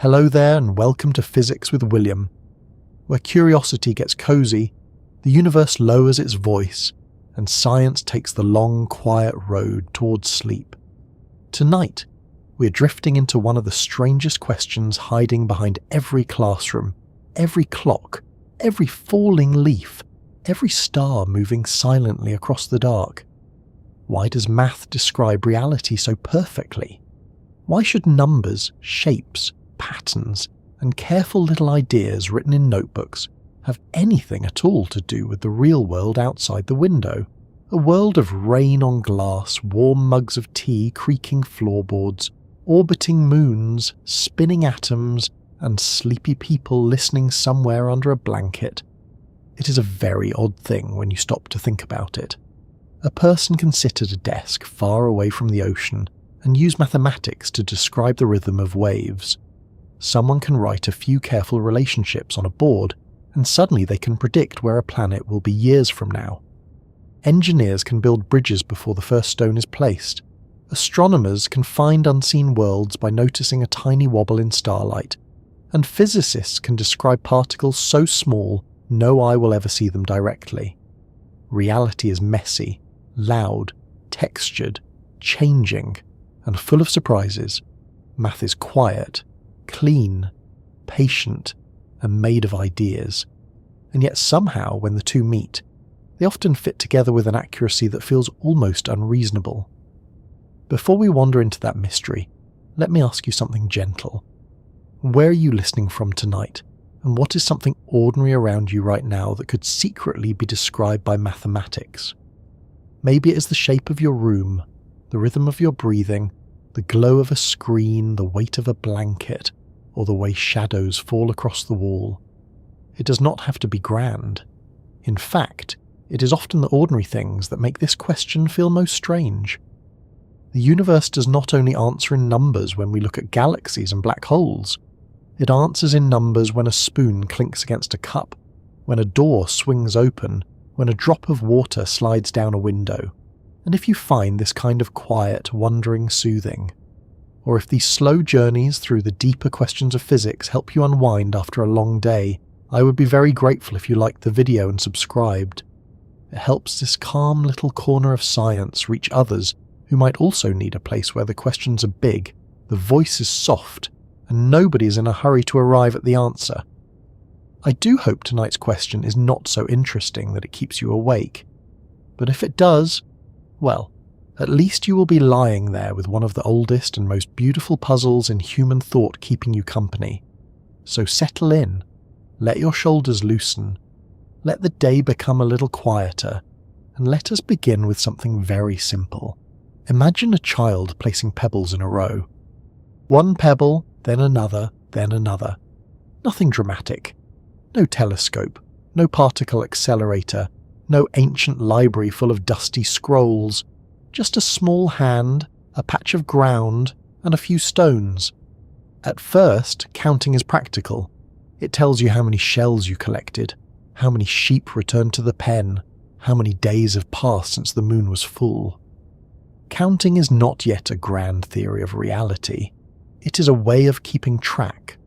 Hello there and welcome to Physics with William. Where curiosity gets cozy, the universe lowers its voice, and science takes the long, quiet road towards sleep. Tonight, we're drifting into one of the strangest questions hiding behind every classroom, every clock, every falling leaf, every star moving silently across the dark. Why does math describe reality so perfectly? Why should numbers, shapes, patterns, and careful little ideas written in notebooks have anything at all to do with the real world outside the window? A world of rain on glass, warm mugs of tea creaking floorboards, orbiting moons, spinning atoms, and sleepy people listening somewhere under a blanket. It is a very odd thing when you stop to think about it. A person can sit at a desk far away from the ocean and use mathematics to describe the rhythm of waves. Someone can write a few careful relationships on a board, and suddenly they can predict where a planet will be years from now. Engineers can build bridges before the first stone is placed. Astronomers can find unseen worlds by noticing a tiny wobble in starlight. And physicists can describe particles so small no eye will ever see them directly. Reality is messy, loud, textured, changing, and full of surprises. Math is quiet, clean, patient, and made of ideas. And yet somehow, when the two meet, they often fit together with an accuracy that feels almost unreasonable. Before we wander into that mystery, let me ask you something gentle. Where are you listening from tonight, and what is something ordinary around you right now that could secretly be described by mathematics? Maybe it is the shape of your room, the rhythm of your breathing, the glow of a screen, the weight of a blanket, or the way shadows fall across the wall. It does not have to be grand. In fact, it is often the ordinary things that make this question feel most strange. The universe does not only answer in numbers when we look at galaxies and black holes. It answers in numbers when a spoon clinks against a cup, when a door swings open, when a drop of water slides down a window. And if you find this kind of quiet, wondering soothing, or if these slow journeys through the deeper questions of physics help you unwind after a long day, I would be very grateful if you liked the video and subscribed. It helps this calm little corner of science reach others who might also need a place where the questions are big, the voice is soft, and nobody is in a hurry to arrive at the answer. I do hope tonight's question is not so interesting that it keeps you awake. But if it does, well, at least you will be lying there with one of the oldest and most beautiful puzzles in human thought keeping you company. So settle in, let your shoulders loosen, let the day become a little quieter, and let us begin with something very simple. Imagine a child placing pebbles in a row. One pebble, then another, then another. Nothing dramatic. No telescope, no particle accelerator, no ancient library full of dusty scrolls. Just a small hand, a patch of ground, and a few stones. At first, counting is practical. It tells you how many shells you collected, how many sheep returned to the pen, how many days have passed since the moon was full. Counting is not yet a grand theory of reality. It is a way of keeping track,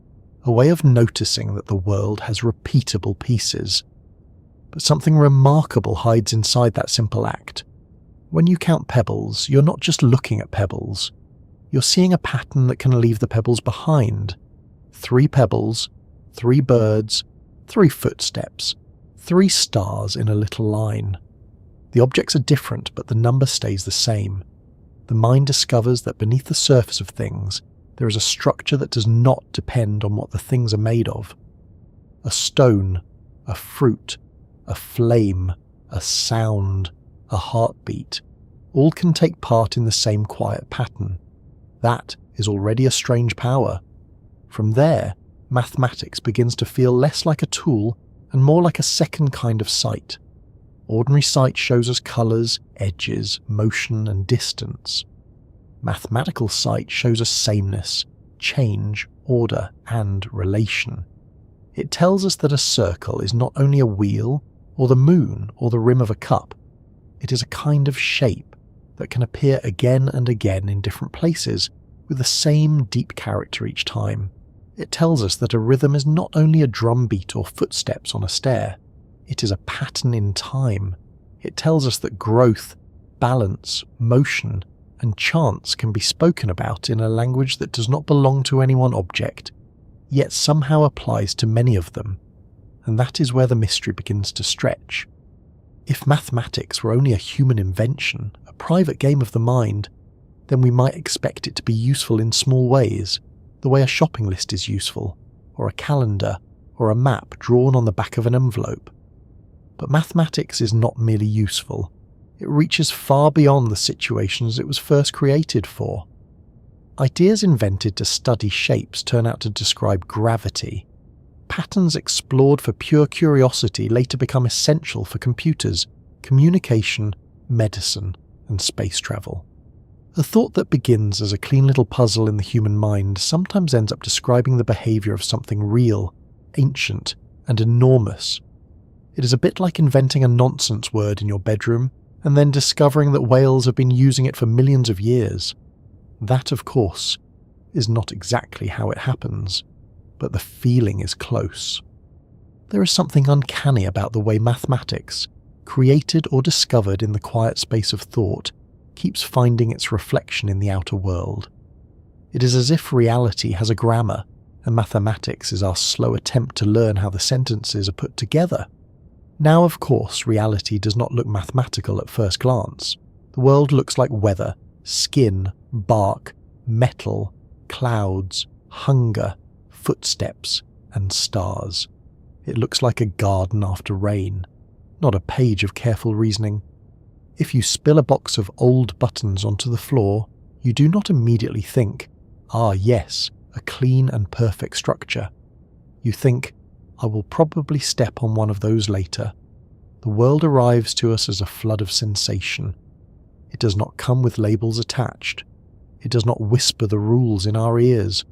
a way of noticing that the world has repeatable pieces. But something remarkable hides inside that simple act. When you count pebbles, you're not just looking at pebbles. You're seeing a pattern that can leave the pebbles behind. 3 pebbles, 3 birds, 3 footsteps, 3 stars in a little line. The objects are different, but the number stays the same. The mind discovers that beneath the surface of things, there is a structure that does not depend on what the things are made of. A stone, a fruit, a flame, a sound, a heartbeat, all can take part in the same quiet pattern. That is already a strange power. From there, mathematics begins to feel less like a tool and more like a second kind of sight. Ordinary sight shows us colours, edges, motion, and distance. Mathematical sight shows us sameness, change, order, and relation. It tells us that a circle is not only a wheel, or the moon, or the rim of a cup. It is a kind of shape that can appear again and again in different places with the same deep character each time. It tells us that a rhythm is not only a drumbeat or footsteps on a stair, it is a pattern in time. It tells us that growth, balance, motion, and chance can be spoken about in a language that does not belong to any one object, yet somehow applies to many of them. And that is where the mystery begins to stretch. If mathematics were only a human invention, a private game of the mind, then we might expect it to be useful in small ways, the way a shopping list is useful, or a calendar, or a map drawn on the back of an envelope. But mathematics is not merely useful. It reaches far beyond the situations it was first created for. Ideas invented to study shapes turn out to describe gravity. Patterns explored for pure curiosity later become essential for computers, communication, medicine, and space travel. A thought that begins as a clean little puzzle in the human mind sometimes ends up describing the behaviour of something real, ancient, and enormous. It is a bit like inventing a nonsense word in your bedroom and then discovering that whales have been using it for millions of years. That, of course, is not exactly how it happens, but the feeling is close. There is something uncanny about the way mathematics, created or discovered in the quiet space of thought, keeps finding its reflection in the outer world. It is as if reality has a grammar, and mathematics is our slow attempt to learn how the sentences are put together. Now, of course, reality does not look mathematical at first glance. The world looks like weather, skin, bark, metal, clouds, hunger, footsteps, and stars. It looks like a garden after rain, not a page of careful reasoning. If you spill a box of old buttons onto the floor, you do not immediately think, "Ah yes, a clean and perfect structure." You think, "I will probably step on one of those later." The world arrives to us as a flood of sensation. It does not come with labels attached. It does not whisper the rules in our ears.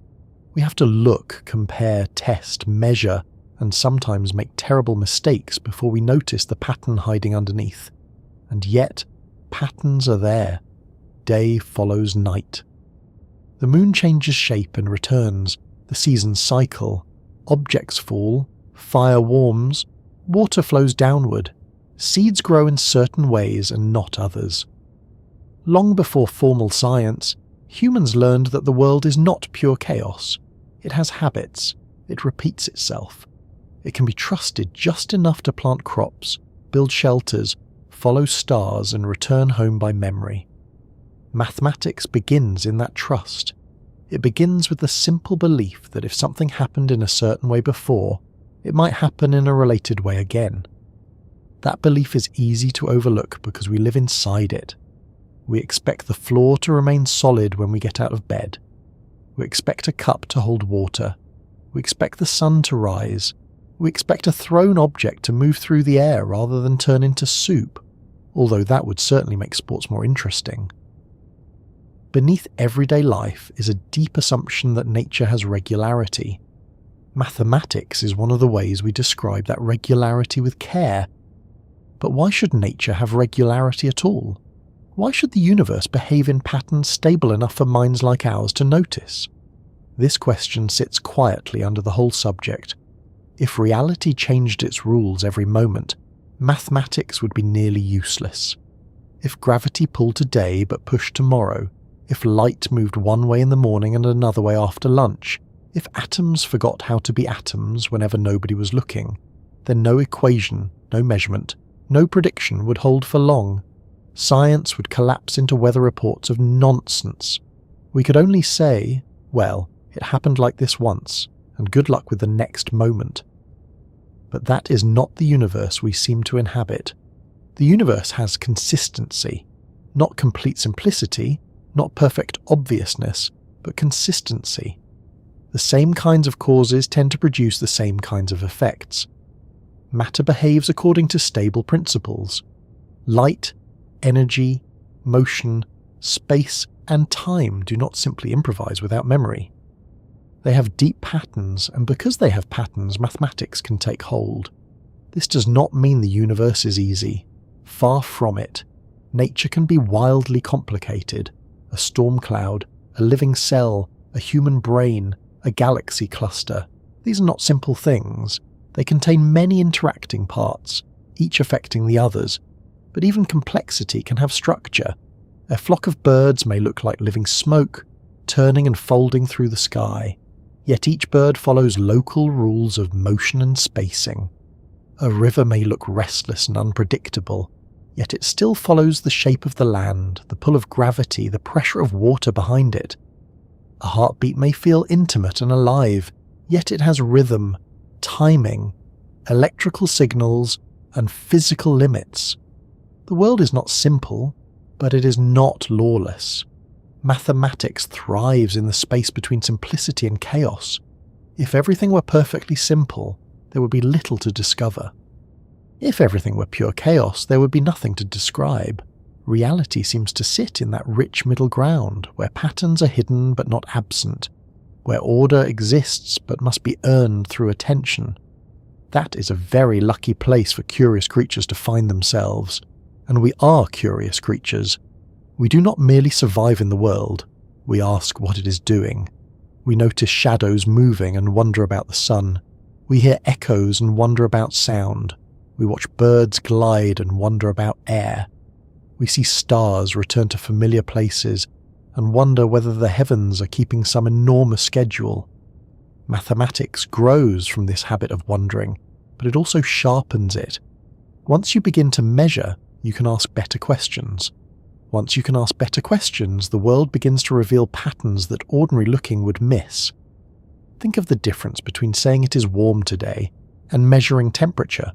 We have to look, compare, test, measure, and sometimes make terrible mistakes before we notice the pattern hiding underneath. And yet, patterns are there. Day follows night. The moon changes shape and returns, the seasons cycle, objects fall, fire warms, water flows downward, seeds grow in certain ways and not others. Long before formal science, humans learned that the world is not pure chaos. It has habits, it repeats itself. It can be trusted just enough to plant crops, build shelters, follow stars and return home by memory. Mathematics begins in that trust. It begins with the simple belief that if something happened in a certain way before, it might happen in a related way again. That belief is easy to overlook because we live inside it. We expect the floor to remain solid when we get out of bed. We expect a cup to hold water. We expect the sun to rise. We expect a thrown object to move through the air rather than turn into soup, although that would certainly make sports more interesting. Beneath everyday life is a deep assumption that nature has regularity. Mathematics is one of the ways we describe that regularity with care. But why should nature have regularity at all? Why should the universe behave in patterns stable enough for minds like ours to notice? This question sits quietly under the whole subject. If reality changed its rules every moment, mathematics would be nearly useless. If gravity pulled today but pushed tomorrow, if light moved one way in the morning and another way after lunch, if atoms forgot how to be atoms whenever nobody was looking, then no equation, no measurement, no prediction would hold for long. Science would collapse into weather reports of nonsense. We could only say, well, it happened like this once, and good luck with the next moment. But that is not the universe we seem to inhabit. The universe has consistency, not complete simplicity, not perfect obviousness, but consistency. The same kinds of causes tend to produce the same kinds of effects. Matter behaves according to stable principles. Light, energy, motion, space, and time do not simply improvise without memory. They have deep patterns, and because they have patterns, mathematics can take hold. This does not mean the universe is easy. Far from it. Nature can be wildly complicated. A storm cloud, a living cell, a human brain, a galaxy cluster. These are not simple things. They contain many interacting parts, each affecting the others. But even complexity can have structure. A flock of birds may look like living smoke, turning and folding through the sky. Yet each bird follows local rules of motion and spacing. A river may look restless and unpredictable, yet it still follows the shape of the land, the pull of gravity, the pressure of water behind it. A heartbeat may feel intimate and alive, yet it has rhythm, timing, electrical signals, and physical limits. The world is not simple, but it is not lawless. Mathematics thrives in the space between simplicity and chaos. If everything were perfectly simple, there would be little to discover. If everything were pure chaos, there would be nothing to describe. Reality seems to sit in that rich middle ground, where patterns are hidden but not absent, where order exists but must be earned through attention. That is a very lucky place for curious creatures to find themselves. And we are curious creatures. We do not merely survive in the world, we ask what it is doing. We notice shadows moving and wonder about the sun. We hear echoes and wonder about sound. We watch birds glide and wonder about air. We see stars return to familiar places and wonder whether the heavens are keeping some enormous schedule. Mathematics grows from this habit of wondering, but it also sharpens it. Once you begin to measure, you can ask better questions. Once you can ask better questions, the world begins to reveal patterns that ordinary looking would miss. Think of the difference between saying it is warm today and measuring temperature.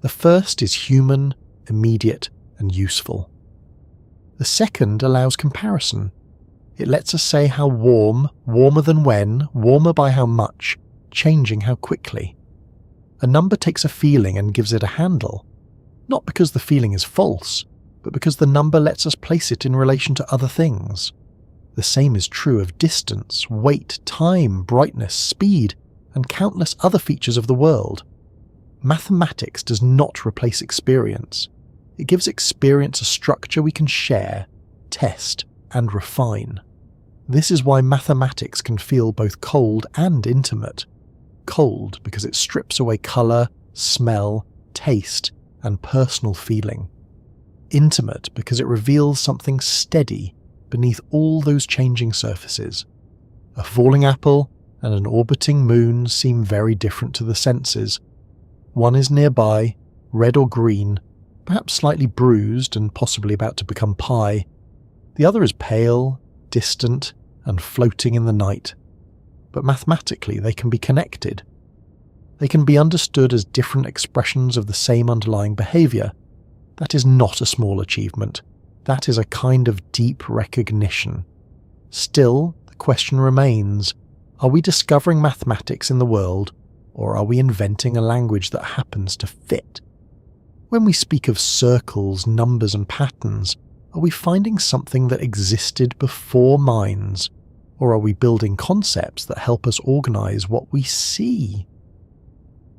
The first is human, immediate, and useful. The second allows comparison. It lets us say how warm, warmer than when, warmer by how much, changing how quickly. A number takes a feeling and gives it a handle, not because the feeling is false, but because the number lets us place it in relation to other things. The same is true of distance, weight, time, brightness, speed, and countless other features of the world. Mathematics does not replace experience. It gives experience a structure we can share, test, and refine. This is why mathematics can feel both cold and intimate. Cold because it strips away colour, smell, taste, and personal feeling. Intimate because it reveals something steady beneath all those changing surfaces. A falling apple and an orbiting moon seem very different to the senses. One is nearby, red or green, perhaps slightly bruised and possibly about to become pie. The other is pale, distant, and floating in the night. But mathematically they can be connected. They can be understood as different expressions of the same underlying behaviour. That is not a small achievement. That is a kind of deep recognition. Still, the question remains, are we discovering mathematics in the world, or are we inventing a language that happens to fit? When we speak of circles, numbers, and patterns, are we finding something that existed before minds, or are we building concepts that help us organise what we see?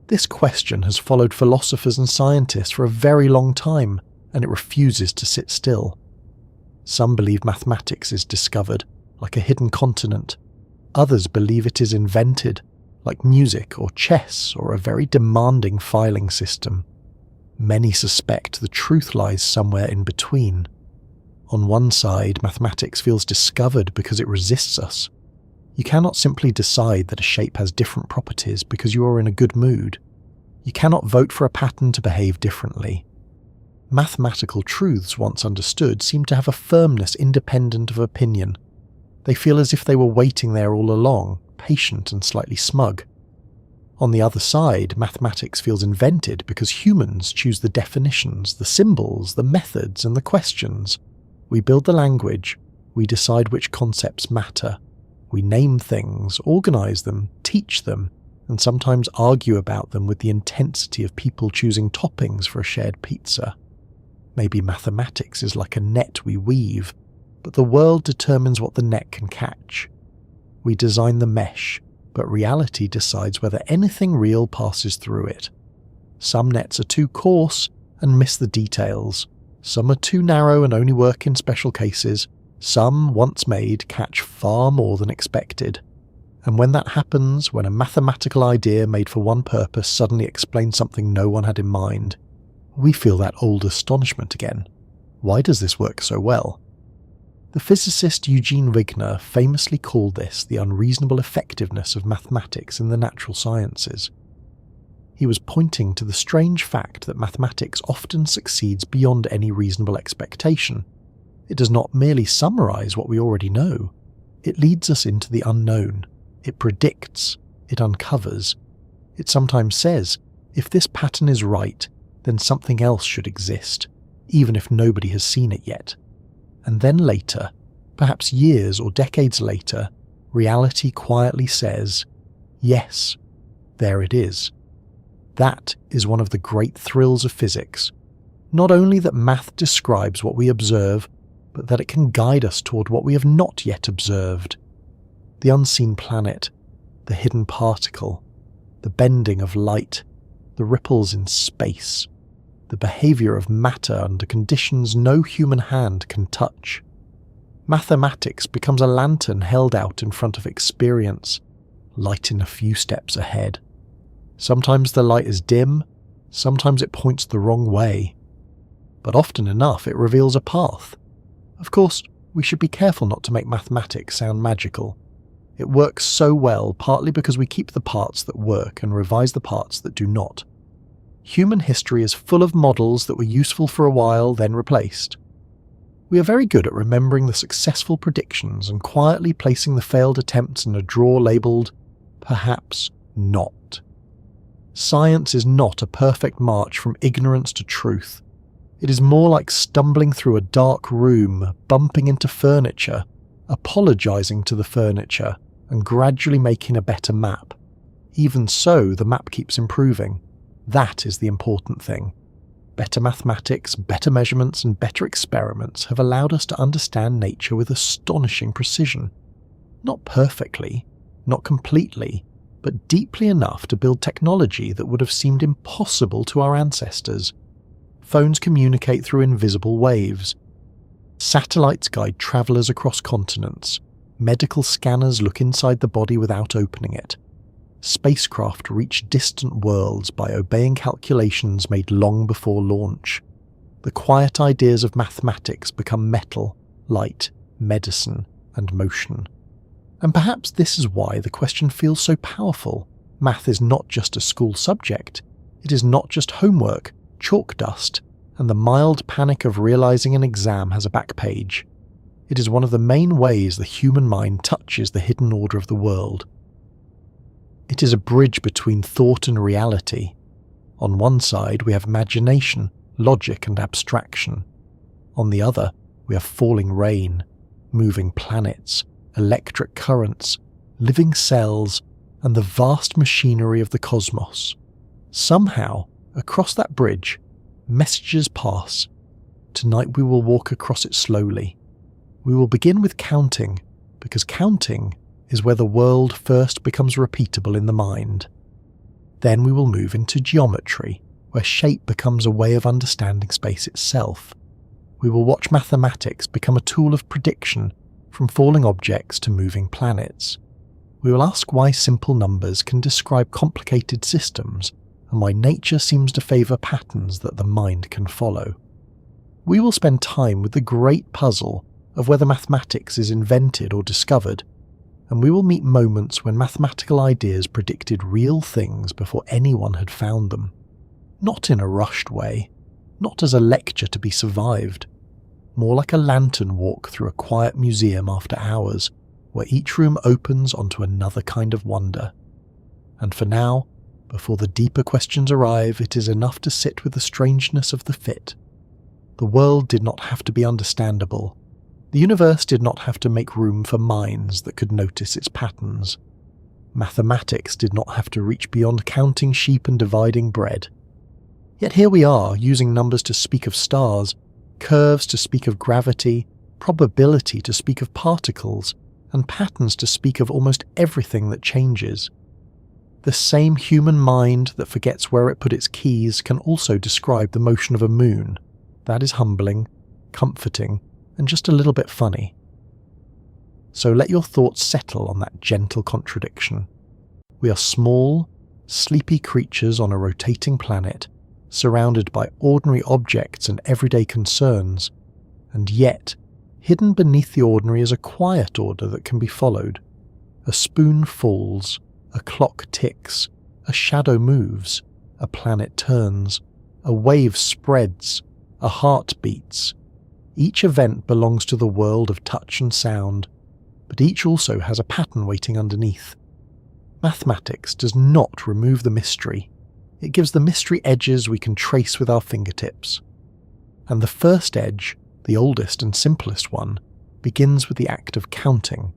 This question has followed philosophers and scientists for a very long time, and it refuses to sit still. Some believe mathematics is discovered, like a hidden continent. Others believe it is invented, like music or chess or a very demanding filing system. Many suspect the truth lies somewhere in between. On one side, mathematics feels discovered because it resists us. You cannot simply decide that a shape has different properties because you are in a good mood. You cannot vote for a pattern to behave differently. Mathematical truths once understood seem to have a firmness independent of opinion. They feel as if they were waiting there all along, patient and slightly smug. On the other side, mathematics feels invented because humans choose the definitions, the symbols, the methods, and the questions. We build the language, we decide which concepts matter. We name things, organise them, teach them, and sometimes argue about them with the intensity of people choosing toppings for a shared pizza. Maybe mathematics is like a net we weave, but the world determines what the net can catch. We design the mesh, but reality decides whether anything real passes through it. Some nets are too coarse and miss the details. Some are too narrow and only work in special cases. Some, once made, catch far more than expected. And when that happens, when a mathematical idea made for one purpose suddenly explains something no one had in mind, we feel that old astonishment again. Why does this work so well? The physicist Eugene Wigner famously called this the unreasonable effectiveness of mathematics in the natural sciences. He was pointing to the strange fact that mathematics often succeeds beyond any reasonable expectation. It does not merely summarize what we already know. It leads us into the unknown. It predicts. It uncovers. It sometimes says, if this pattern is right, then something else should exist, even if nobody has seen it yet. And then later, perhaps years or decades later, reality quietly says, yes, there it is. That is one of the great thrills of physics. Not only that math describes what we observe, but that it can guide us toward what we have not yet observed. The unseen planet, the hidden particle, the bending of light, the ripples in space, the behavior of matter under conditions no human hand can touch. Mathematics becomes a lantern held out in front of experience, lighting a few steps ahead. Sometimes the light is dim, sometimes it points the wrong way, but often enough it reveals a path. Of course, we should be careful not to make mathematics sound magical. It works so well partly because we keep the parts that work and revise the parts that do not. Human history is full of models that were useful for a while, then replaced. We are very good at remembering the successful predictions and quietly placing the failed attempts in a drawer labelled, perhaps not. Science is not a perfect march from ignorance to truth. It is more like stumbling through a dark room, bumping into furniture, apologising to the furniture, and gradually making a better map. Even so, the map keeps improving. That is the important thing. Better mathematics, better measurements, and better experiments have allowed us to understand nature with astonishing precision. Not perfectly, not completely, but deeply enough to build technology that would have seemed impossible to our ancestors. Phones communicate through invisible waves. Satellites guide travellers across continents. Medical scanners look inside the body without opening it. Spacecraft reach distant worlds by obeying calculations made long before launch. The quiet ideas of mathematics become metal, light, medicine, and motion. And perhaps this is why the question feels so powerful. Math is not just a school subject. It is not just homework, chalk dust, and the mild panic of realizing an exam has a back page. It is one of the main ways the human mind touches the hidden order of the world. It is a bridge between thought and reality. On one side we have imagination, logic and abstraction. On the other we have falling rain, moving planets, electric currents, living cells, and the vast machinery of the cosmos. Somehow, across that bridge, messages pass. Tonight we will walk across it slowly. We will begin with counting, because counting is where the world first becomes repeatable in the mind. Then we will move into geometry, where shape becomes a way of understanding space itself. We will watch mathematics become a tool of prediction, from falling objects to moving planets. We will ask why simple numbers can describe complicated systems, and why nature seems to favour patterns that the mind can follow. We will spend time with the great puzzle of whether mathematics is invented or discovered, and we will meet moments when mathematical ideas predicted real things before anyone had found them. Not in a rushed way, not as a lecture to be survived, more like a lantern walk through a quiet museum after hours, where each room opens onto another kind of wonder. And for now, before the deeper questions arrive, it is enough to sit with the strangeness of the fit. The world did not have to be understandable. The universe did not have to make room for minds that could notice its patterns. Mathematics did not have to reach beyond counting sheep and dividing bread. Yet here we are, using numbers to speak of stars, curves to speak of gravity, probability to speak of particles, and patterns to speak of almost everything that changes. The same human mind that forgets where it put its keys can also describe the motion of a moon. That is humbling, comforting, and just a little bit funny. So let your thoughts settle on that gentle contradiction. We are small, sleepy creatures on a rotating planet, surrounded by ordinary objects and everyday concerns, and yet, hidden beneath the ordinary is a quiet order that can be followed. A spoon falls, a clock ticks, a shadow moves, a planet turns, a wave spreads, a heart beats. Each event belongs to the world of touch and sound, but each also has a pattern waiting underneath. Mathematics does not remove the mystery. It gives the mystery edges we can trace with our fingertips. And the first edge, the oldest and simplest one, begins with the act of counting.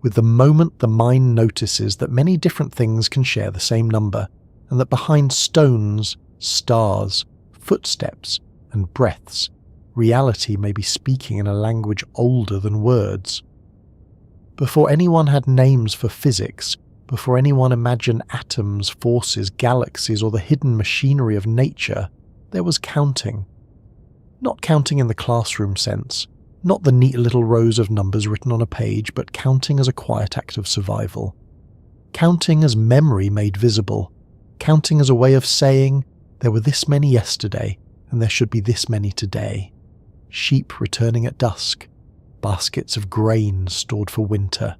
With the moment the mind notices that many different things can share the same number, and that behind stones, stars, footsteps, and breaths, reality may be speaking in a language older than words. Before anyone had names for physics, before anyone imagined atoms, forces, galaxies, or the hidden machinery of nature, there was counting. Not counting in the classroom sense, not the neat little rows of numbers written on a page, but counting as a quiet act of survival. Counting as memory made visible. Counting as a way of saying, there were this many yesterday, and there should be this many today. Sheep returning at dusk. Baskets of grain stored for winter.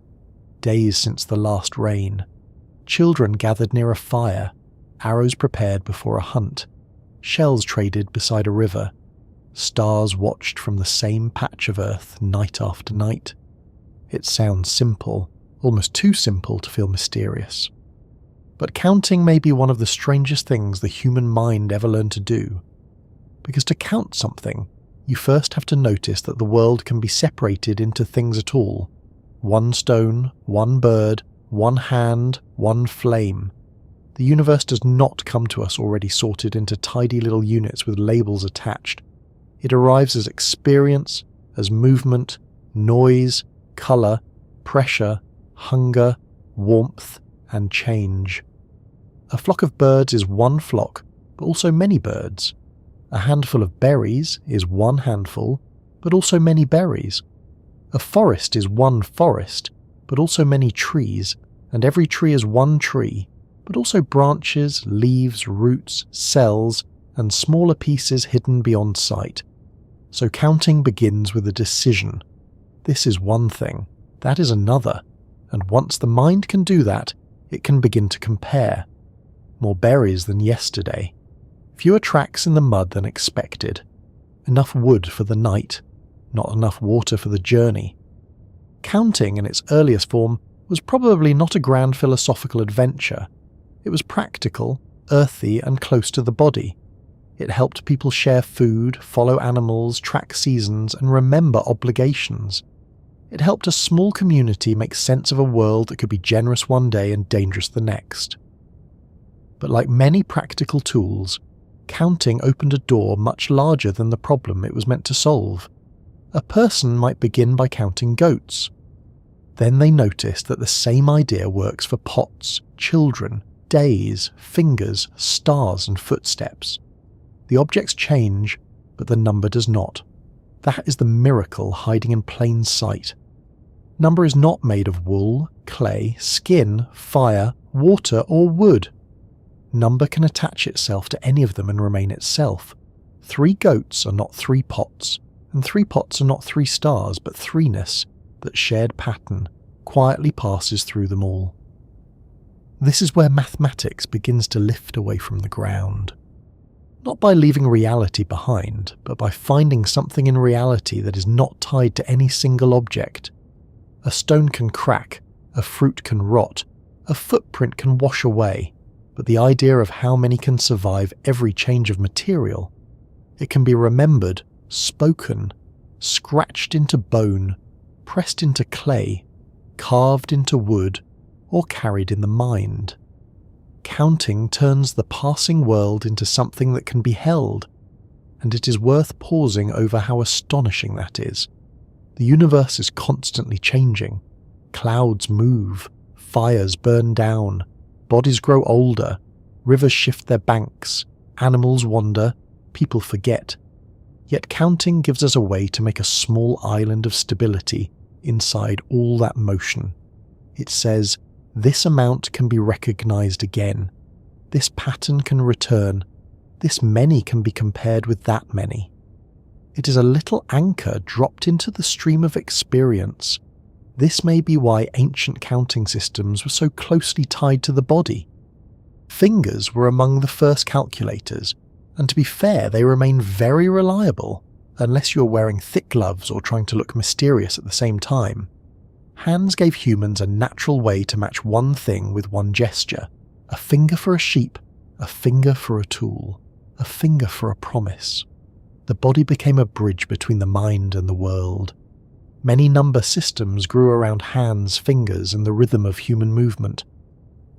Days since the last rain. Children gathered near a fire. Arrows prepared before a hunt. Shells traded beside a river. Stars watched from the same patch of earth night after night. It sounds simple, almost too simple to feel mysterious. But counting may be one of the strangest things the human mind ever learned to do. Because to count something, you first have to notice that the world can be separated into things at all. One stone, one bird, one hand, one flame. The universe does not come to us already sorted into tidy little units with labels attached. It arrives as experience, as movement, noise, colour, pressure, hunger, warmth, and change. A flock of birds is one flock, but also many birds. A handful of berries is one handful, but also many berries. A forest is one forest, but also many trees, and every tree is one tree, but also branches, leaves, roots, cells, and smaller pieces hidden beyond sight. So counting begins with a decision. This is one thing, that is another, and once the mind can do that, it can begin to compare. More berries than yesterday. Fewer tracks in the mud than expected. Enough wood for the night, not enough water for the journey. Counting in its earliest form was probably not a grand philosophical adventure. It was practical, earthy, and close to the body. It helped people share food, follow animals, track seasons, and remember obligations. It helped a small community make sense of a world that could be generous one day and dangerous the next. But like many practical tools, counting opened a door much larger than the problem it was meant to solve. A person might begin by counting goats. Then they notice that the same idea works for pots, children, days, fingers, stars, and footsteps. The objects change, but the number does not. That is the miracle hiding in plain sight. Number is not made of wool, clay, skin, fire, water, or wood. Number can attach itself to any of them and remain itself. 3 goats are not 3 pots, and 3 pots are not 3 stars, but threeness, that shared pattern, quietly passes through them all. This is where mathematics begins to lift away from the ground. Not by leaving reality behind, but by finding something in reality that is not tied to any single object. A stone can crack, a fruit can rot, a footprint can wash away, but the idea of how many can survive every change of material. It can be remembered, spoken, scratched into bone, pressed into clay, carved into wood, or carried in the mind. Counting turns the passing world into something that can be held, and it is worth pausing over how astonishing that is. The universe is constantly changing. Clouds move, fires burn down, bodies grow older, rivers shift their banks, animals wander, people forget. Yet counting gives us a way to make a small island of stability inside all that motion. It says, this amount can be recognized again. This pattern can return. This many can be compared with that many. It is a little anchor dropped into the stream of experience. This may be why ancient counting systems were so closely tied to the body. Fingers were among the first calculators, and to be fair, they remain very reliable, unless you're wearing thick gloves or trying to look mysterious at the same time. Hands gave humans a natural way to match one thing with one gesture. A finger for a sheep, a finger for a tool, a finger for a promise. The body became a bridge between the mind and the world. Many number systems grew around hands, fingers, and the rhythm of human movement.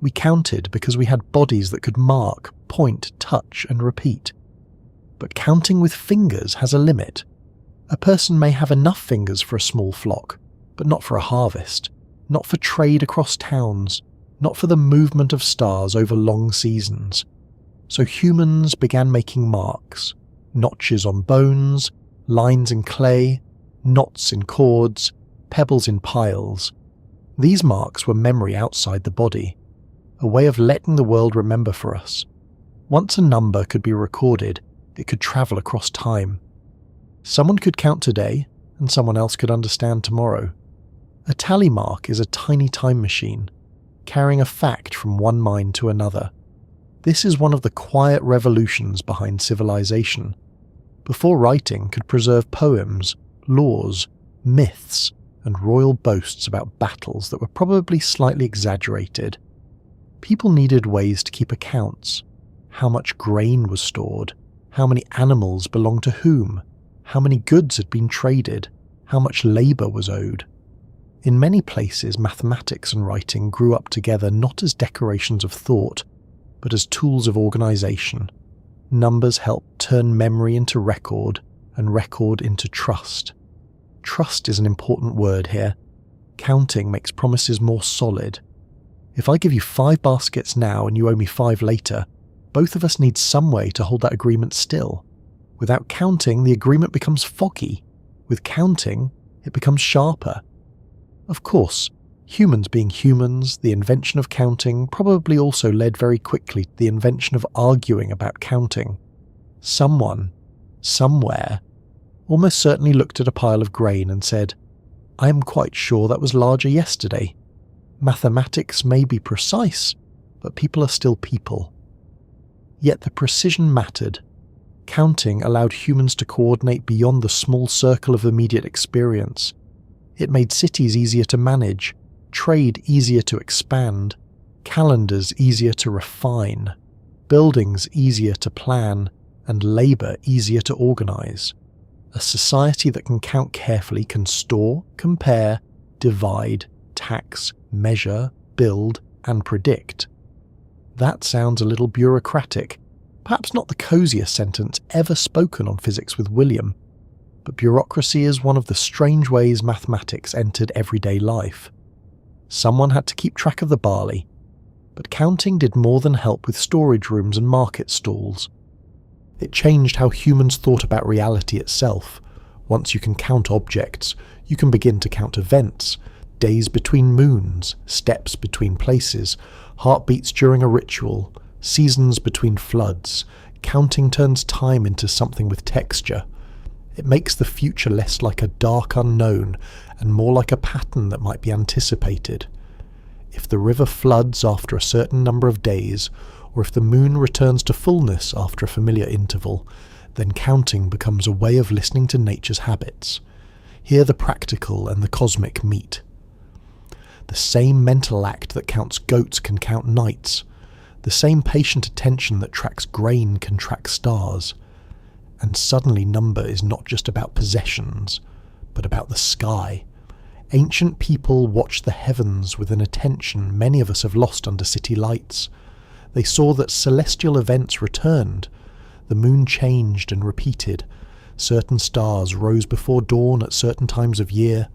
We counted because we had bodies that could mark, point, touch, and repeat. But counting with fingers has a limit. A person may have enough fingers for a small flock, but not for a harvest, not for trade across towns, not for the movement of stars over long seasons. So humans began making marks, notches on bones, lines in clay, knots in cords, pebbles in piles. These marks were memory outside the body, a way of letting the world remember for us. Once a number could be recorded, it could travel across time. Someone could count today, and someone else could understand tomorrow. A tally mark is a tiny time machine, carrying a fact from one mind to another. This is one of the quiet revolutions behind civilization. Before writing could preserve poems, laws, myths, and royal boasts about battles that were probably slightly exaggerated. People needed ways to keep accounts. How much grain was stored, how many animals belonged to whom, how many goods had been traded, how much labour was owed. In many places, mathematics and writing grew up together not as decorations of thought, but as tools of organisation. Numbers helped turn memory into record, and record into trust. Trust is an important word here. Counting makes promises more solid. If I give you 5 baskets now and you owe me 5 later, both of us need some way to hold that agreement still. Without counting, the agreement becomes foggy. With counting, it becomes sharper. Of course, humans being humans, the invention of counting probably also led very quickly to the invention of arguing about counting. Someone, somewhere, almost certainly looked at a pile of grain and said, "I am quite sure that was larger yesterday." Mathematics may be precise, but people are still people. Yet the precision mattered. Counting allowed humans to coordinate beyond the small circle of immediate experience. It made cities easier to manage, trade easier to expand, calendars easier to refine, buildings easier to plan, and labour easier to organise. A society that can count carefully can store, compare, divide, tax, measure, build, and predict. That sounds a little bureaucratic, perhaps not the cosiest sentence ever spoken on Physics with William, but bureaucracy is one of the strange ways mathematics entered everyday life. Someone had to keep track of the barley, but counting did more than help with storage rooms and market stalls. It changed how humans thought about reality itself. Once you can count objects, you can begin to count events, days between moons, steps between places, heartbeats during a ritual, seasons between floods. Counting turns time into something with texture. It makes the future less like a dark unknown and more like a pattern that might be anticipated. If the river floods after a certain number of days, or if the moon returns to fullness after a familiar interval, then counting becomes a way of listening to nature's habits. Here the practical and the cosmic meet. The same mental act that counts goats can count nights. The same patient attention that tracks grain can track stars. And suddenly number is not just about possessions, but about the sky. Ancient people watched the heavens with an attention many of us have lost under city lights. They saw that celestial events returned. The moon changed and repeated. Certain stars rose before dawn at certain times of year.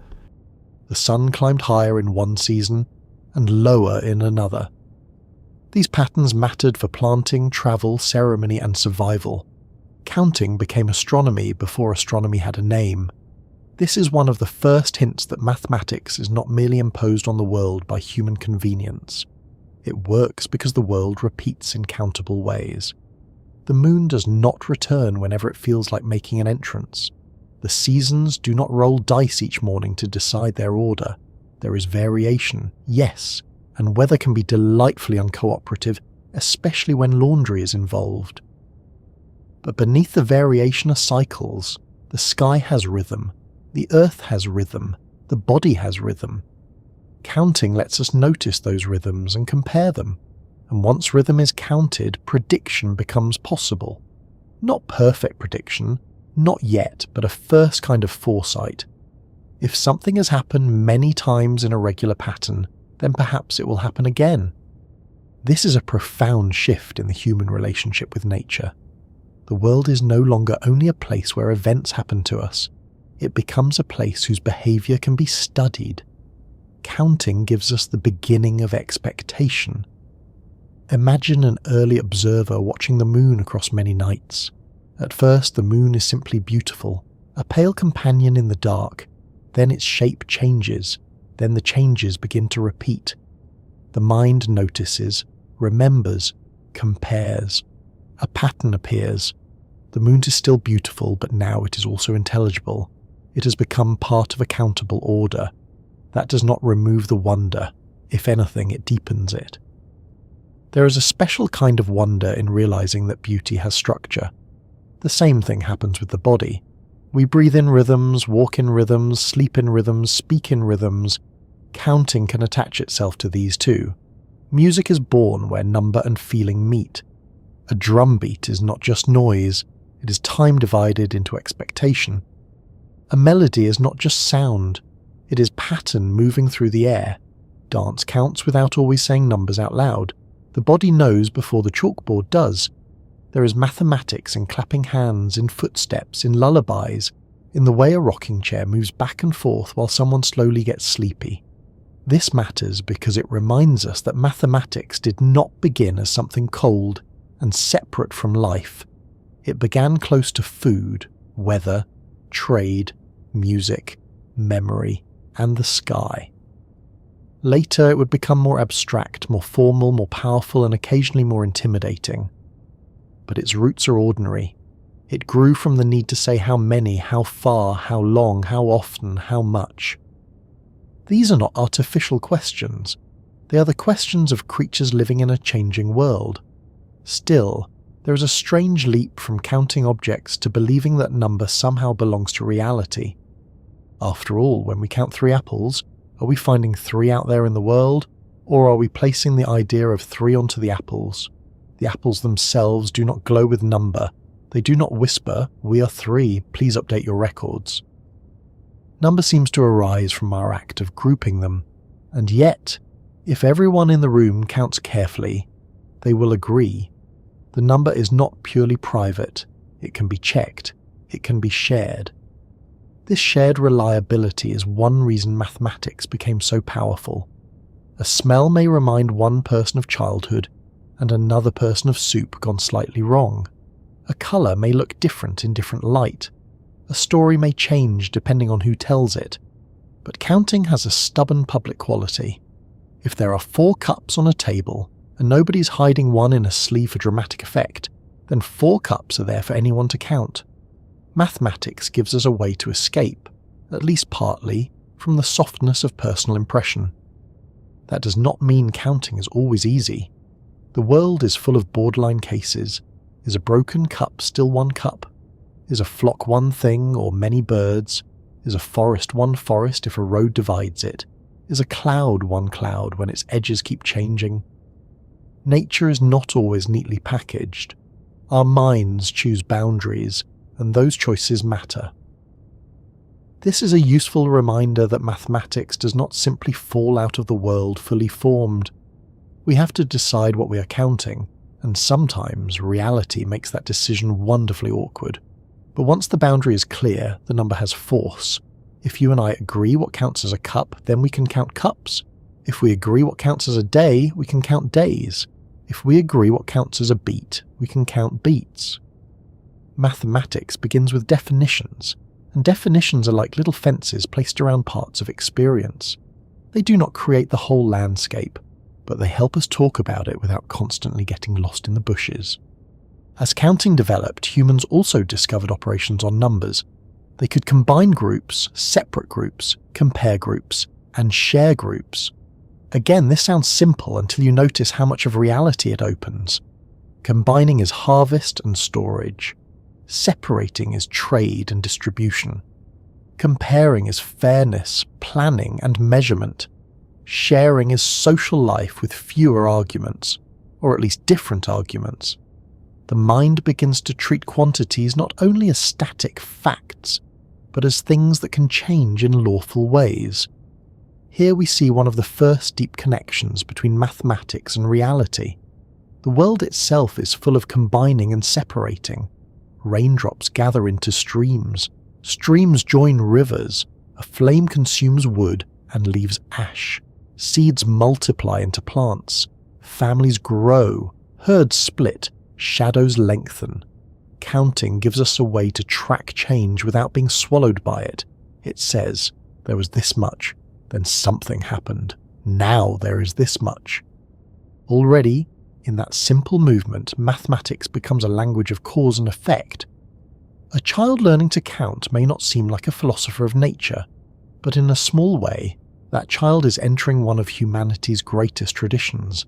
The sun climbed higher in one season and lower in another. These patterns mattered for planting, travel, ceremony, and survival. Counting became astronomy before astronomy had a name. This is one of the first hints that mathematics is not merely imposed on the world by human convenience. It works because the world repeats in countable ways. The moon does not return whenever it feels like making an entrance. The seasons do not roll dice each morning to decide their order. There is variation, yes, and weather can be delightfully uncooperative, especially when laundry is involved. But beneath the variation are cycles. The sky has rhythm, the earth has rhythm, the body has rhythm. Counting lets us notice those rhythms and compare them, and once rhythm is counted, prediction becomes possible. Not perfect prediction, not yet, but a first kind of foresight. If something has happened many times in a regular pattern, then perhaps it will happen again. This is a profound shift in the human relationship with nature. The world is no longer only a place where events happen to us. It becomes a place whose behavior can be studied. Counting gives us the beginning of expectation. Imagine an early observer watching the moon across many nights. At first, the moon is simply beautiful, a pale companion in the dark. Then its shape changes. Then the changes begin to repeat. The mind notices, remembers, compares. A pattern appears. The moon is still beautiful, but now it is also intelligible. It has become part of a countable order. That does not remove the wonder. If anything, it deepens it. There is a special kind of wonder in realizing that beauty has structure. The same thing happens with the body. We breathe in rhythms, walk in rhythms, sleep in rhythms, speak in rhythms. Counting can attach itself to these too. Music is born where number and feeling meet. A drum beat is not just noise, it is time divided into expectation. A melody is not just sound, it is pattern moving through the air. Dance counts without always saying numbers out loud. The body knows before the chalkboard does. There is mathematics in clapping hands, in footsteps, in lullabies, in the way a rocking chair moves back and forth while someone slowly gets sleepy. This matters because it reminds us that mathematics did not begin as something cold and separate from life. It began close to food, weather, trade, music, memory, and the sky. Later it would become more abstract, more formal, more powerful, and occasionally more intimidating. But its roots are ordinary. It grew from the need to say how many, how far, how long, how often, how much. These are not artificial questions. They are the questions of creatures living in a changing world. Still, there is a strange leap from counting objects to believing that number somehow belongs to reality. After all, when we count 3 apples, are we finding 3 out there in the world, or are we placing the idea of 3 onto the apples? The apples themselves do not glow with number. They do not whisper, "We are 3, please update your records." Number seems to arise from our act of grouping them, and yet, if everyone in the room counts carefully, they will agree. The number is not purely private, it can be checked, it can be shared. This shared reliability is one reason mathematics became so powerful. A smell may remind one person of childhood, and another person of soup gone slightly wrong. A colour may look different in different light. A story may change depending on who tells it. But counting has a stubborn public quality. If there are 4 cups on a table, and nobody's hiding one in a sleeve for dramatic effect, then 4 cups are there for anyone to count. Mathematics gives us a way to escape, at least partly, from the softness of personal impression. That does not mean counting is always easy. The world is full of borderline cases. Is a broken cup still one cup? Is a flock one thing or many birds? Is a forest one forest if a road divides it? Is a cloud one cloud when its edges keep changing? Nature is not always neatly packaged. Our minds choose boundaries, and those choices matter. This is a useful reminder that mathematics does not simply fall out of the world fully formed. We have to decide what we are counting, and sometimes reality makes that decision wonderfully awkward. But once the boundary is clear, the number has force. If you and I agree what counts as a cup, then we can count cups. If we agree what counts as a day, we can count days. If we agree what counts as a beat, we can count beats. Mathematics begins with definitions, and definitions are like little fences placed around parts of experience. They do not create the whole landscape, but they help us talk about it without constantly getting lost in the bushes. As counting developed, humans also discovered operations on numbers. They could combine groups, separate groups, compare groups, and share groups. Again, this sounds simple until you notice how much of reality it opens. Combining is harvest and storage. Separating is trade and distribution. Comparing is fairness, planning, and measurement. Sharing is social life with fewer arguments, or at least different arguments. The mind begins to treat quantities not only as static facts, but as things that can change in lawful ways. Here we see one of the first deep connections between mathematics and reality. The world itself is full of combining and separating. Raindrops gather into streams. Streams join rivers. A flame consumes wood and leaves ash. Seeds multiply into plants. Families grow. Herds split. Shadows lengthen. Counting gives us a way to track change without being swallowed by it. It says, there was this much, then something happened. Now there is this much. Already, in that simple movement, mathematics becomes a language of cause and effect. A child learning to count may not seem like a philosopher of nature, but in a small way, that child is entering one of humanity's greatest traditions.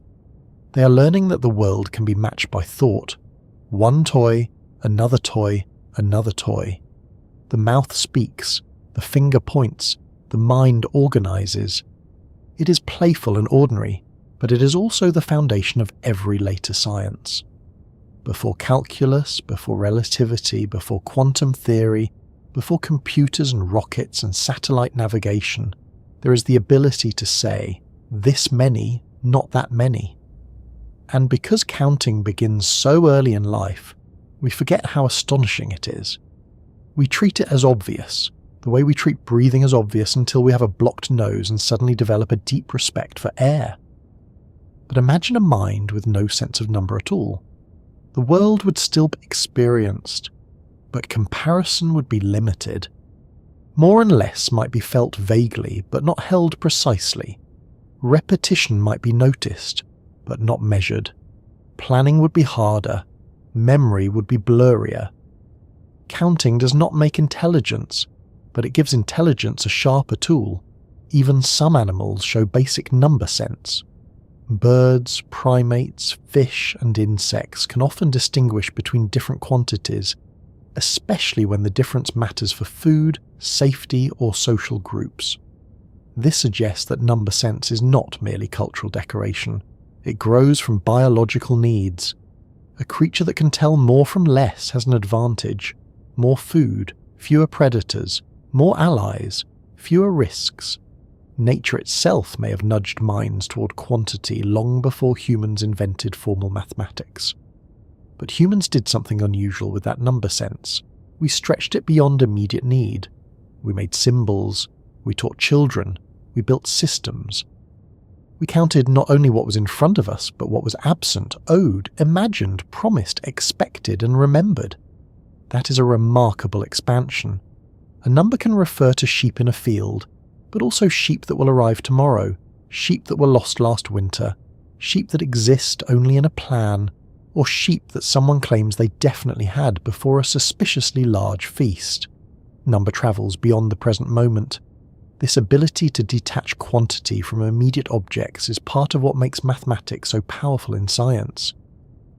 They are learning that the world can be matched by thought. One toy, another toy, another toy. The mouth speaks, the finger points, the mind organizes. It is playful and ordinary, but it is also the foundation of every later science. Before calculus, before relativity, before quantum theory, before computers and rockets and satellite navigation, there is the ability to say, this many, not that many. And because counting begins so early in life, we forget how astonishing it is. We treat it as obvious, the way we treat breathing as obvious until we have a blocked nose and suddenly develop a deep respect for air. But imagine a mind with no sense of number at all. The world would still be experienced, but comparison would be limited. More and less might be felt vaguely, but not held precisely. Repetition might be noticed, but not measured. Planning would be harder. Memory would be blurrier. Counting does not make intelligence, but it gives intelligence a sharper tool. Even some animals show basic number sense. Birds, primates, fish, and insects can often distinguish between different quantities, especially when the difference matters for food, safety, or social groups. This suggests that number sense is not merely cultural decoration. It grows from biological needs. A creature that can tell more from less has an advantage. More food, fewer predators, more allies, fewer risks. Nature itself may have nudged minds toward quantity long before humans invented formal mathematics. But humans did something unusual with that number sense. We stretched it beyond immediate need. We made symbols, we taught children, we built systems. We counted not only what was in front of us, but what was absent, owed, imagined, promised, expected, and remembered. That is a remarkable expansion. A number can refer to sheep in a field, but also sheep that will arrive tomorrow, sheep that were lost last winter, sheep that exist only in a plan, or sheep that someone claims they definitely had before a suspiciously large feast. Number travels beyond the present moment. This ability to detach quantity from immediate objects is part of what makes mathematics so powerful in science.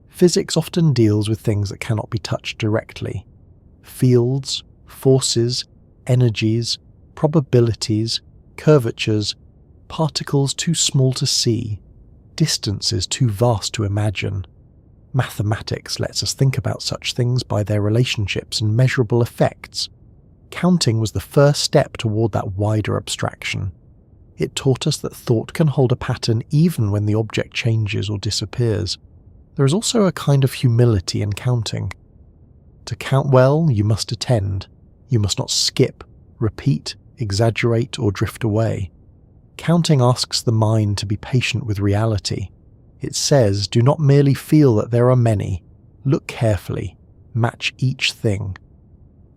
Physics often deals with things that cannot be touched directly. Fields, forces, energies, probabilities, curvatures, particles too small to see, distances too vast to imagine. Mathematics lets us think about such things by their relationships and measurable effects. Counting was the first step toward that wider abstraction. It taught us that thought can hold a pattern even when the object changes or disappears. There is also a kind of humility in counting. To count well, you must attend. You must not skip, repeat, exaggerate, or drift away. Counting asks the mind to be patient with reality. It says, do not merely feel that there are many. Look carefully. Match each thing.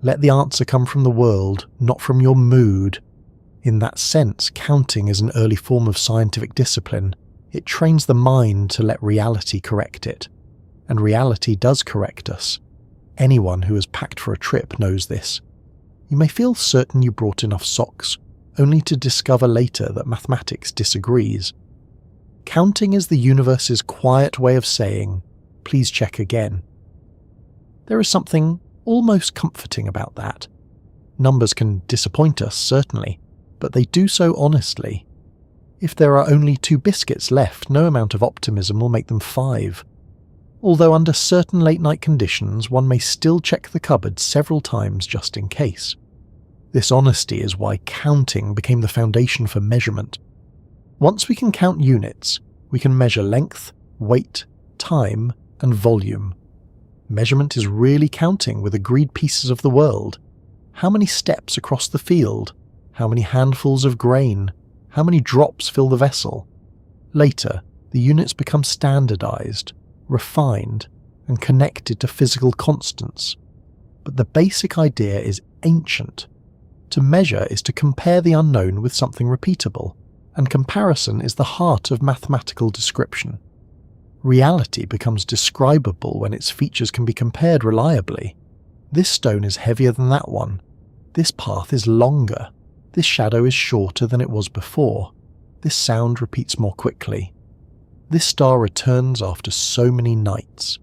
Let the answer come from the world, not from your mood. In that sense, counting is an early form of scientific discipline. It trains the mind to let reality correct it. And reality does correct us. Anyone who has packed for a trip knows this. You may feel certain you brought enough socks, only to discover later that mathematics disagrees. Counting is the universe's quiet way of saying, please check again. There is something almost comforting about that. Numbers can disappoint us, certainly, but they do so honestly. If there are only 2 biscuits left, no amount of optimism will make them 5. Although under certain late-night conditions, one may still check the cupboard several times just in case. This honesty is why counting became the foundation for measurement. Once we can count units, we can measure length, weight, time, and volume. Measurement is really counting with agreed pieces of the world. How many steps across the field? How many handfuls of grain? How many drops fill the vessel? Later, the units become standardized, refined, and connected to physical constants. But the basic idea is ancient. To measure is to compare the unknown with something repeatable, and comparison is the heart of mathematical description. Reality becomes describable when its features can be compared reliably. This stone is heavier than that one. This path is longer. This shadow is shorter than it was before. This sound repeats more quickly. This star returns after so many nights.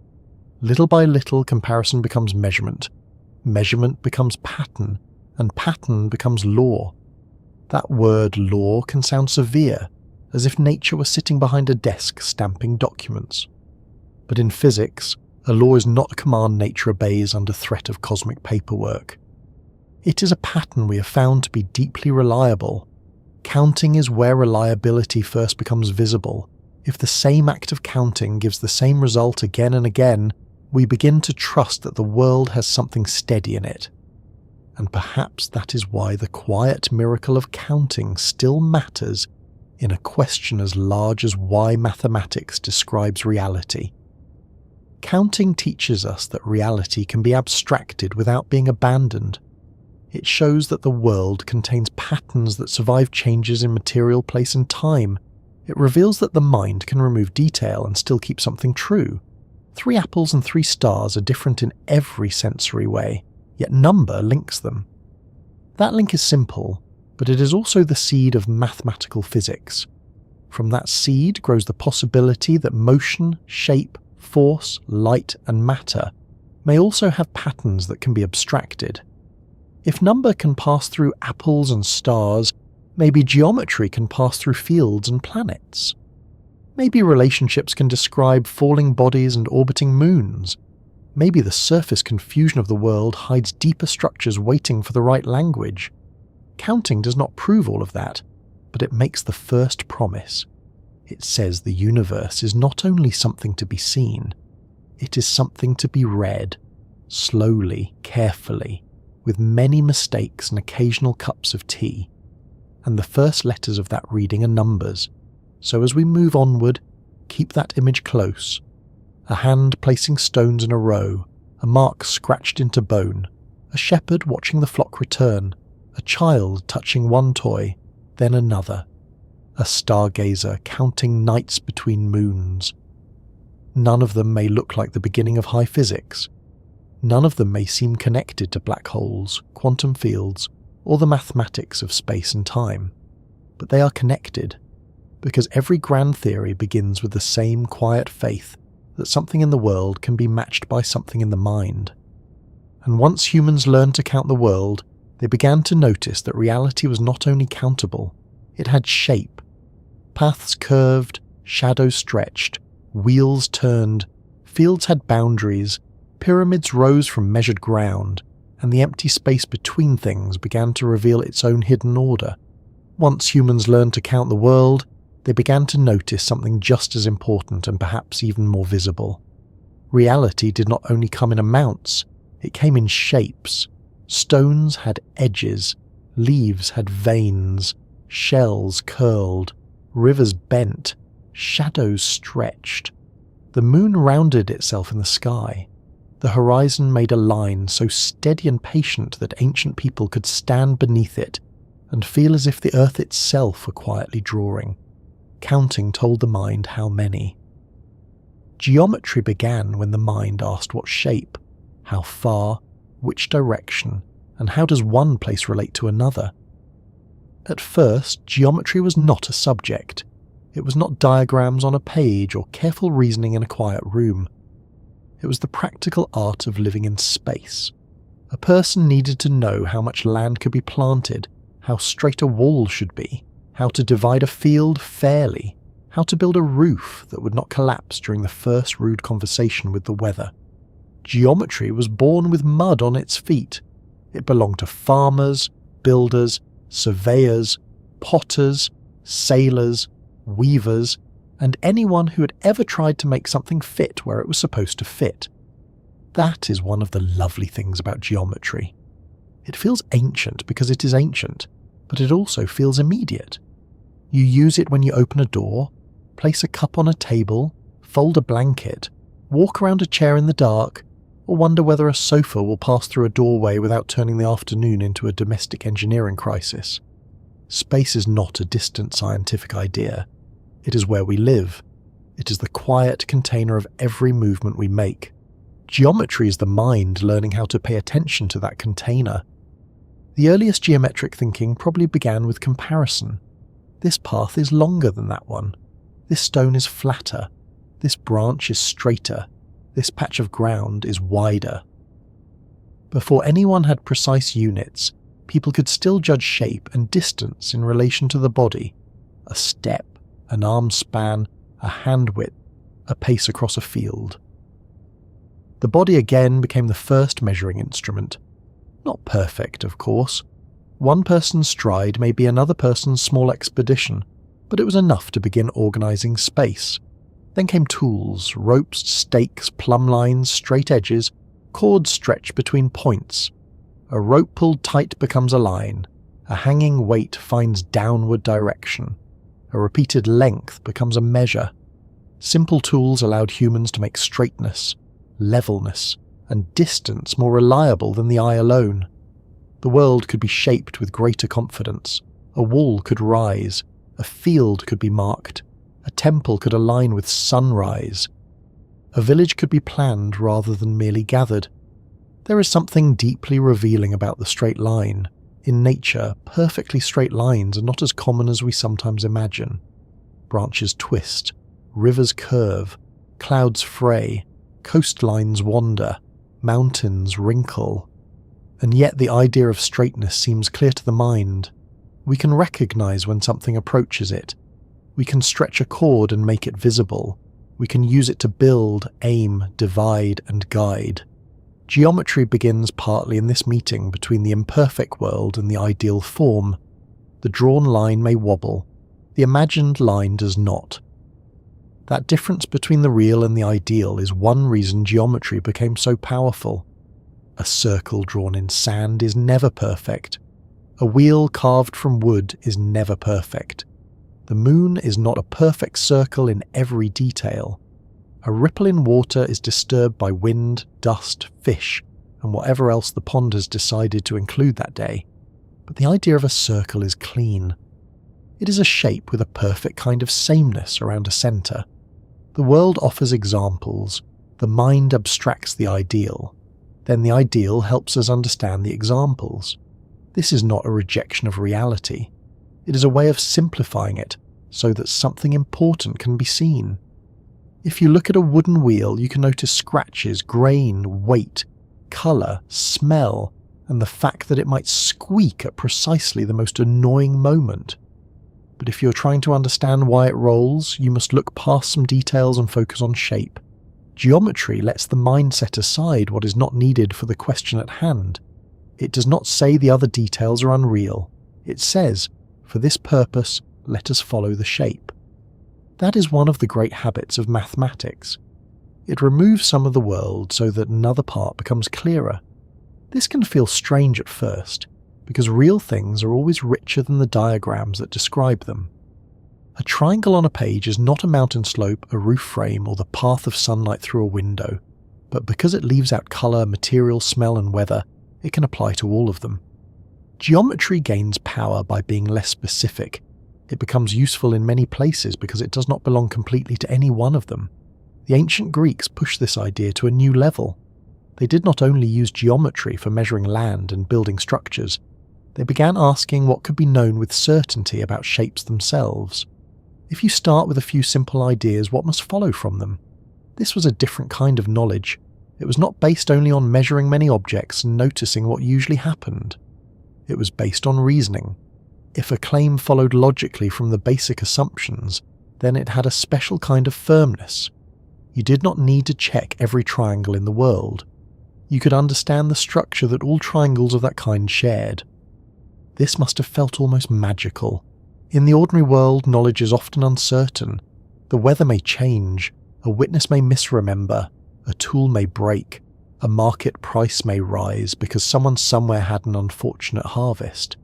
Little by little, comparison becomes measurement. Measurement becomes pattern, and pattern becomes law. That word law can sound severe, as if nature were sitting behind a desk stamping documents. But in physics, a law is not a command nature obeys under threat of cosmic paperwork. It is a pattern we have found to be deeply reliable. Counting is where reliability first becomes visible. If the same act of counting gives the same result again and again, we begin to trust that the world has something steady in it. And perhaps that is why the quiet miracle of counting still matters in a question as large as why mathematics describes reality. Counting teaches us that reality can be abstracted without being abandoned. It shows that the world contains patterns that survive changes in material, place, and time. It reveals that the mind can remove detail and still keep something true. 3 apples and 3 stars are different in every sensory way, yet number links them. That link is simple, but it is also the seed of mathematical physics. From that seed grows the possibility that motion, shape, force, light, and matter may also have patterns that can be abstracted. If number can pass through apples and stars, maybe geometry can pass through fields and planets. Maybe relationships can describe falling bodies and orbiting moons. Maybe the surface confusion of the world hides deeper structures waiting for the right language. Counting does not prove all of that, but it makes the first promise. It says the universe is not only something to be seen, it is something to be read, slowly, carefully, with many mistakes and occasional cups of tea. And the first letters of that reading are numbers, so as we move onward, keep that image close. A hand placing stones in a row, a mark scratched into bone, a shepherd watching the flock return, a child touching one toy, then another, a stargazer counting nights between moons. None of them may look like the beginning of high physics. None of them may seem connected to black holes, quantum fields, or the mathematics of space and time. But they are connected, because every grand theory begins with the same quiet faith that something in the world can be matched by something in the mind. And once humans learned to count the world, they began to notice that reality was not only countable, it had shape. Paths curved, shadows stretched, wheels turned, fields had boundaries, pyramids rose from measured ground, and the empty space between things began to reveal its own hidden order. Once humans learned to count the world, they began to notice something just as important and perhaps even more visible. Reality did not only come in amounts, it came in shapes. Stones had edges, leaves had veins, shells curled, rivers bent, shadows stretched. The moon rounded itself in the sky. The horizon made a line so steady and patient that ancient people could stand beneath it and feel as if the earth itself were quietly drawing. Counting told the mind how many. Geometry began when the mind asked what shape, how far, which direction, and how does one place relate to another. At first, geometry was not a subject. It was not diagrams on a page or careful reasoning in a quiet room. It was the practical art of living in space. A person needed to know how much land could be planted, how straight a wall should be, how to divide a field fairly, how to build a roof that would not collapse during the first rude conversation with the weather. Geometry was born with mud on its feet. It belonged to farmers, builders, surveyors, potters, sailors, weavers, and anyone who had ever tried to make something fit where it was supposed to fit. That is one of the lovely things about geometry. It feels ancient because it is ancient, but it also feels immediate. You use it when you open a door, place a cup on a table, fold a blanket, walk around a chair in the dark, or wonder whether a sofa will pass through a doorway without turning the afternoon into a domestic engineering crisis. Space is not a distant scientific idea. It is where we live. It is the quiet container of every movement we make. Geometry is the mind learning how to pay attention to that container. The earliest geometric thinking probably began with comparison. This path is longer than that one. This stone is flatter. This branch is straighter. This patch of ground is wider. Before anyone had precise units, people could still judge shape and distance in relation to the body. A step, an arm span, a hand width, a pace across a field. The body again became the first measuring instrument. Not perfect, of course. One person's stride may be another person's small expedition, but it was enough to begin organising space. Then came tools, ropes, stakes, plumb lines, straight edges, cords stretched between points. A rope pulled tight becomes a line. A hanging weight finds downward direction. A repeated length becomes a measure. Simple tools allowed humans to make straightness, levelness, and distance more reliable than the eye alone. The world could be shaped with greater confidence. A wall could rise. A field could be marked. A temple could align with sunrise. A village could be planned rather than merely gathered. There is something deeply revealing about the straight line. In nature, perfectly straight lines are not as common as we sometimes imagine. Branches twist, rivers curve, clouds fray, coastlines wander, mountains wrinkle. And yet the idea of straightness seems clear to the mind. We can recognize when something approaches it. We can stretch a cord and make it visible. We can use it to build, aim, divide, and guide. Geometry begins partly in this meeting between the imperfect world and the ideal form. The drawn line may wobble. The imagined line does not. That difference between the real and the ideal is one reason geometry became so powerful. A circle drawn in sand is never perfect. A wheel carved from wood is never perfect. The moon is not a perfect circle in every detail. A ripple in water is disturbed by wind, dust, fish, and whatever else the pond has decided to include that day. But the idea of a circle is clean. It is a shape with a perfect kind of sameness around a centre. The world offers examples. The mind abstracts the ideal. Then the ideal helps us understand the examples. This is not a rejection of reality. It is a way of simplifying it so that something important can be seen. If you look at a wooden wheel, you can notice scratches, grain, weight, colour, smell, and the fact that it might squeak at precisely the most annoying moment. But if you're trying to understand why it rolls, you must look past some details and focus on shape. Geometry lets the mind set aside what is not needed for the question at hand. It does not say the other details are unreal. It says, for this purpose, let us follow the shape. That is one of the great habits of mathematics. It removes some of the world so that another part becomes clearer. This can feel strange at first, because real things are always richer than the diagrams that describe them. A triangle on a page is not a mountain slope, a roof frame, or the path of sunlight through a window. but because it leaves out colour, material, smell and weather, it can apply to all of them. Geometry gains power by being less specific. It becomes useful in many places because it does not belong completely to any one of them. The ancient Greeks pushed this idea to a new level. They did not only use geometry for measuring land and building structures, they began asking what could be known with certainty about shapes themselves. If you start with a few simple ideas, what must follow from them? This was a different kind of knowledge. It was not based only on measuring many objects and noticing what usually happened. It was based on reasoning. If a claim followed logically from the basic assumptions, then it had a special kind of firmness. You did not need to check every triangle in the world. You could understand the structure that all triangles of that kind shared. This must have felt almost magical. In the ordinary world, knowledge is often uncertain. The weather may change, a witness may misremember, a tool may break, a market price may rise because someone somewhere had an unfortunate harvest.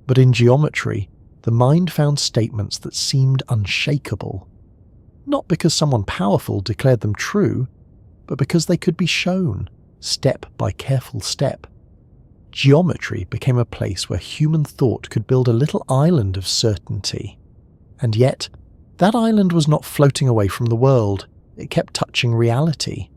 But in geometry, the mind found statements that seemed unshakable. Not because someone powerful declared them true, but because they could be shown, step by careful step. Geometry became a place where human thought could build a little island of certainty. And yet, that island was not floating away from the world, it kept touching reality.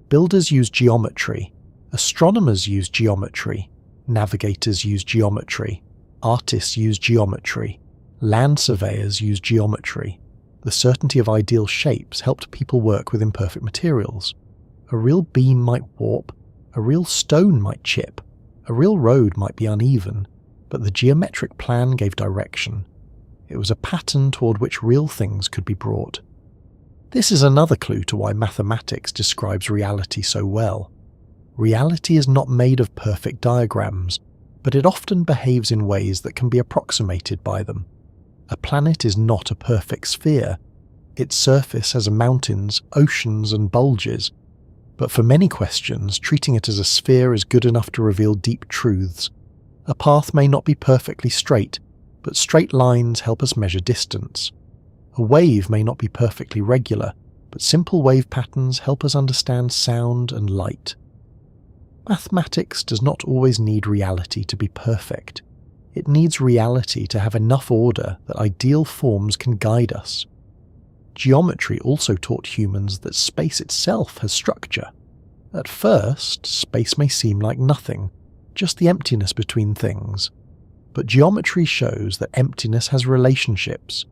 Builders used geometry, astronomers used geometry, navigators used geometry, artists used geometry, land surveyors used geometry. The certainty of ideal shapes helped people work with imperfect materials. A real beam might warp, a real stone might chip, a real road might be uneven, but the geometric plan gave direction. It was a pattern toward which real things could be brought. This is another clue to why mathematics describes reality so well. Reality is not made of perfect diagrams, but it often behaves in ways that can be approximated by them. A planet is not a perfect sphere. Its surface has mountains, oceans, and bulges. But for many questions, treating it as a sphere is good enough to reveal deep truths. A path may not be perfectly straight, but straight lines help us measure distance. A wave may not be perfectly regular, but simple wave patterns help us understand sound and light. Mathematics does not always need reality to be perfect. It needs reality to have enough order that ideal forms can guide us. Geometry also taught humans that space itself has structure. At first, space may seem like nothing, just the emptiness between things. But geometry shows that emptiness has relationships.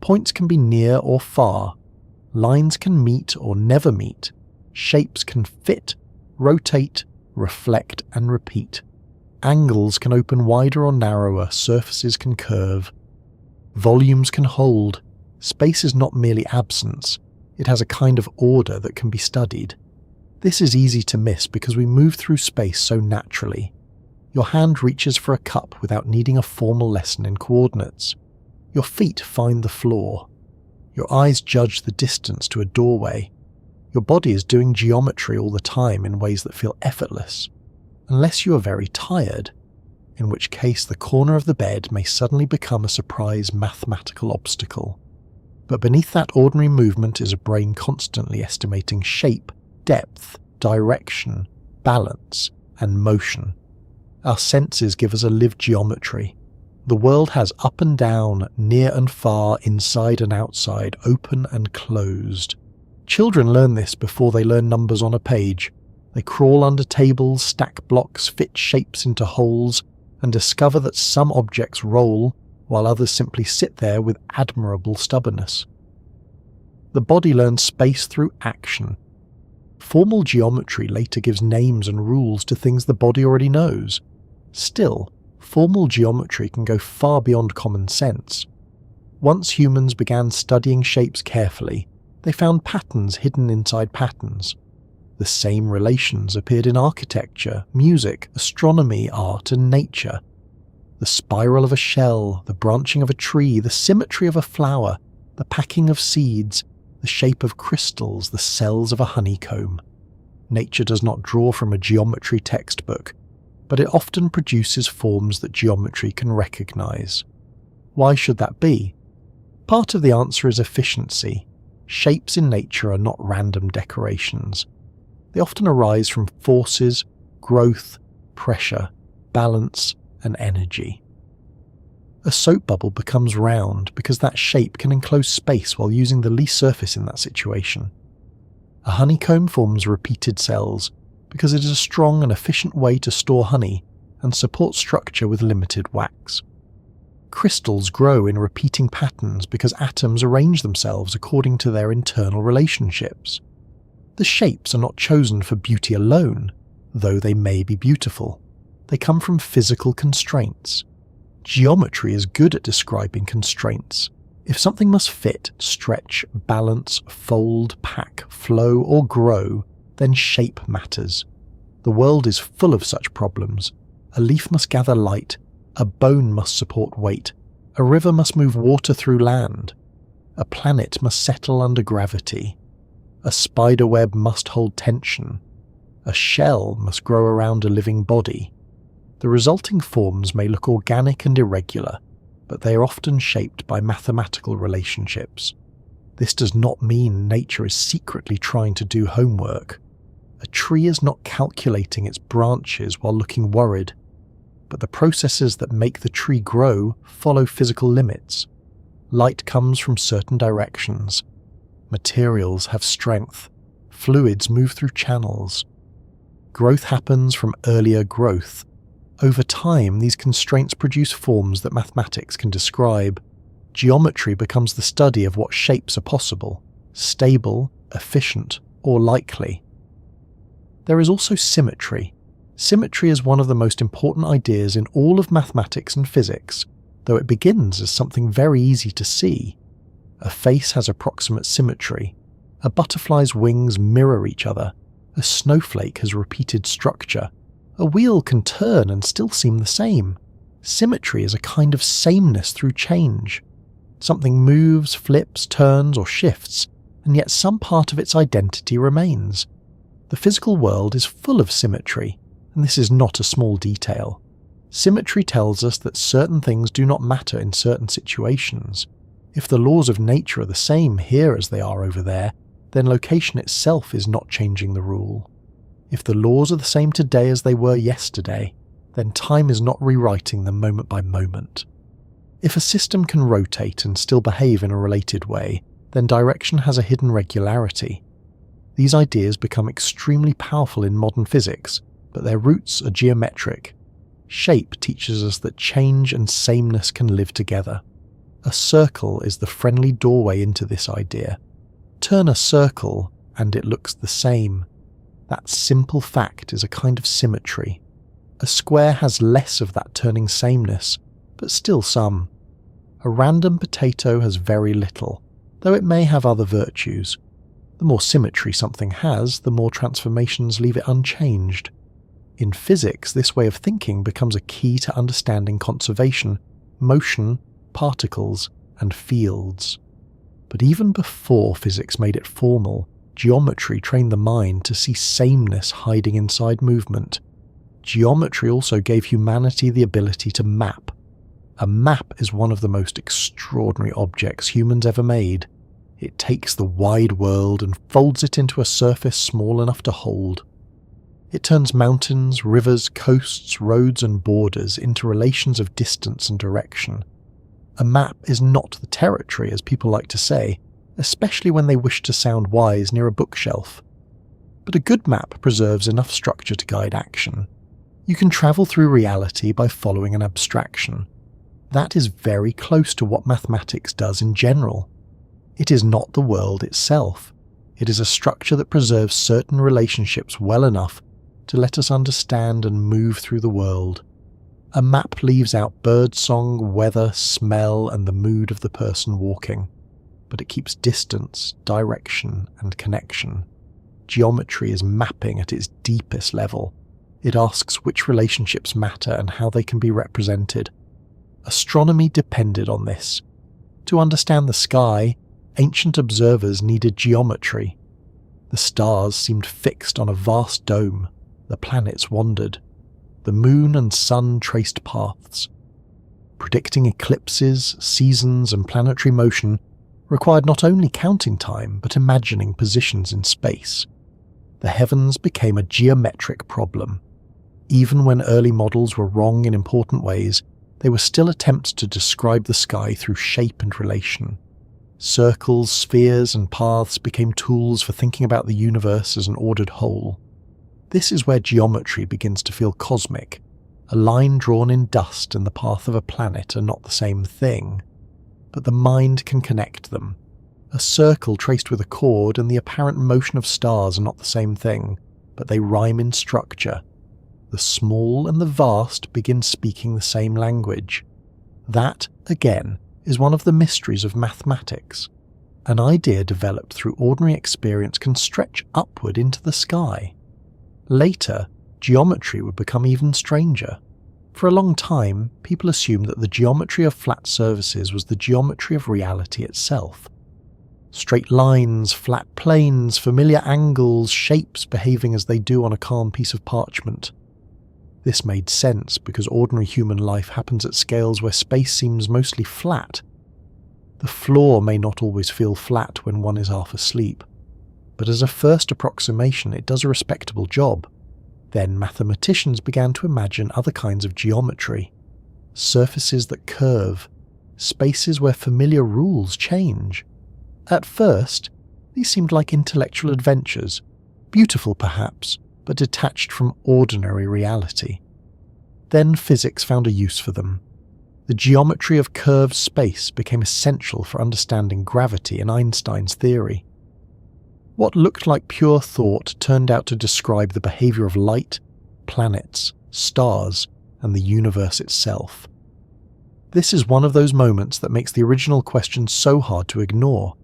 Points can be near or far. Lines can meet or never meet. Shapes can fit, rotate, reflect, and repeat. Angles can open wider or narrower, surfaces can curve. Volumes can hold. Space is not merely absence, it has a kind of order that can be studied. This is easy to miss because we move through space so naturally. Your hand reaches for a cup without needing a formal lesson in coordinates. Your feet find the floor. Your eyes judge the distance to a doorway. Your body is doing geometry all the time in ways that feel effortless. Unless you are very tired, in which case the corner of the bed may suddenly become a surprise mathematical obstacle. But beneath that ordinary movement is a brain constantly estimating shape, depth, direction, balance, and motion. Our senses give us a lived geometry. The world has up and down, near and far, inside and outside, open and closed. Children learn this before they learn numbers on a page. They crawl under tables, stack blocks, fit shapes into holes, and discover that some objects roll, while others simply sit there with admirable stubbornness. The body learns space through action. Formal geometry later gives names and rules to things the body already knows. Still, formal geometry can go far beyond common sense. Once humans began studying shapes carefully, they found patterns hidden inside patterns. The same relations appeared in architecture, music, astronomy, art, and nature. The spiral of a shell, the branching of a tree, the symmetry of a flower, the packing of seeds, the shape of crystals, the cells of a honeycomb. Nature does not draw from a geometry textbook, but it often produces forms that geometry can recognize. Why should that be? Part of the answer is efficiency. Shapes in nature are not random decorations. They often arise from forces, growth, pressure, balance, and energy. A soap bubble becomes round because that shape can enclose space while using the least surface in that situation. A honeycomb forms repeated cells because it is a strong and efficient way to store honey and support structure with limited wax. Crystals grow in repeating patterns because atoms arrange themselves according to their internal relationships. The shapes are not chosen for beauty alone, though they may be beautiful. They come from physical constraints. Geometry is good at describing constraints. If something must fit, stretch, balance, fold, pack, flow, or grow, then shape matters. The world is full of such problems. A leaf must gather light, a bone must support weight, a river must move water through land, a planet must settle under gravity, a spider web must hold tension, a shell must grow around a living body. The resulting forms may look organic and irregular, but they are often shaped by mathematical relationships. This does not mean nature is secretly trying to do homework. A tree is not calculating its branches while looking worried, but the processes that make the tree grow follow physical limits. Light comes from certain directions. Materials have strength. Fluids move through channels. Growth happens from earlier growth. Over time, these constraints produce forms that mathematics can describe. Geometry becomes the study of what shapes are possible, stable, efficient, or likely. There is also symmetry. Symmetry is one of the most important ideas in all of mathematics and physics, though it begins as something very easy to see. A face has approximate symmetry. A butterfly's wings mirror each other. A snowflake has repeated structure. A wheel can turn and still seem the same. Symmetry is a kind of sameness through change. Something moves, flips, turns, or shifts, and yet some part of its identity remains. The physical world is full of symmetry, and this is not a small detail. Symmetry tells us that certain things do not matter in certain situations. If the laws of nature are the same here as they are over there, then location itself is not changing the rule. If the laws are the same today as they were yesterday, then time is not rewriting them moment by moment. If a system can rotate and still behave in a related way, then direction has a hidden regularity. These ideas become extremely powerful in modern physics, but their roots are geometric. Shape teaches us that change and sameness can live together. A circle is the friendly doorway into this idea. Turn a circle, and it looks the same. That simple fact is a kind of symmetry. A square has less of that turning sameness, but still some. A random potato has very little, though it may have other virtues. The more symmetry something has, the more transformations leave it unchanged. In physics, this way of thinking becomes a key to understanding conservation, motion, particles, and fields. But even before physics made it formal, geometry trained the mind to see sameness hiding inside movement. Geometry also gave humanity the ability to map. A map is one of the most extraordinary objects humans ever made. It takes the wide world and folds it into a surface small enough to hold. It turns mountains, rivers, coasts, roads, and borders into relations of distance and direction. A map is not the territory, as people like to say, especially when they wish to sound wise near a bookshelf. But a good map preserves enough structure to guide action. You can travel through reality by following an abstraction. That is very close to what mathematics does in general. It is not the world itself. It is a structure that preserves certain relationships well enough to let us understand and move through the world. A map leaves out birdsong, weather, smell, and the mood of the person walking, but it keeps distance, direction, and connection. Geometry is mapping at its deepest level. It asks which relationships matter and how they can be represented. Astronomy depended on this. To understand the sky, ancient observers needed geometry. The stars seemed fixed on a vast dome. The planets wandered. The moon and sun traced paths. Predicting eclipses, seasons, and planetary motion required not only counting time, but imagining positions in space. the heavens became a geometric problem. Even when early models were wrong in important ways, they were still attempts to describe the sky through shape and relation. Circles, spheres, and paths became tools for thinking about the universe as an ordered whole. This is where geometry begins to feel cosmic. A line drawn in dust and the path of a planet are not the same thing, but the mind can connect them. A circle traced with a chord and the apparent motion of stars are not the same thing, but they rhyme in structure. The small and the vast begin speaking the same language. That, again, is one of the mysteries of mathematics. An idea developed through ordinary experience can stretch upward into the sky. Later, geometry would become even stranger. For a long time, people assumed that the geometry of flat surfaces was the geometry of reality itself. Straight lines, flat planes, familiar angles, shapes behaving as they do on a calm piece of parchment. This made sense because ordinary human life happens at scales where space seems mostly flat. The floor may not always feel flat when one is half asleep, but as a first approximation it does a respectable job. Then mathematicians began to imagine other kinds of geometry. Surfaces that curve, spaces where familiar rules change. At first, these seemed like intellectual adventures, beautiful perhaps, but detached from ordinary reality. Then physics found a use for them. The geometry of curved space became essential for understanding gravity and Einstein's theory. What looked like pure thought turned out to describe the behavior of light, planets, stars, and the universe itself. This is one of those moments that makes the original question so hard to ignore.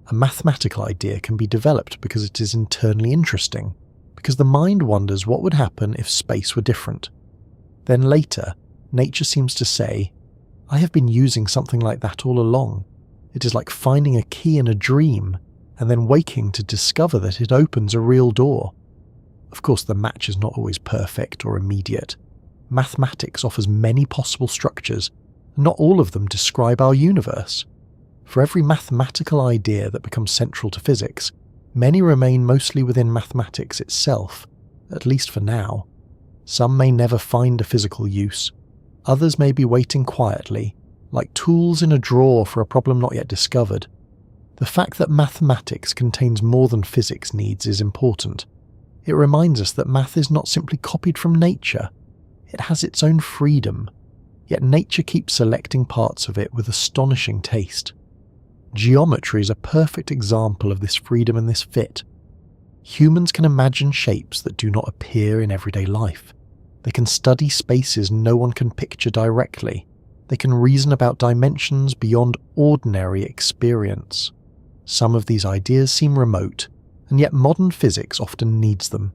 A mathematical idea can be developed because it is internally interesting, because the mind wonders what would happen if space were different. Then later, nature seems to say, I have been using something like that all along. It is like finding a key in a dream, and then waking to discover that it opens a real door. Of course, the match is not always perfect or immediate. Mathematics offers many possible structures, and not all of them describe our universe. For every mathematical idea that becomes central to physics, many remain mostly within mathematics itself, at least for now. Some may never find a physical use. Others may be waiting quietly, like tools in a drawer for a problem not yet discovered. The fact that mathematics contains more than physics needs is important. It reminds us that math is not simply copied from nature. It has its own freedom, yet nature keeps selecting parts of it with astonishing taste. Geometry is a perfect example of this freedom and this fit. Humans can imagine shapes that do not appear in everyday life. They can study spaces no one can picture directly. They can reason about dimensions beyond ordinary experience. Some of these ideas seem remote, and yet modern physics often needs them.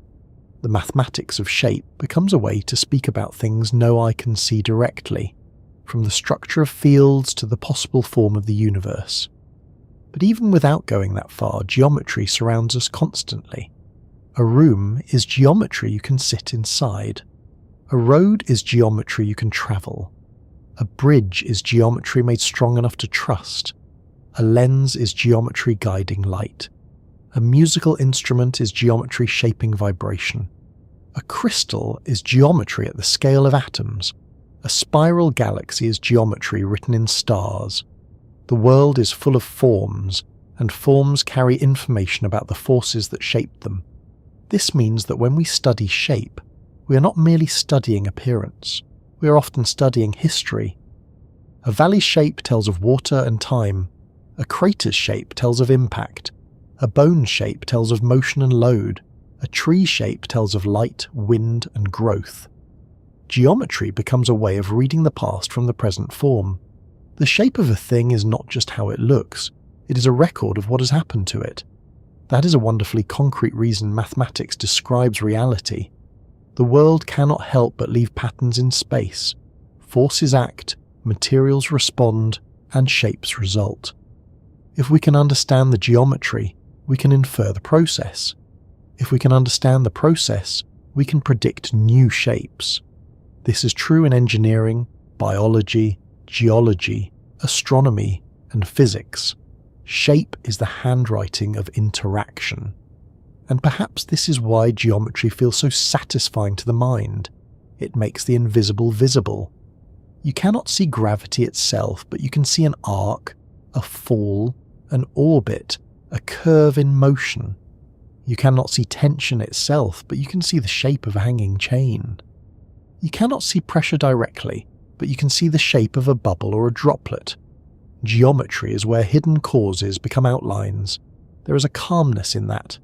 The mathematics of shape becomes a way to speak about things no eye can see directly, from the structure of fields to the possible form of the universe. But even without going that far, geometry surrounds us constantly. A room is geometry you can sit inside. A road is geometry you can travel. A bridge is geometry made strong enough to trust. A lens is geometry guiding light. A musical instrument is geometry shaping vibration. A crystal is geometry at the scale of atoms. A spiral galaxy is geometry written in stars. The world is full of forms, and forms carry information about the forces that shape them. This means that when we study shape, we are not merely studying appearance. We are often studying history. A valley's shape tells of water and time. A crater's shape tells of impact. A bone's shape tells of motion and load. A tree's shape tells of light, wind, and growth. Geometry becomes a way of reading the past from the present form. The shape of a thing is not just how it looks, it is a record of what has happened to it. That is a wonderfully concrete reason mathematics describes reality. The world cannot help but leave patterns in space. Forces act, materials respond, and shapes result. If we can understand the geometry, we can infer the process. If we can understand the process, we can predict new shapes. This is true in engineering, biology, geology, astronomy, and physics. Shape is the handwriting of interaction. And perhaps this is why geometry feels so satisfying to the mind. It makes the invisible visible. You cannot see gravity itself, but you can see an arc, a fall, an orbit, a curve in motion. You cannot see tension itself, but you can see the shape of a hanging chain. You cannot see pressure directly, but you can see the shape of a bubble or a droplet. Geometry is where hidden causes become outlines. There is a calmness in that.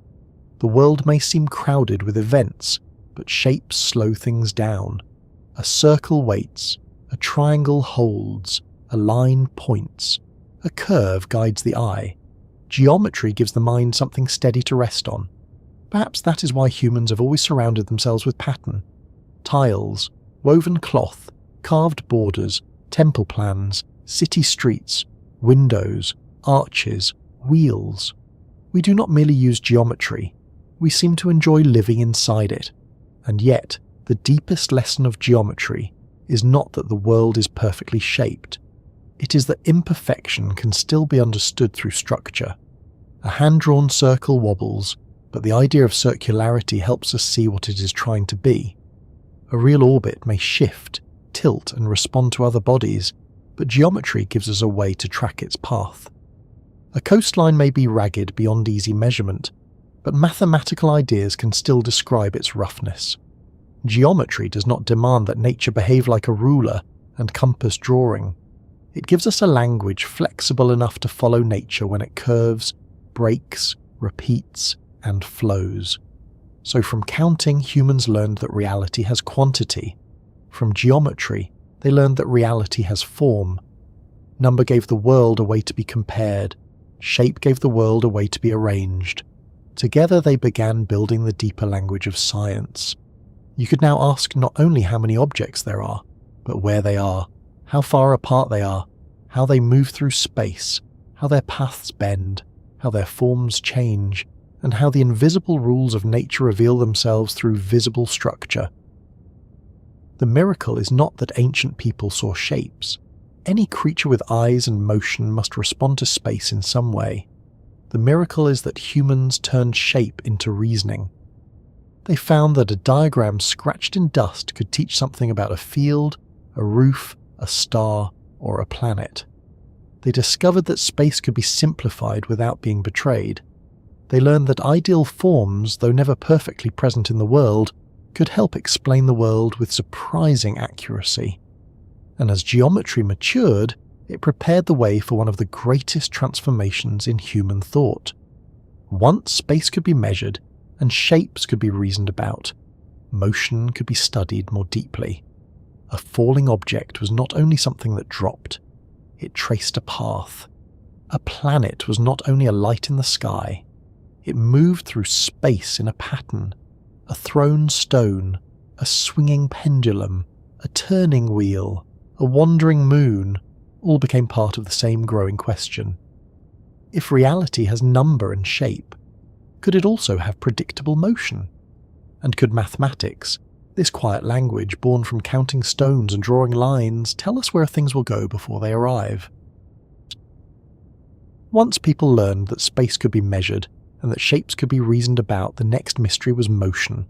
The world may seem crowded with events, but shapes slow things down. A circle waits, a triangle holds, a line points, a curve guides the eye. Geometry gives the mind something steady to rest on. Perhaps that is why humans have always surrounded themselves with pattern. Tiles, woven cloth, carved borders, temple plans, city streets, windows, arches, wheels. We do not merely use geometry. We seem to enjoy living inside it. And yet, the deepest lesson of geometry is not that the world is perfectly shaped. It is that imperfection can still be understood through structure. A hand-drawn circle wobbles, but the idea of circularity helps us see what it is trying to be. A real orbit may shift, tilt, and respond to other bodies, but geometry gives us a way to track its path. A coastline may be ragged beyond easy measurement, but mathematical ideas can still describe its roughness. Geometry does not demand that nature behave like a ruler and compass drawing. It gives us a language flexible enough to follow nature when it curves, breaks, repeats, and flows. So from counting, humans learned that reality has quantity. From geometry, they learned that reality has form. Number gave the world a way to be compared. Shape gave the world a way to be arranged. Together they began building the deeper language of science. You could now ask not only how many objects there are, but where they are, how far apart they are, how they move through space, how their paths bend, how their forms change, and how the invisible rules of nature reveal themselves through visible structure. The miracle is not that ancient people saw shapes. Any creature with eyes and motion must respond to space in some way. The miracle is that humans turned shape into reasoning. They found that a diagram scratched in dust could teach something about a field, a roof, a star, or a planet. They discovered that space could be simplified without being betrayed. They learned that ideal forms, though never perfectly present in the world, could help explain the world with surprising accuracy. And as geometry matured, it prepared the way for one of the greatest transformations in human thought. Once space could be measured, and shapes could be reasoned about, motion could be studied more deeply. A falling object was not only something that dropped, it traced a path. A planet was not only a light in the sky, it moved through space in a pattern. A thrown stone, a swinging pendulum, a turning wheel, a wandering moon, all became part of the same growing question. If reality has number and shape, could it also have predictable motion? And could mathematics, this quiet language born from counting stones and drawing lines, tell us where things will go before they arrive? Once people learned that space could be measured and that shapes could be reasoned about, the next mystery was motion.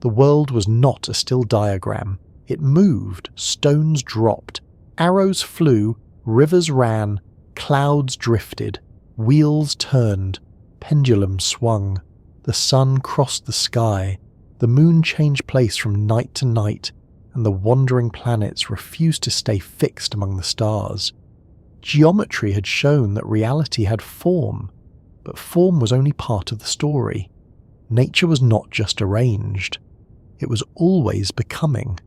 The world was not a still diagram. It moved, stones dropped, arrows flew, rivers ran, clouds drifted, wheels turned, pendulums swung, the sun crossed the sky, the moon changed place from night to night, and the wandering planets refused to stay fixed among the stars. Geometry had shown that reality had form, but form was only part of the story. Nature was not just arranged. It was always becoming.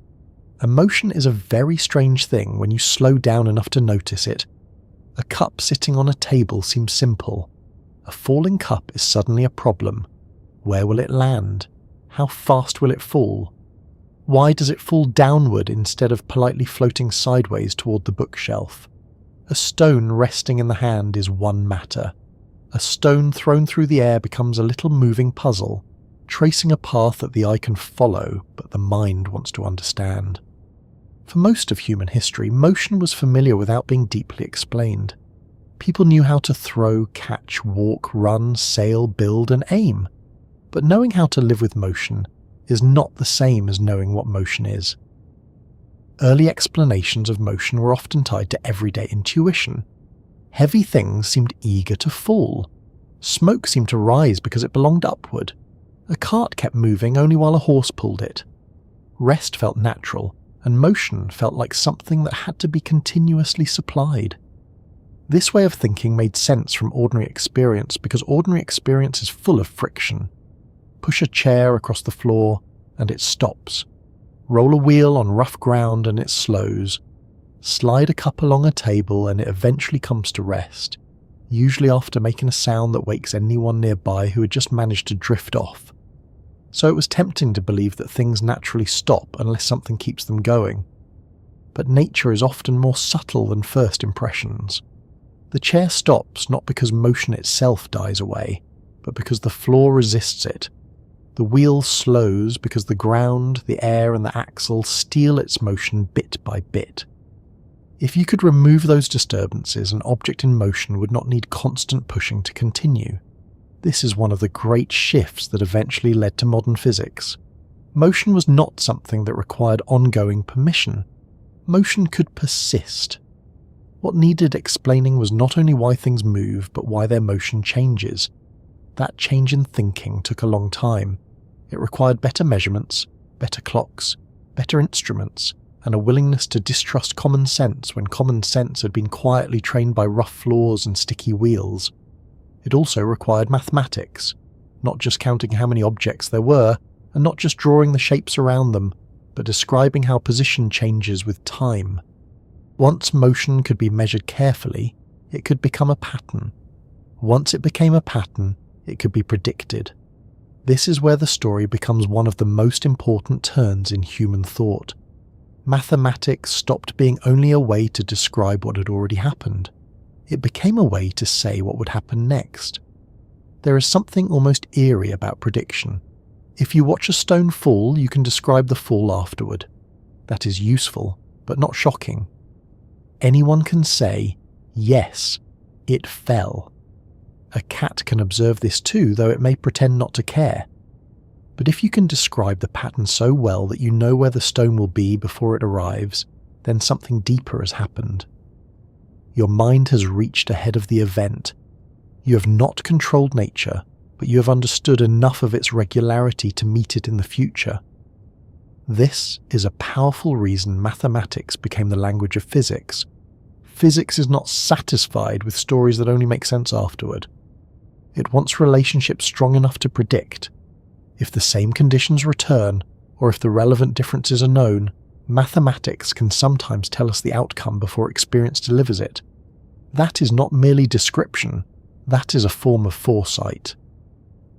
Emotion is a very strange thing when you slow down enough to notice it. A cup sitting on a table seems simple. A falling cup is suddenly a problem. Where will it land? How fast will it fall? Why does it fall downward instead of politely floating sideways toward the bookshelf? A stone resting in the hand is one matter. A stone thrown through the air becomes a little moving puzzle, tracing a path that the eye can follow but the mind wants to understand. For most of human history, motion was familiar without being deeply explained. People knew how to throw, catch, walk, run, sail, build, and aim. But knowing how to live with motion is not the same as knowing what motion is. Early explanations of motion were often tied to everyday intuition. Heavy things seemed eager to fall. Smoke seemed to rise because it belonged upward. A cart kept moving only while a horse pulled it. Rest felt natural, and motion felt like something that had to be continuously supplied. This way of thinking made sense from ordinary experience because ordinary experience is full of friction. Push a chair across the floor and it stops. Roll a wheel on rough ground and it slows. Slide a cup along a table and it eventually comes to rest, usually after making a sound that wakes anyone nearby who had just managed to drift off. So it was tempting to believe that things naturally stop unless something keeps them going. But nature is often more subtle than first impressions. The chair stops not because motion itself dies away, but because the floor resists it. The wheel slows because the ground, the air and the axle steal its motion bit by bit. If you could remove those disturbances, an object in motion would not need constant pushing to continue. This is one of the great shifts that eventually led to modern physics. Motion was not something that required ongoing permission. Motion could persist. What needed explaining was not only why things move, but why their motion changes. That change in thinking took a long time. It required better measurements, better clocks, better instruments, and a willingness to distrust common sense when common sense had been quietly trained by rough floors and sticky wheels. It also required mathematics, not just counting how many objects there were, and not just drawing the shapes around them, but describing how position changes with time. Once motion could be measured carefully, it could become a pattern. Once it became a pattern, it could be predicted. This is where the story becomes one of the most important turns in human thought. Mathematics stopped being only a way to describe what had already happened. It became a way to say what would happen next. There is something almost eerie about prediction. If you watch a stone fall, you can describe the fall afterward. That is useful, but not shocking. Anyone can say, yes, it fell. A cat can observe this too, though it may pretend not to care. But if you can describe the pattern so well that you know where the stone will be before it arrives, then something deeper has happened. Your mind has reached ahead of the event. You have not controlled nature, but you have understood enough of its regularity to meet it in the future. This is a powerful reason mathematics became the language of physics. Physics is not satisfied with stories that only make sense afterward. It wants relationships strong enough to predict. If the same conditions return, or if the relevant differences are known, mathematics can sometimes tell us the outcome before experience delivers it. That is not merely description, that is a form of foresight.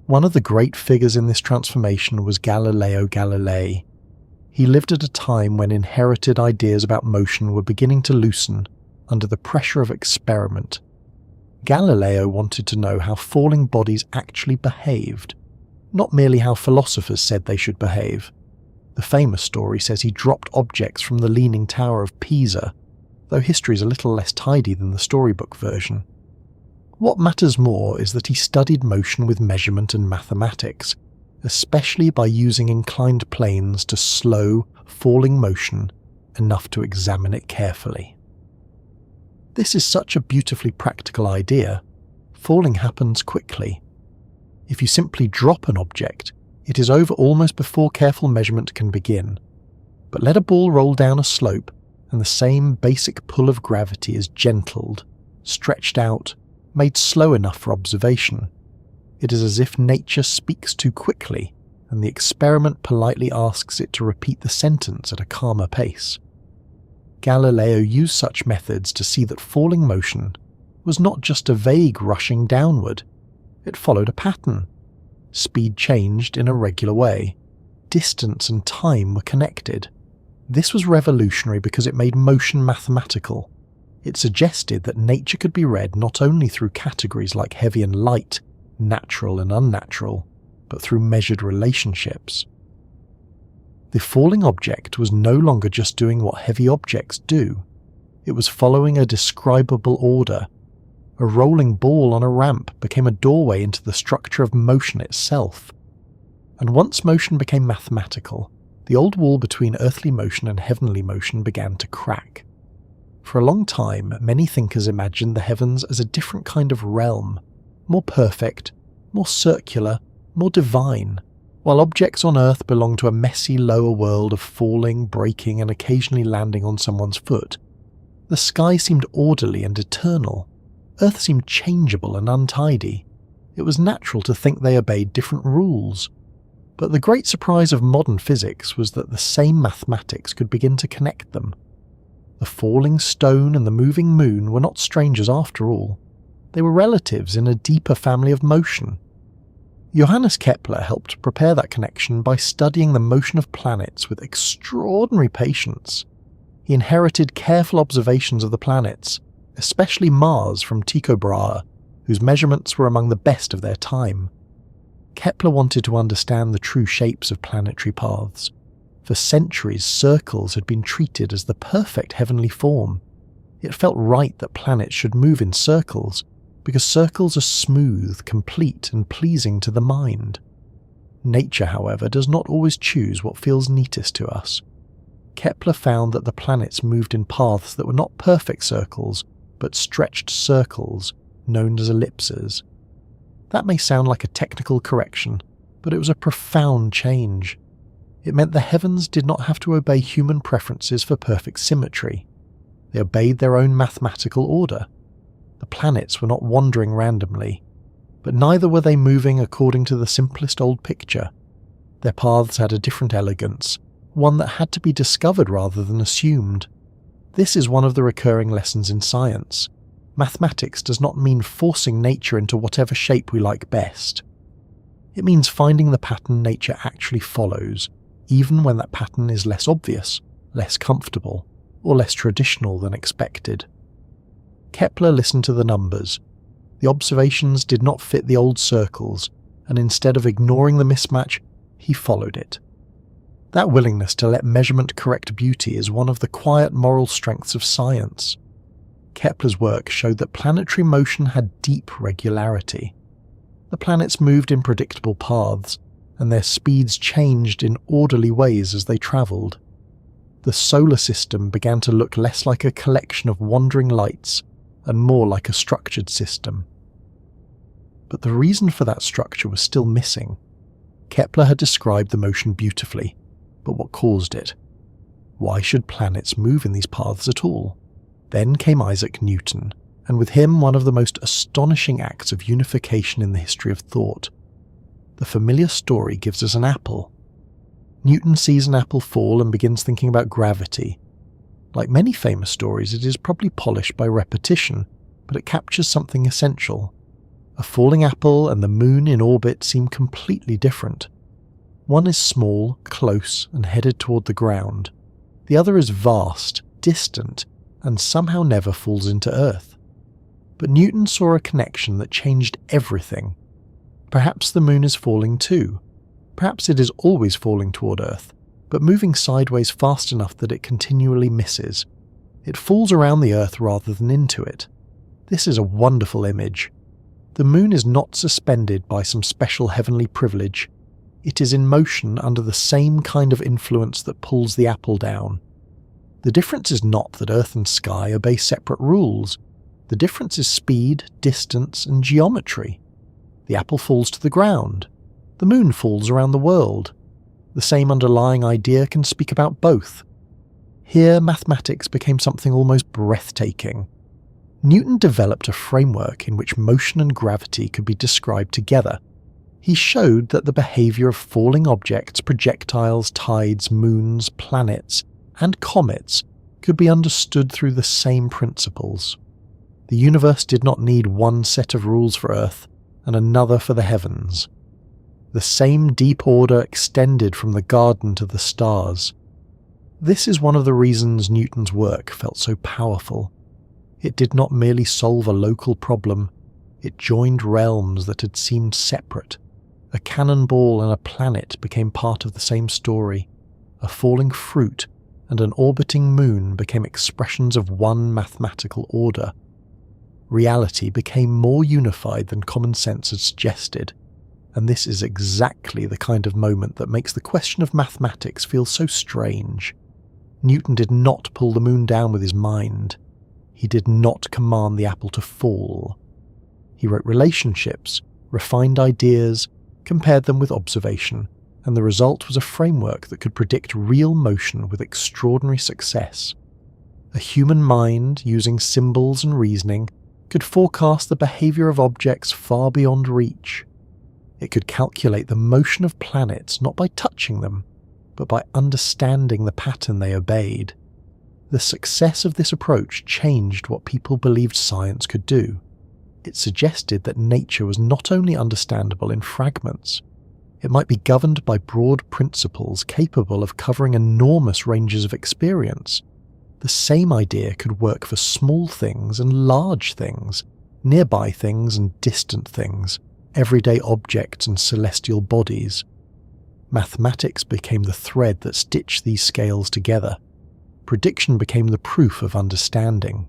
One of the great figures in this transformation was Galileo Galilei. He lived at a time when inherited ideas about motion were beginning to loosen under the pressure of experiment. Galileo wanted to know how falling bodies actually behaved, not merely how philosophers said they should behave. The famous story says he dropped objects from the Leaning Tower of Pisa, though history is a little less tidy than the storybook version. What matters more is that he studied motion with measurement and mathematics, especially by using inclined planes to slow falling motion enough to examine it carefully. This is such a beautifully practical idea. Falling happens quickly. If you simply drop an object, it is over almost before careful measurement can begin. But let a ball roll down a slope, and the same basic pull of gravity is gentled, stretched out, made slow enough for observation. It is as if nature speaks too quickly, and the experiment politely asks it to repeat the sentence at a calmer pace. Galileo used such methods to see that falling motion was not just a vague rushing downward. It followed a pattern. Speed changed in a regular way. Distance and time were connected. This was revolutionary because it made motion mathematical. It suggested that nature could be read not only through categories like heavy and light, natural and unnatural, but through measured relationships. The falling object was no longer just doing what heavy objects do. It was following a describable order. A rolling ball on a ramp became a doorway into the structure of motion itself. and once motion became mathematical, the old wall between earthly motion and heavenly motion began to crack. For a long time, many thinkers imagined the heavens as a different kind of realm, more perfect, more circular, more divine, while objects on Earth belonged to a messy lower world of falling, breaking, and occasionally landing on someone's foot. The sky seemed orderly and eternal. Earth seemed changeable and untidy. It was natural to think they obeyed different rules. But the great surprise of modern physics was that the same mathematics could begin to connect them. The falling stone and the moving moon were not strangers after all. They were relatives in a deeper family of motion. Johannes Kepler helped prepare that connection by studying the motion of planets with extraordinary patience. He inherited careful observations of the planets, especially Mars from Tycho Brahe, whose measurements were among the best of their time. Kepler wanted to understand the true shapes of planetary paths. For centuries, circles had been treated as the perfect heavenly form. It felt right that planets should move in circles, because circles are smooth, complete, and pleasing to the mind. Nature, however, does not always choose what feels neatest to us. Kepler found that the planets moved in paths that were not perfect circles, but stretched circles, known as ellipses. That may sound like a technical correction, but it was a profound change. It meant the heavens did not have to obey human preferences for perfect symmetry. They obeyed their own mathematical order. The planets were not wandering randomly, but neither were they moving according to the simplest old picture. Their paths had a different elegance, one that had to be discovered rather than assumed. This is one of the recurring lessons in science. Mathematics does not mean forcing nature into whatever shape we like best. It means finding the pattern nature actually follows, even when that pattern is less obvious, less comfortable, or less traditional than expected. Kepler listened to the numbers. The observations did not fit the old circles, and instead of ignoring the mismatch, he followed it. That willingness to let measurement correct beauty is one of the quiet moral strengths of science. Kepler's work showed that planetary motion had deep regularity. The planets moved in predictable paths, and their speeds changed in orderly ways as they travelled. The solar system began to look less like a collection of wandering lights and more like a structured system. But the reason for that structure was still missing. Kepler had described the motion beautifully, but what caused it? Why should planets move in these paths at all? Then came Isaac Newton, and with him one of the most astonishing acts of unification in the history of thought. The familiar story gives us an apple. Newton sees an apple fall and begins thinking about gravity. Like many famous stories, it is probably polished by repetition, but it captures something essential. A falling apple and the moon in orbit seem completely different. One is small, close, and headed toward the ground. The other is vast, distant, and somehow never falls into Earth. But Newton saw a connection that changed everything. Perhaps the moon is falling too. Perhaps it is always falling toward Earth, but moving sideways fast enough that it continually misses. It falls around the Earth rather than into it. This is a wonderful image. The moon is not suspended by some special heavenly privilege. It is in motion under the same kind of influence that pulls the apple down. The difference is not that Earth and sky obey separate rules. The difference is speed, distance, and geometry. The apple falls to the ground. The moon falls around the world. The same underlying idea can speak about both. Here, mathematics became something almost breathtaking. Newton developed a framework in which motion and gravity could be described together. He showed that the behavior of falling objects, projectiles, tides, moons, planets, and comets could be understood through the same principles. The universe did not need one set of rules for Earth and another for the heavens. The same deep order extended from the garden to the stars. This is one of the reasons Newton's work felt so powerful. It did not merely solve a local problem, it joined realms that had seemed separate. A cannonball and a planet became part of the same story. A falling fruit and an orbiting moon became expressions of one mathematical order. Reality became more unified than common sense had suggested. And this is exactly the kind of moment that makes the question of mathematics feel so strange. Newton did not pull the moon down with his mind. He did not command the apple to fall. He wrote relationships, refined ideas, compared them with observation, and the result was a framework that could predict real motion with extraordinary success. A human mind, using symbols and reasoning, could forecast the behavior of objects far beyond reach. It could calculate the motion of planets not by touching them, but by understanding the pattern they obeyed. The success of this approach changed what people believed science could do. It suggested that nature was not only understandable in fragments, it might be governed by broad principles capable of covering enormous ranges of experience. The same idea could work for small things and large things, nearby things and distant things, everyday objects and celestial bodies. Mathematics became the thread that stitched these scales together. Prediction became the proof of understanding.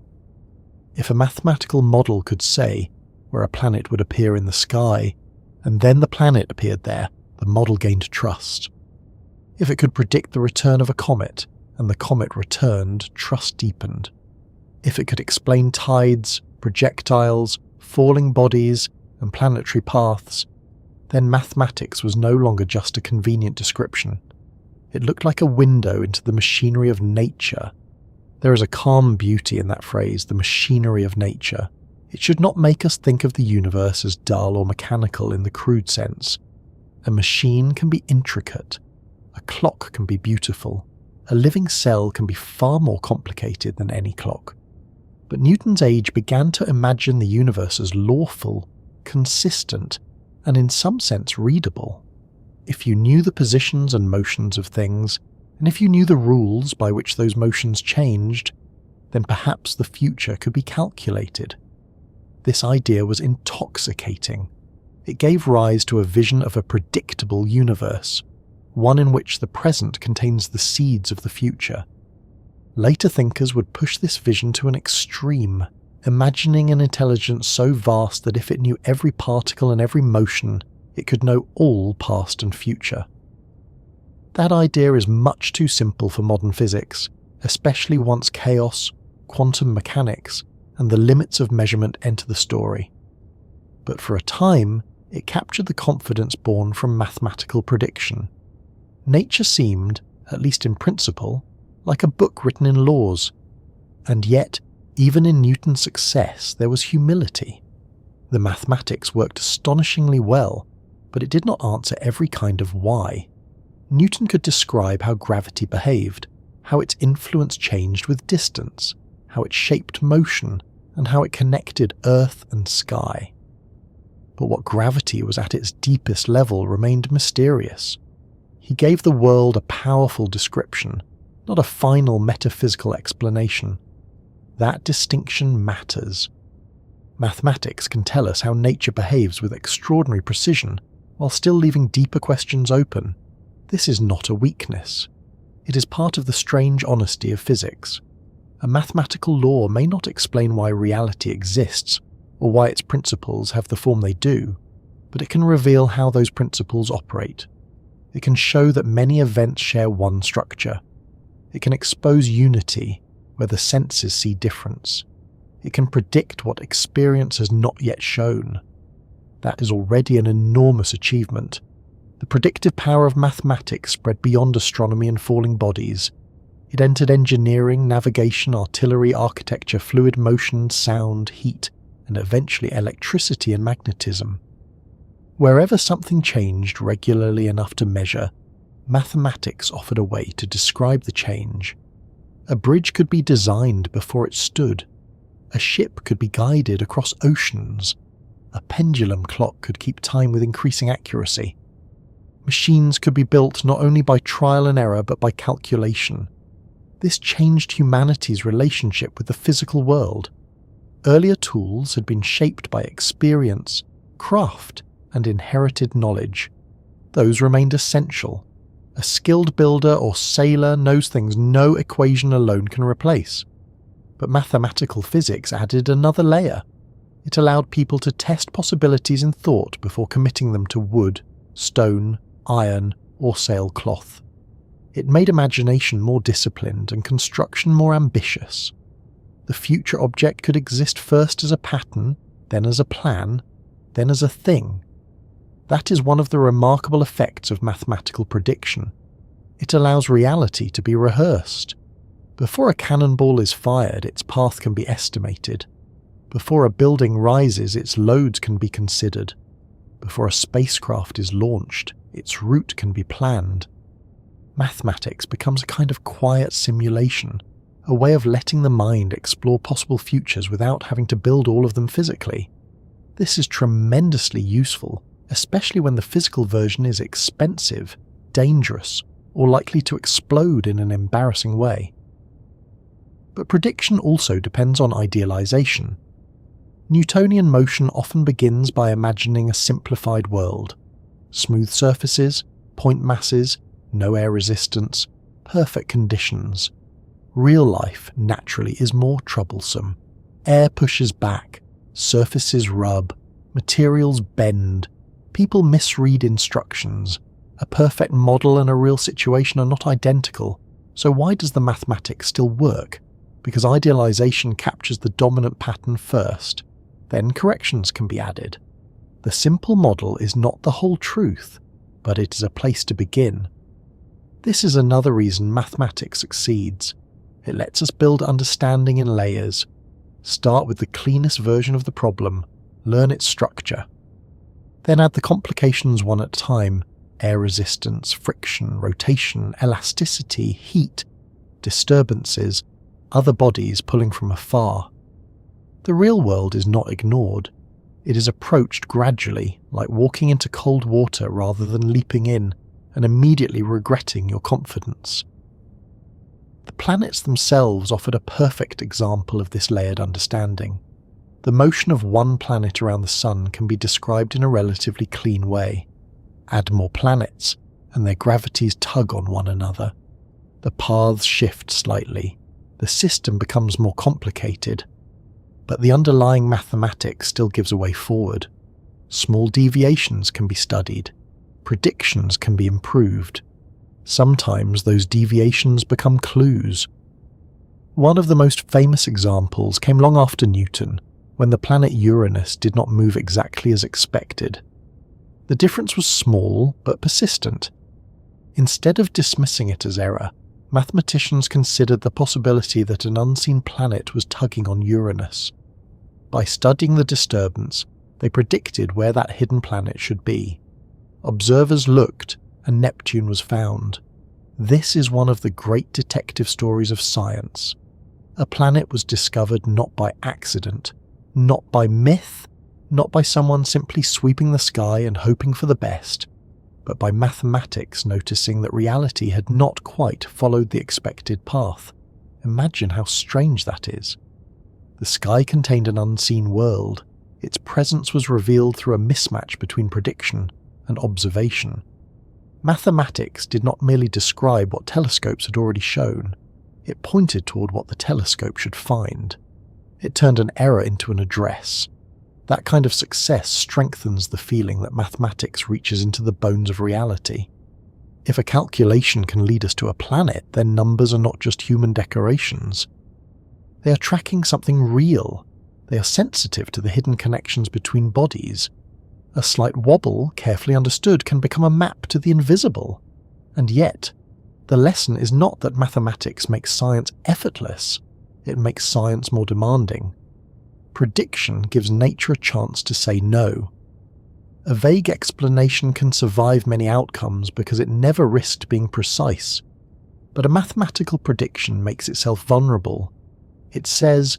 If a mathematical model could say where a planet would appear in the sky, and then the planet appeared there, the model gained trust. If it could predict the return of a comet, and the comet returned, trust deepened. If it could explain tides, projectiles, falling bodies, and planetary paths, then mathematics was no longer just a convenient description. It looked like a window into the machinery of nature. There is a calm beauty in that phrase, the machinery of nature. It should not make us think of the universe as dull or mechanical in the crude sense. A machine can be intricate. A clock can be beautiful. A living cell can be far more complicated than any clock. But Newton's age began to imagine the universe as lawful, consistent, and in some sense readable. If you knew the positions and motions of things, and if you knew the rules by which those motions changed, then perhaps the future could be calculated. This idea was intoxicating. It gave rise to a vision of a predictable universe, one in which the present contains the seeds of the future. Later thinkers would push this vision to an extreme, imagining an intelligence so vast that if it knew every particle and every motion, it could know all past and future. That idea is much too simple for modern physics, especially once chaos, quantum mechanics, and the limits of measurement enter the story. But for a time, it captured the confidence born from mathematical prediction. Nature seemed, at least in principle, like a book written in laws. And yet, even in Newton's success, there was humility. The mathematics worked astonishingly well, but it did not answer every kind of why. Newton could describe how gravity behaved, how its influence changed with distance, how it shaped motion, and how it connected earth and sky. But what gravity was at its deepest level remained mysterious. He gave the world a powerful description, not a final metaphysical explanation. That distinction matters. Mathematics can tell us how nature behaves with extraordinary precision, while still leaving deeper questions open. This is not a weakness. It is part of the strange honesty of physics. A mathematical law may not explain why reality exists, or why its principles have the form they do, but it can reveal how those principles operate. It can show that many events share one structure. It can expose unity where the senses see difference. It can predict what experience has not yet shown. That is already an enormous achievement. The predictive power of mathematics spread beyond astronomy and falling bodies. It entered engineering, navigation, artillery, architecture, fluid motion, sound, heat, and eventually electricity and magnetism. Wherever something changed regularly enough to measure, mathematics offered a way to describe the change. A bridge could be designed before it stood. A ship could be guided across oceans. A pendulum clock could keep time with increasing accuracy. Machines could be built not only by trial and error but by calculation. This changed humanity's relationship with the physical world. Earlier tools had been shaped by experience, craft, and inherited knowledge. Those remained essential. A skilled builder or sailor knows things no equation alone can replace. But mathematical physics added another layer. It allowed people to test possibilities in thought before committing them to wood, stone, iron, or sailcloth. It made imagination more disciplined and construction more ambitious. The future object could exist first as a pattern, then as a plan, then as a thing. That is one of the remarkable effects of mathematical prediction. It allows reality to be rehearsed. Before a cannonball is fired, its path can be estimated. Before a building rises, its loads can be considered. Before a spacecraft is launched, its route can be planned. Mathematics becomes a kind of quiet simulation, a way of letting the mind explore possible futures without having to build all of them physically. This is tremendously useful, especially when the physical version is expensive, dangerous, or likely to explode in an embarrassing way. But prediction also depends on idealization. Newtonian motion often begins by imagining a simplified world. Smooth surfaces, point masses, no air resistance, perfect conditions. Real life, naturally, is more troublesome. Air pushes back, surfaces rub, materials bend, people misread instructions. A perfect model and a real situation are not identical, so why does the mathematics still work? Because idealization captures the dominant pattern first, then corrections can be added. The simple model is not the whole truth, but it is a place to begin. This is another reason mathematics succeeds. It lets us build understanding in layers. Start with the cleanest version of the problem, learn its structure. Then add the complications one at a time: air resistance, friction, rotation, elasticity, heat, disturbances, other bodies pulling from afar. The real world is not ignored. It is approached gradually, like walking into cold water rather than leaping in and immediately regretting your confidence. The planets themselves offered a perfect example of this layered understanding. The motion of one planet around the Sun can be described in a relatively clean way. Add more planets, and their gravities tug on one another. The paths shift slightly. The system becomes more complicated. But the underlying mathematics still gives a way forward. Small deviations can be studied. Predictions can be improved. Sometimes those deviations become clues. One of the most famous examples came long after Newton, when the planet Uranus did not move exactly as expected. The difference was small but persistent. Instead of dismissing it as error, mathematicians considered the possibility that an unseen planet was tugging on Uranus. By studying the disturbance, they predicted where that hidden planet should be. Observers looked, and Neptune was found. This is one of the great detective stories of science. A planet was discovered not by accident, not by myth, not by someone simply sweeping the sky and hoping for the best, but by mathematics noticing that reality had not quite followed the expected path. Imagine how strange that is. The sky contained an unseen world. Its presence was revealed through a mismatch between prediction and observation. Mathematics did not merely describe what telescopes had already shown. It pointed toward what the telescope should find. It turned an error into an address. That kind of success strengthens the feeling that mathematics reaches into the bones of reality. If a calculation can lead us to a planet, then numbers are not just human decorations. They are tracking something real. They are sensitive to the hidden connections between bodies. A slight wobble, carefully understood, can become a map to the invisible. And yet, the lesson is not that mathematics makes science effortless. It makes science more demanding. Prediction gives nature a chance to say no. A vague explanation can survive many outcomes because it never risked being precise. But a mathematical prediction makes itself vulnerable. It says,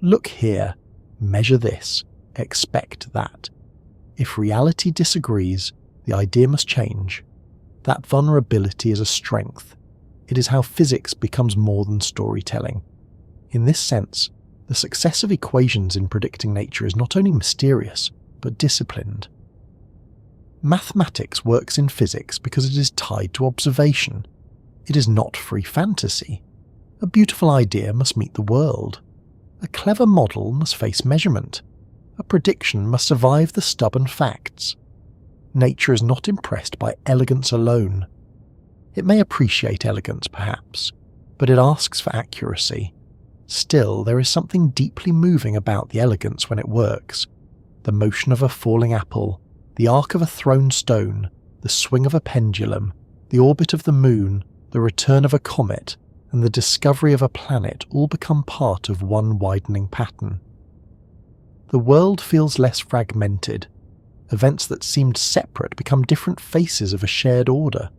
look here, measure this, expect that. If reality disagrees, the idea must change. That vulnerability is a strength. It is how physics becomes more than storytelling. In this sense, the success of equations in predicting nature is not only mysterious, but disciplined. Mathematics works in physics because it is tied to observation. It is not free fantasy. A beautiful idea must meet the world. A clever model must face measurement. A prediction must survive the stubborn facts. Nature is not impressed by elegance alone. It may appreciate elegance, perhaps, but it asks for accuracy. Still, there is something deeply moving about the elegance when it works. The motion of a falling apple, the arc of a thrown stone, the swing of a pendulum, the orbit of the moon, the return of a comet, and the discovery of a planet all become part of one widening pattern. The world feels less fragmented. Events that seemed separate become different faces of a shared order.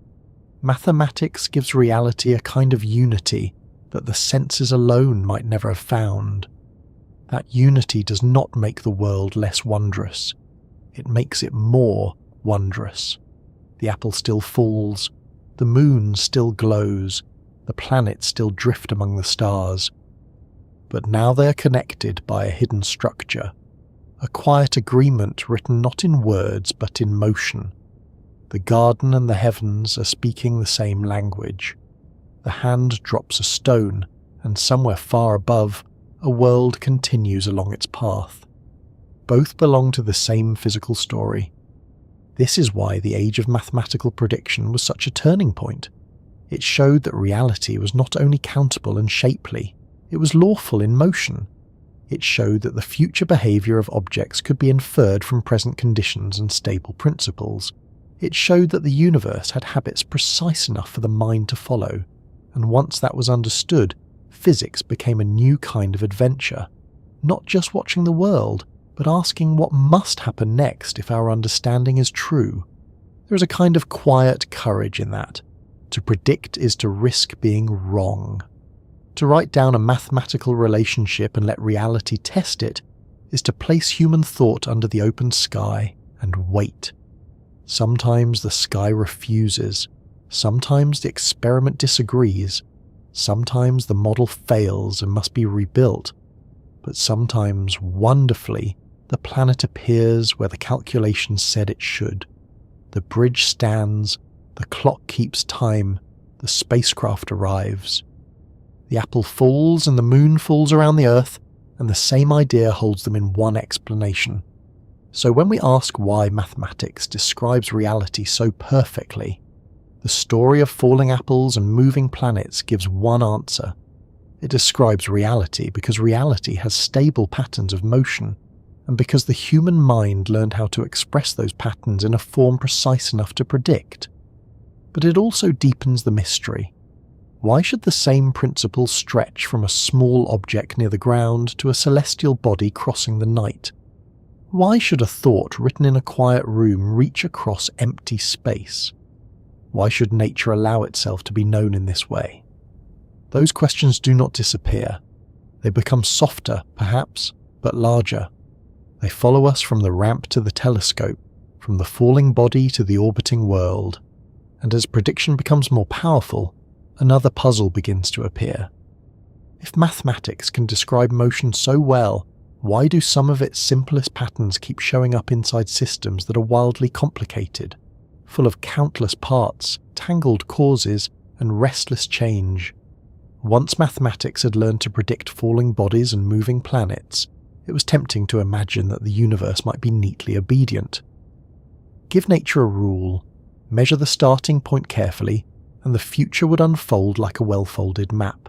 Mathematics gives reality a kind of unity that the senses alone might never have found. That unity does not make the world less wondrous. It makes it more wondrous. The apple still falls, the moon still glows, the planets still drift among the stars. But now they are connected by a hidden structure, a quiet agreement written not in words but in motion. The garden and the heavens are speaking the same language. The hand drops a stone, and somewhere far above, a world continues along its path. Both belong to the same physical story. This is why the age of mathematical prediction was such a turning point. It showed that reality was not only countable and shapely, it was lawful in motion. It showed that the future behaviour of objects could be inferred from present conditions and stable principles. It showed that the universe had habits precise enough for the mind to follow, and once that was understood, physics became a new kind of adventure, not just watching the world, but asking what must happen next if our understanding is true. There is a kind of quiet courage in that. To predict is to risk being wrong. To write down a mathematical relationship and let reality test it is to place human thought under the open sky and wait. Sometimes the sky refuses, sometimes the experiment disagrees, sometimes the model fails and must be rebuilt, but sometimes, wonderfully, the planet appears where the calculations said it should. The bridge stands, the clock keeps time, the spacecraft arrives. The apple falls and the moon falls around the Earth, and the same idea holds them in one explanation. So when we ask why mathematics describes reality so perfectly, the story of falling apples and moving planets gives one answer. It describes reality because reality has stable patterns of motion, and because the human mind learned how to express those patterns in a form precise enough to predict. But it also deepens the mystery. Why should the same principle stretch from a small object near the ground to a celestial body crossing the night? Why should a thought written in a quiet room reach across empty space? Why should nature allow itself to be known in this way? Those questions do not disappear. They become softer, perhaps, but larger. They follow us from the ramp to the telescope, from the falling body to the orbiting world. And as prediction becomes more powerful, another puzzle begins to appear. If mathematics can describe motion so well, why do some of its simplest patterns keep showing up inside systems that are wildly complicated, full of countless parts, tangled causes, and restless change? Once mathematics had learned to predict falling bodies and moving planets, it was tempting to imagine that the universe might be neatly obedient. Give nature a rule, measure the starting point carefully, and the future would unfold like a well-folded map.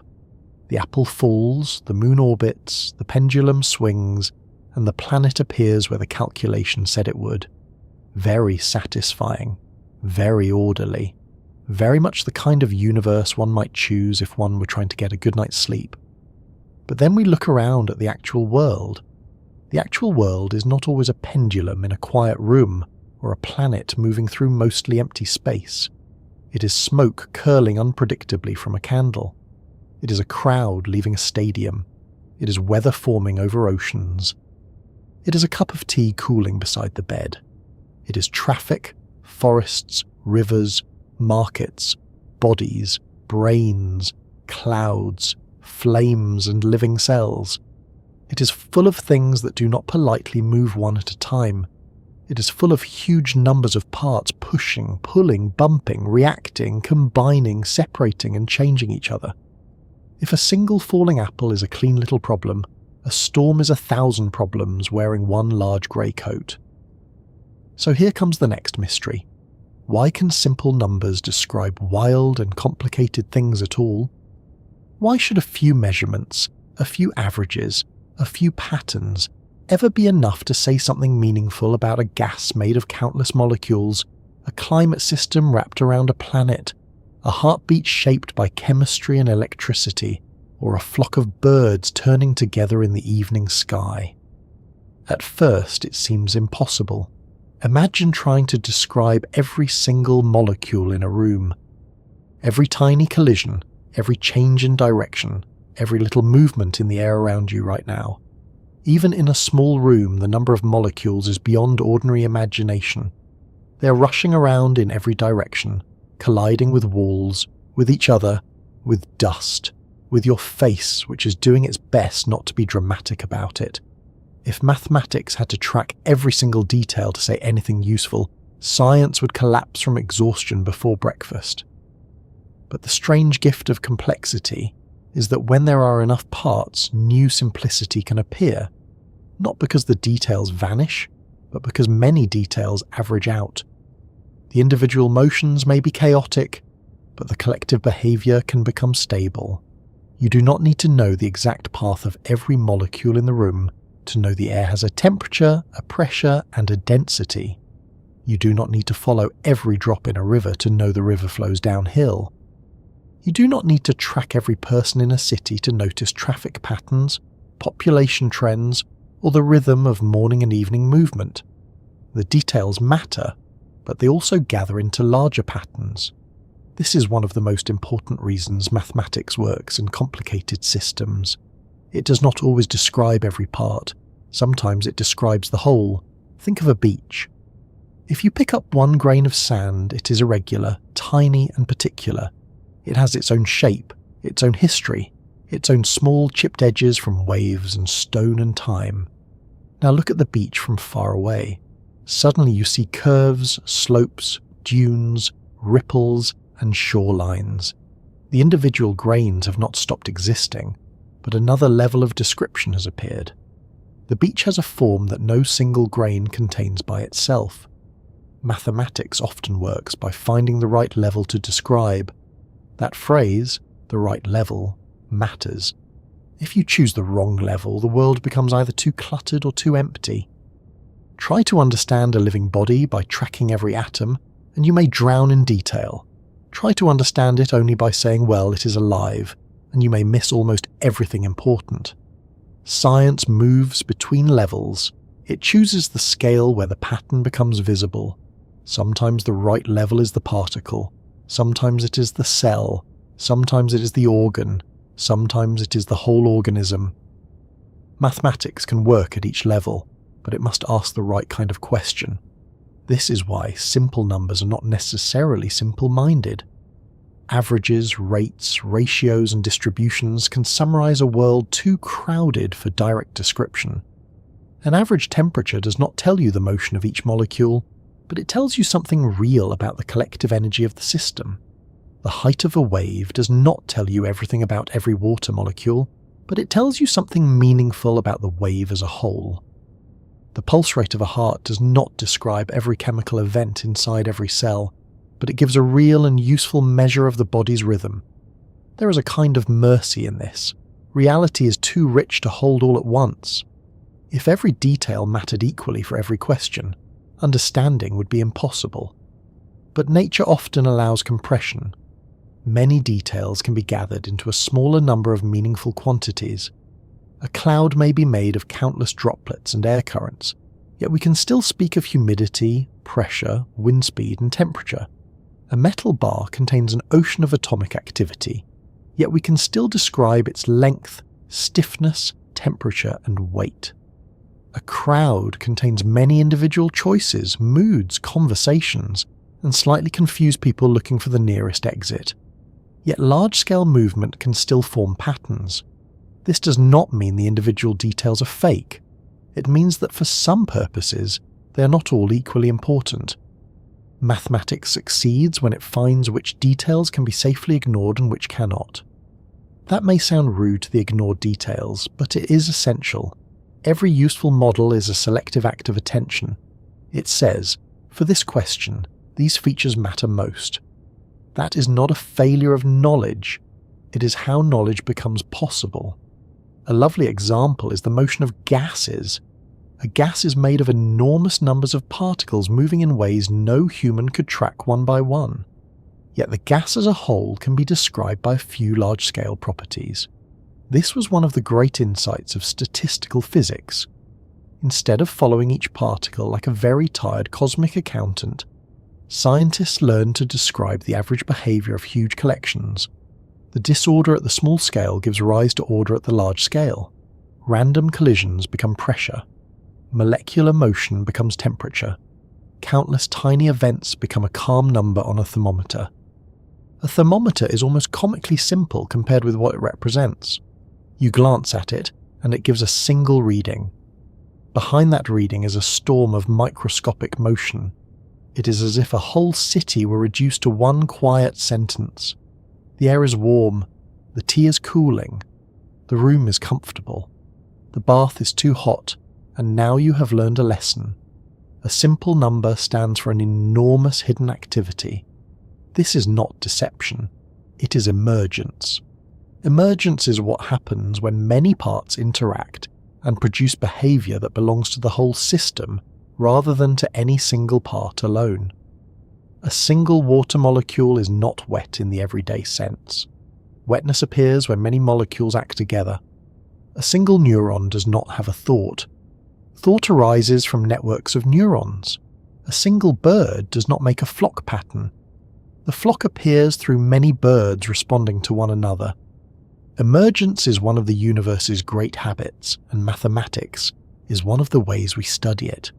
The apple falls, the moon orbits, the pendulum swings, and the planet appears where the calculation said it would. Very satisfying, very orderly, very much the kind of universe one might choose if one were trying to get a good night's sleep. But then we look around at the actual world. The actual world is not always a pendulum in a quiet room, or a planet moving through mostly empty space. It is smoke curling unpredictably from a candle. It is a crowd leaving a stadium. It is weather forming over oceans. It is a cup of tea cooling beside the bed. It is traffic, forests, rivers, markets, bodies, brains, clouds, flames, and living cells. It is full of things that do not politely move one at a time. It is full of huge numbers of parts pushing, pulling, bumping, reacting, combining, separating, and changing each other. If a single falling apple is a clean little problem, a storm is 1,000 problems wearing one large grey coat. So here comes the next mystery. Why can simple numbers describe wild and complicated things at all? Why should a few measurements, a few averages, a few patterns ever be enough to say something meaningful about a gas made of countless molecules, a climate system wrapped around a planet, a heartbeat shaped by chemistry and electricity, or a flock of birds turning together in the evening sky? At first it seems impossible. Imagine trying to describe every single molecule in a room. Every tiny collision, every change in direction, every little movement in the air around you right now. Even in a small room, the number of molecules is beyond ordinary imagination. They are rushing around in every direction, colliding with walls, with each other, with dust, with your face, which is doing its best not to be dramatic about it. If mathematics had to track every single detail to say anything useful, science would collapse from exhaustion before breakfast. But the strange gift of complexity is that when there are enough parts, new simplicity can appear, not because the details vanish, but because many details average out. The individual motions may be chaotic, but the collective behavior can become stable. You do not need to know the exact path of every molecule in the room to know the air has a temperature, a pressure, and a density. You do not need to follow every drop in a river to know the river flows downhill. You do not need to track every person in a city to notice traffic patterns, population trends, or the rhythm of morning and evening movement. The details matter, but they also gather into larger patterns. This is one of the most important reasons mathematics works in complicated systems. It does not always describe every part. Sometimes it describes the whole. Think of a beach. If you pick up one grain of sand, it is irregular, tiny and particular. It has its own shape, its own history, its own small chipped edges from waves and stone and time. Now look at the beach from far away. Suddenly you see curves, slopes, dunes, ripples, and shorelines. The individual grains have not stopped existing, but another level of description has appeared. The beach has a form that no single grain contains by itself. Mathematics often works by finding the right level to describe. That phrase, the right level, matters. If you choose the wrong level, the world becomes either too cluttered or too empty. Try to understand a living body by tracking every atom, and you may drown in detail. Try to understand it only by saying, well, it is alive, and you may miss almost everything important. Science moves between levels. It chooses the scale where the pattern becomes visible. Sometimes the right level is the particle. Sometimes it is the cell. Sometimes it is the organ. Sometimes it is the whole organism. Mathematics can work at each level, but it must ask the right kind of question. This is why simple numbers are not necessarily simple-minded. Averages, rates, ratios, and distributions can summarize a world too crowded for direct description. An average temperature does not tell you the motion of each molecule, but it tells you something real about the collective energy of the system. The height of a wave does not tell you everything about every water molecule, but it tells you something meaningful about the wave as a whole. The pulse rate of a heart does not describe every chemical event inside every cell, but it gives a real and useful measure of the body's rhythm. There is a kind of mercy in this. Reality is too rich to hold all at once. If every detail mattered equally for every question, understanding would be impossible. But nature often allows compression. Many details can be gathered into a smaller number of meaningful quantities. A cloud may be made of countless droplets and air currents, yet we can still speak of humidity, pressure, wind speed, and temperature. A metal bar contains an ocean of atomic activity, yet we can still describe its length, stiffness, temperature, and weight. A crowd contains many individual choices, moods, conversations, and slightly confused people looking for the nearest exit. Yet large-scale movement can still form patterns. This does not mean the individual details are fake. It means that for some purposes, they are not all equally important. Mathematics succeeds when it finds which details can be safely ignored and which cannot. That may sound rude to the ignored details, but it is essential. Every useful model is a selective act of attention. It says, for this question, these features matter most. That is not a failure of knowledge, it is how knowledge becomes possible. A lovely example is the motion of gases. A gas is made of enormous numbers of particles moving in ways no human could track one by one. Yet the gas as a whole can be described by a few large-scale properties. This was one of the great insights of statistical physics. Instead of following each particle like a very tired cosmic accountant, scientists learned to describe the average behavior of huge collections. The disorder at the small scale gives rise to order at the large scale. Random collisions become pressure. Molecular motion becomes temperature. Countless tiny events become a calm number on a thermometer. A thermometer is almost comically simple compared with what it represents. You glance at it, and it gives a single reading. Behind that reading is a storm of microscopic motion. It is as if a whole city were reduced to one quiet sentence. The air is warm, the tea is cooling, the room is comfortable, the bath is too hot, and now you have learned a lesson. A simple number stands for an enormous hidden activity. This is not deception, it is emergence. Emergence is what happens when many parts interact and produce behavior that belongs to the whole system rather than to any single part alone. A single water molecule is not wet in the everyday sense. Wetness appears when many molecules act together. A single neuron does not have a thought. Thought arises from networks of neurons. A single bird does not make a flock pattern. The flock appears through many birds responding to one another. Emergence is one of the universe's great habits, and mathematics is one of the ways we study it.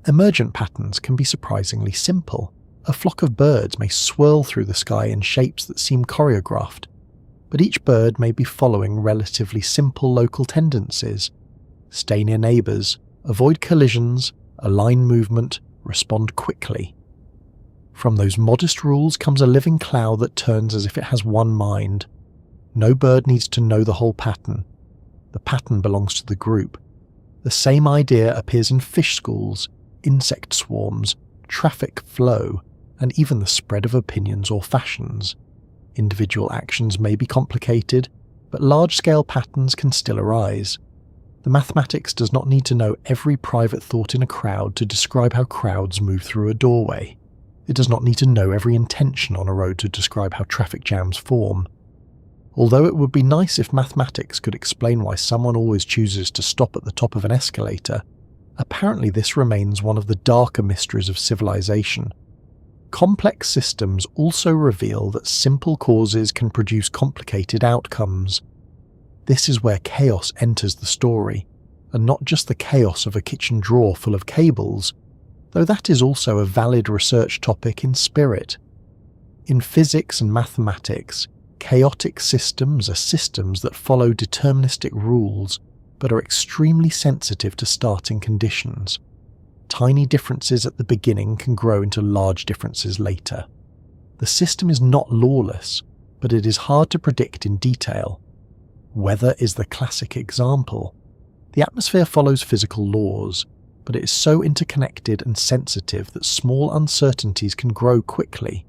Emergent patterns can be surprisingly simple. A flock of birds may swirl through the sky in shapes that seem choreographed, but each bird may be following relatively simple local tendencies. Stay near neighbours, avoid collisions, align movement, respond quickly. From those modest rules comes a living cloud that turns as if it has one mind. No bird needs to know the whole pattern. The pattern belongs to the group. The same idea appears in fish schools, insect swarms, traffic flow, and even the spread of opinions or fashions. Individual actions may be complicated, but large-scale patterns can still arise. The mathematics does not need to know every private thought in a crowd to describe how crowds move through a doorway. It does not need to know every intention on a road to describe how traffic jams form. Although it would be nice if mathematics could explain why someone always chooses to stop at the top of an escalator, apparently this remains one of the darker mysteries of civilization. Complex systems also reveal that simple causes can produce complicated outcomes. This is where chaos enters the story, and not just the chaos of a kitchen drawer full of cables, though that is also a valid research topic in spirit. In physics and mathematics, chaotic systems are systems that follow deterministic rules, but are extremely sensitive to starting conditions. Tiny differences at the beginning can grow into large differences later. The system is not lawless, but it is hard to predict in detail. Weather is the classic example. The atmosphere follows physical laws, but it is so interconnected and sensitive that small uncertainties can grow quickly.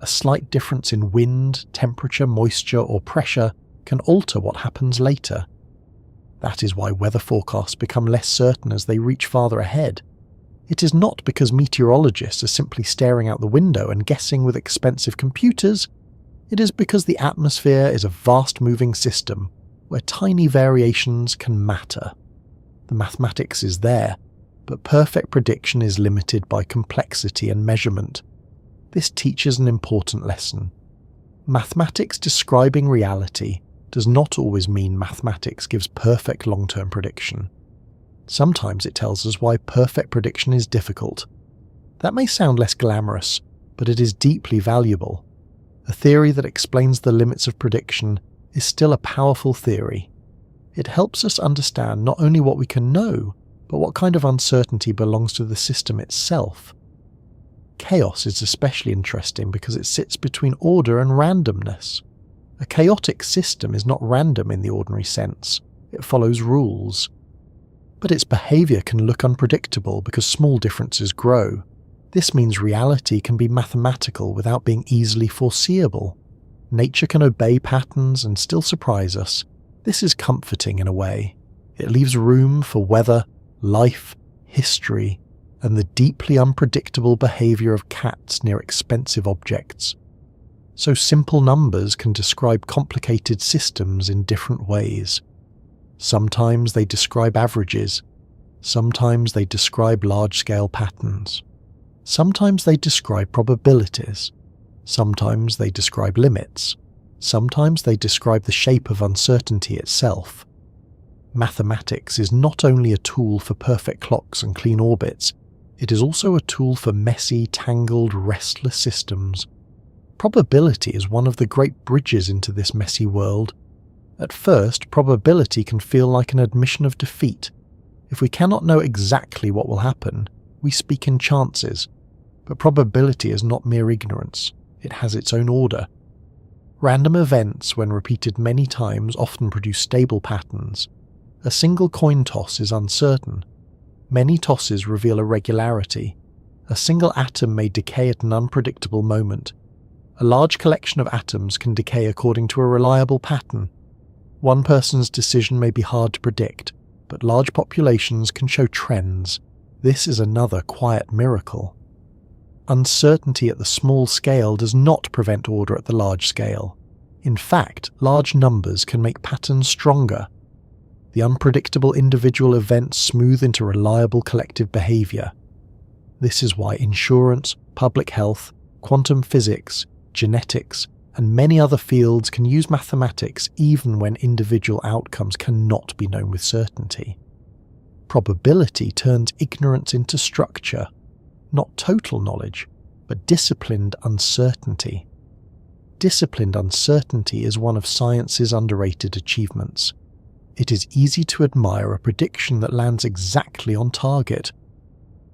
A slight difference in wind, temperature, moisture, or pressure can alter what happens later. That is why weather forecasts become less certain as they reach farther ahead. It is not because meteorologists are simply staring out the window and guessing with expensive computers. It is because the atmosphere is a vast moving system where tiny variations can matter. The mathematics is there, but perfect prediction is limited by complexity and measurement. This teaches an important lesson. Mathematics describing reality does not always mean mathematics gives perfect long-term prediction. Sometimes it tells us why perfect prediction is difficult. That may sound less glamorous, but it is deeply valuable. A theory that explains the limits of prediction is still a powerful theory. It helps us understand not only what we can know, but what kind of uncertainty belongs to the system itself. Chaos is especially interesting because it sits between order and randomness. A chaotic system is not random in the ordinary sense. It follows rules. But its behavior can look unpredictable because small differences grow. This means reality can be mathematical without being easily foreseeable. Nature can obey patterns and still surprise us. This is comforting in a way. It leaves room for weather, life, history, and the deeply unpredictable behavior of cats near expensive objects. So simple numbers can describe complicated systems in different ways. Sometimes they describe averages. Sometimes they describe large-scale patterns. Sometimes they describe probabilities. Sometimes they describe limits. Sometimes they describe the shape of uncertainty itself. Mathematics is not only a tool for perfect clocks and clean orbits, it is also a tool for messy, tangled, restless systems. Probability is one of the great bridges into this messy world. At first, probability can feel like an admission of defeat. If we cannot know exactly what will happen, we speak in chances. But probability is not mere ignorance. It has its own order. Random events, when repeated many times, often produce stable patterns. A single coin toss is uncertain. Many tosses reveal irregularity. A single atom may decay at an unpredictable moment. A large collection of atoms can decay according to a reliable pattern. One person's decision may be hard to predict, but large populations can show trends. This is another quiet miracle. Uncertainty at the small scale does not prevent order at the large scale. In fact, large numbers can make patterns stronger. The unpredictable individual events smooth into reliable collective behavior. This is why insurance, public health, quantum physics, genetics, and many other fields can use mathematics even when individual outcomes cannot be known with certainty. Probability turns ignorance into structure, not total knowledge, but disciplined uncertainty. Disciplined uncertainty is one of science's underrated achievements. It is easy to admire a prediction that lands exactly on target.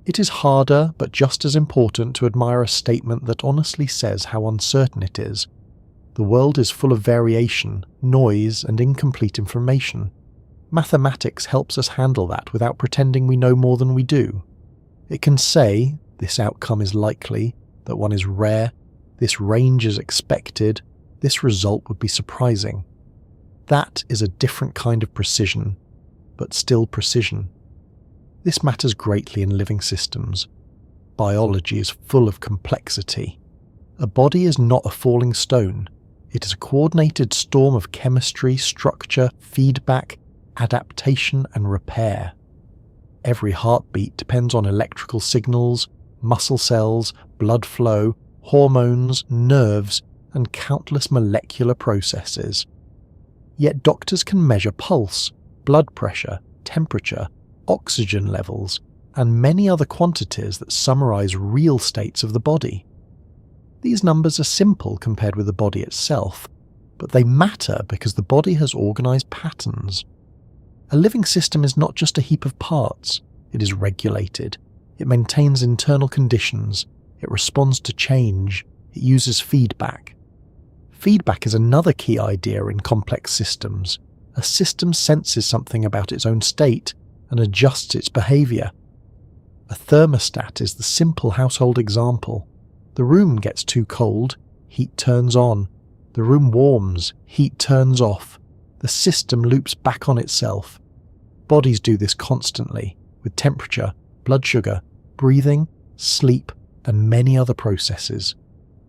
It is harder, but just as important, to admire a statement that honestly says how uncertain it is. The world is full of variation, noise, and incomplete information. Mathematics helps us handle that without pretending we know more than we do. It can say, this outcome is likely, that one is rare, this range is expected, this result would be surprising. That is a different kind of precision, but still precision. This matters greatly in living systems. Biology is full of complexity. A body is not a falling stone. It is a coordinated storm of chemistry, structure, feedback, adaptation, and repair. Every heartbeat depends on electrical signals, muscle cells, blood flow, hormones, nerves, and countless molecular processes. Yet doctors can measure pulse, blood pressure, temperature, oxygen levels, and many other quantities that summarize real states of the body. These numbers are simple compared with the body itself, but they matter because the body has organized patterns. A living system is not just a heap of parts. It is regulated. It maintains internal conditions. It responds to change. It uses feedback. Feedback is another key idea in complex systems. A system senses something about its own state and adjusts its behavior. A thermostat is the simple household example. The room gets too cold, heat turns on. The room warms, heat turns off. The system loops back on itself. Bodies do this constantly, with temperature, blood sugar, breathing, sleep, and many other processes.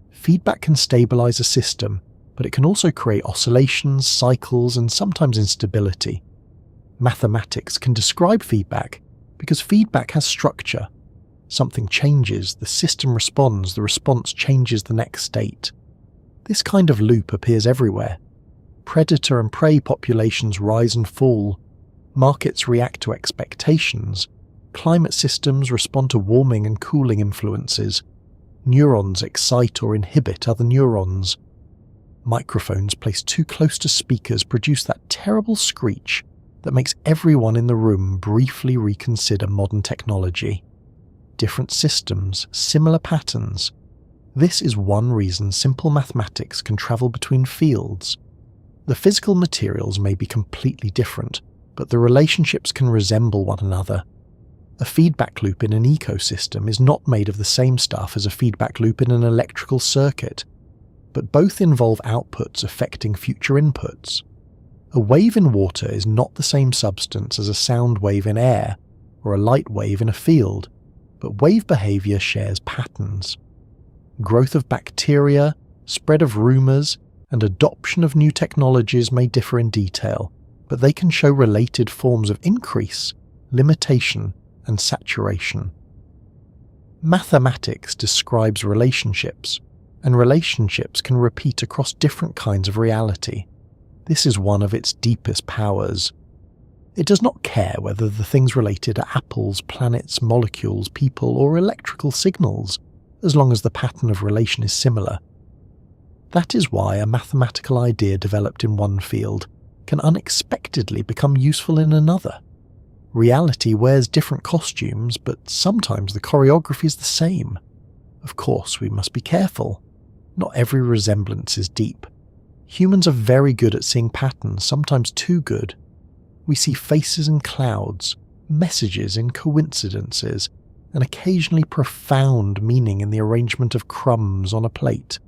Feedback can stabilize a system, but it can also create oscillations, cycles, and sometimes instability. Mathematics can describe feedback because feedback has structure. Something changes, the system responds, the response changes the next state. This kind of loop appears everywhere. Predator and prey populations rise and fall. Markets react to expectations. Climate systems respond to warming and cooling influences. Neurons excite or inhibit other neurons. Microphones placed too close to speakers produce that terrible screech that makes everyone in the room briefly reconsider modern technology. Different systems, similar patterns. This is one reason simple mathematics can travel between fields. The physical materials may be completely different, but the relationships can resemble one another. A feedback loop in an ecosystem is not made of the same stuff as a feedback loop in an electrical circuit, but both involve outputs affecting future inputs. A wave in water is not the same substance as a sound wave in air, or a light wave in a field, but wave behavior shares patterns. Growth of bacteria, spread of rumours, and adoption of new technologies may differ in detail, but they can show related forms of increase, limitation, and saturation. Mathematics describes relationships, and relationships can repeat across different kinds of reality. This is one of its deepest powers. It does not care whether the things related are apples, planets, molecules, people, or electrical signals, as long as the pattern of relation is similar. That is why a mathematical idea developed in one field can unexpectedly become useful in another. Reality wears different costumes, but sometimes the choreography is the same. Of course, we must be careful. Not every resemblance is deep. Humans are very good at seeing patterns, sometimes too good. We see faces in clouds, messages in coincidences, and occasionally profound meaning in the arrangement of crumbs on a plate.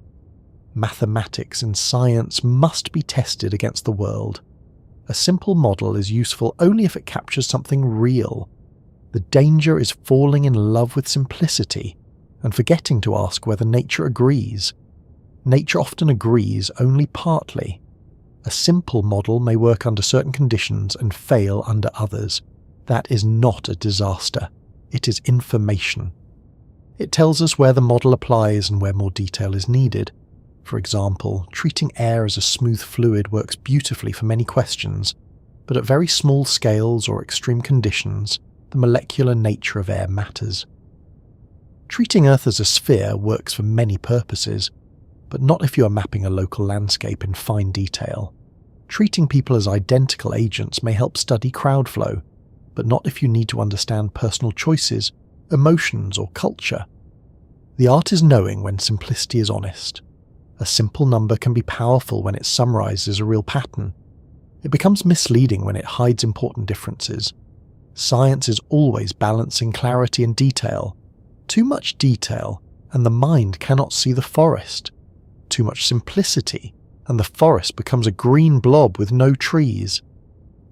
Mathematics and science must be tested against the world. A simple model is useful only if it captures something real. The danger is falling in love with simplicity and forgetting to ask whether nature agrees. Nature often agrees only partly. A simple model may work under certain conditions and fail under others. That is not a disaster. It is information. It tells us where the model applies and where more detail is needed. For example, treating air as a smooth fluid works beautifully for many questions, but at very small scales or extreme conditions, the molecular nature of air matters. Treating Earth as a sphere works for many purposes, but not if you are mapping a local landscape in fine detail. Treating people as identical agents may help study crowd flow, but not if you need to understand personal choices, emotions, or culture. The art is knowing when simplicity is honest. A simple number can be powerful when it summarizes a real pattern. It becomes misleading when it hides important differences. Science is always balancing clarity and detail. Too much detail, and the mind cannot see the forest. Too much simplicity, and the forest becomes a green blob with no trees.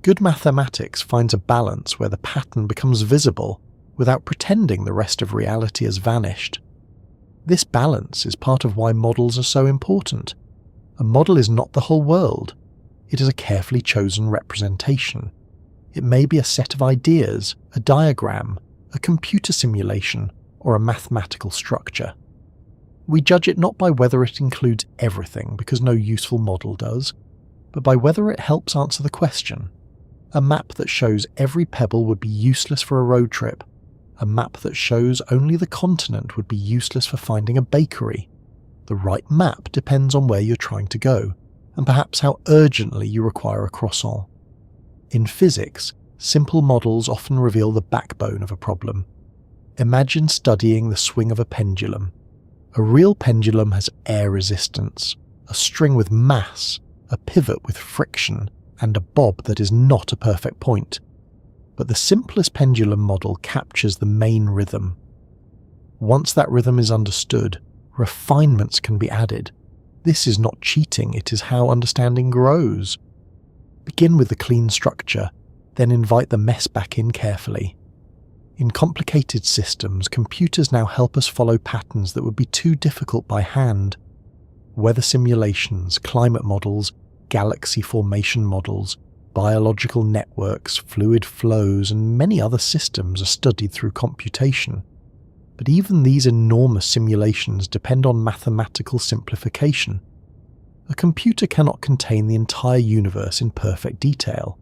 Good mathematics finds a balance where the pattern becomes visible without pretending the rest of reality has vanished. This balance is part of why models are so important. A model is not the whole world. It is a carefully chosen representation. It may be a set of ideas, a diagram, a computer simulation, or a mathematical structure. We judge it not by whether it includes everything, because no useful model does, but by whether it helps answer the question. A map that shows every pebble would be useless for a road trip. A map that shows only the continent would be useless for finding a bakery. The right map depends on where you're trying to go, and perhaps how urgently you require a croissant. In physics, simple models often reveal the backbone of a problem. Imagine studying the swing of a pendulum. A real pendulum has air resistance, a string with mass, a pivot with friction, and a bob that is not a perfect point. But the simplest pendulum model captures the main rhythm. Once that rhythm is understood, refinements can be added. This is not cheating, it is how understanding grows. Begin with the clean structure, then invite the mess back in carefully. In complicated systems, computers now help us follow patterns that would be too difficult by hand. Weather simulations, climate models, galaxy formation models, biological networks, fluid flows, and many other systems are studied through computation. But even these enormous simulations depend on mathematical simplification. A computer cannot contain the entire universe in perfect detail.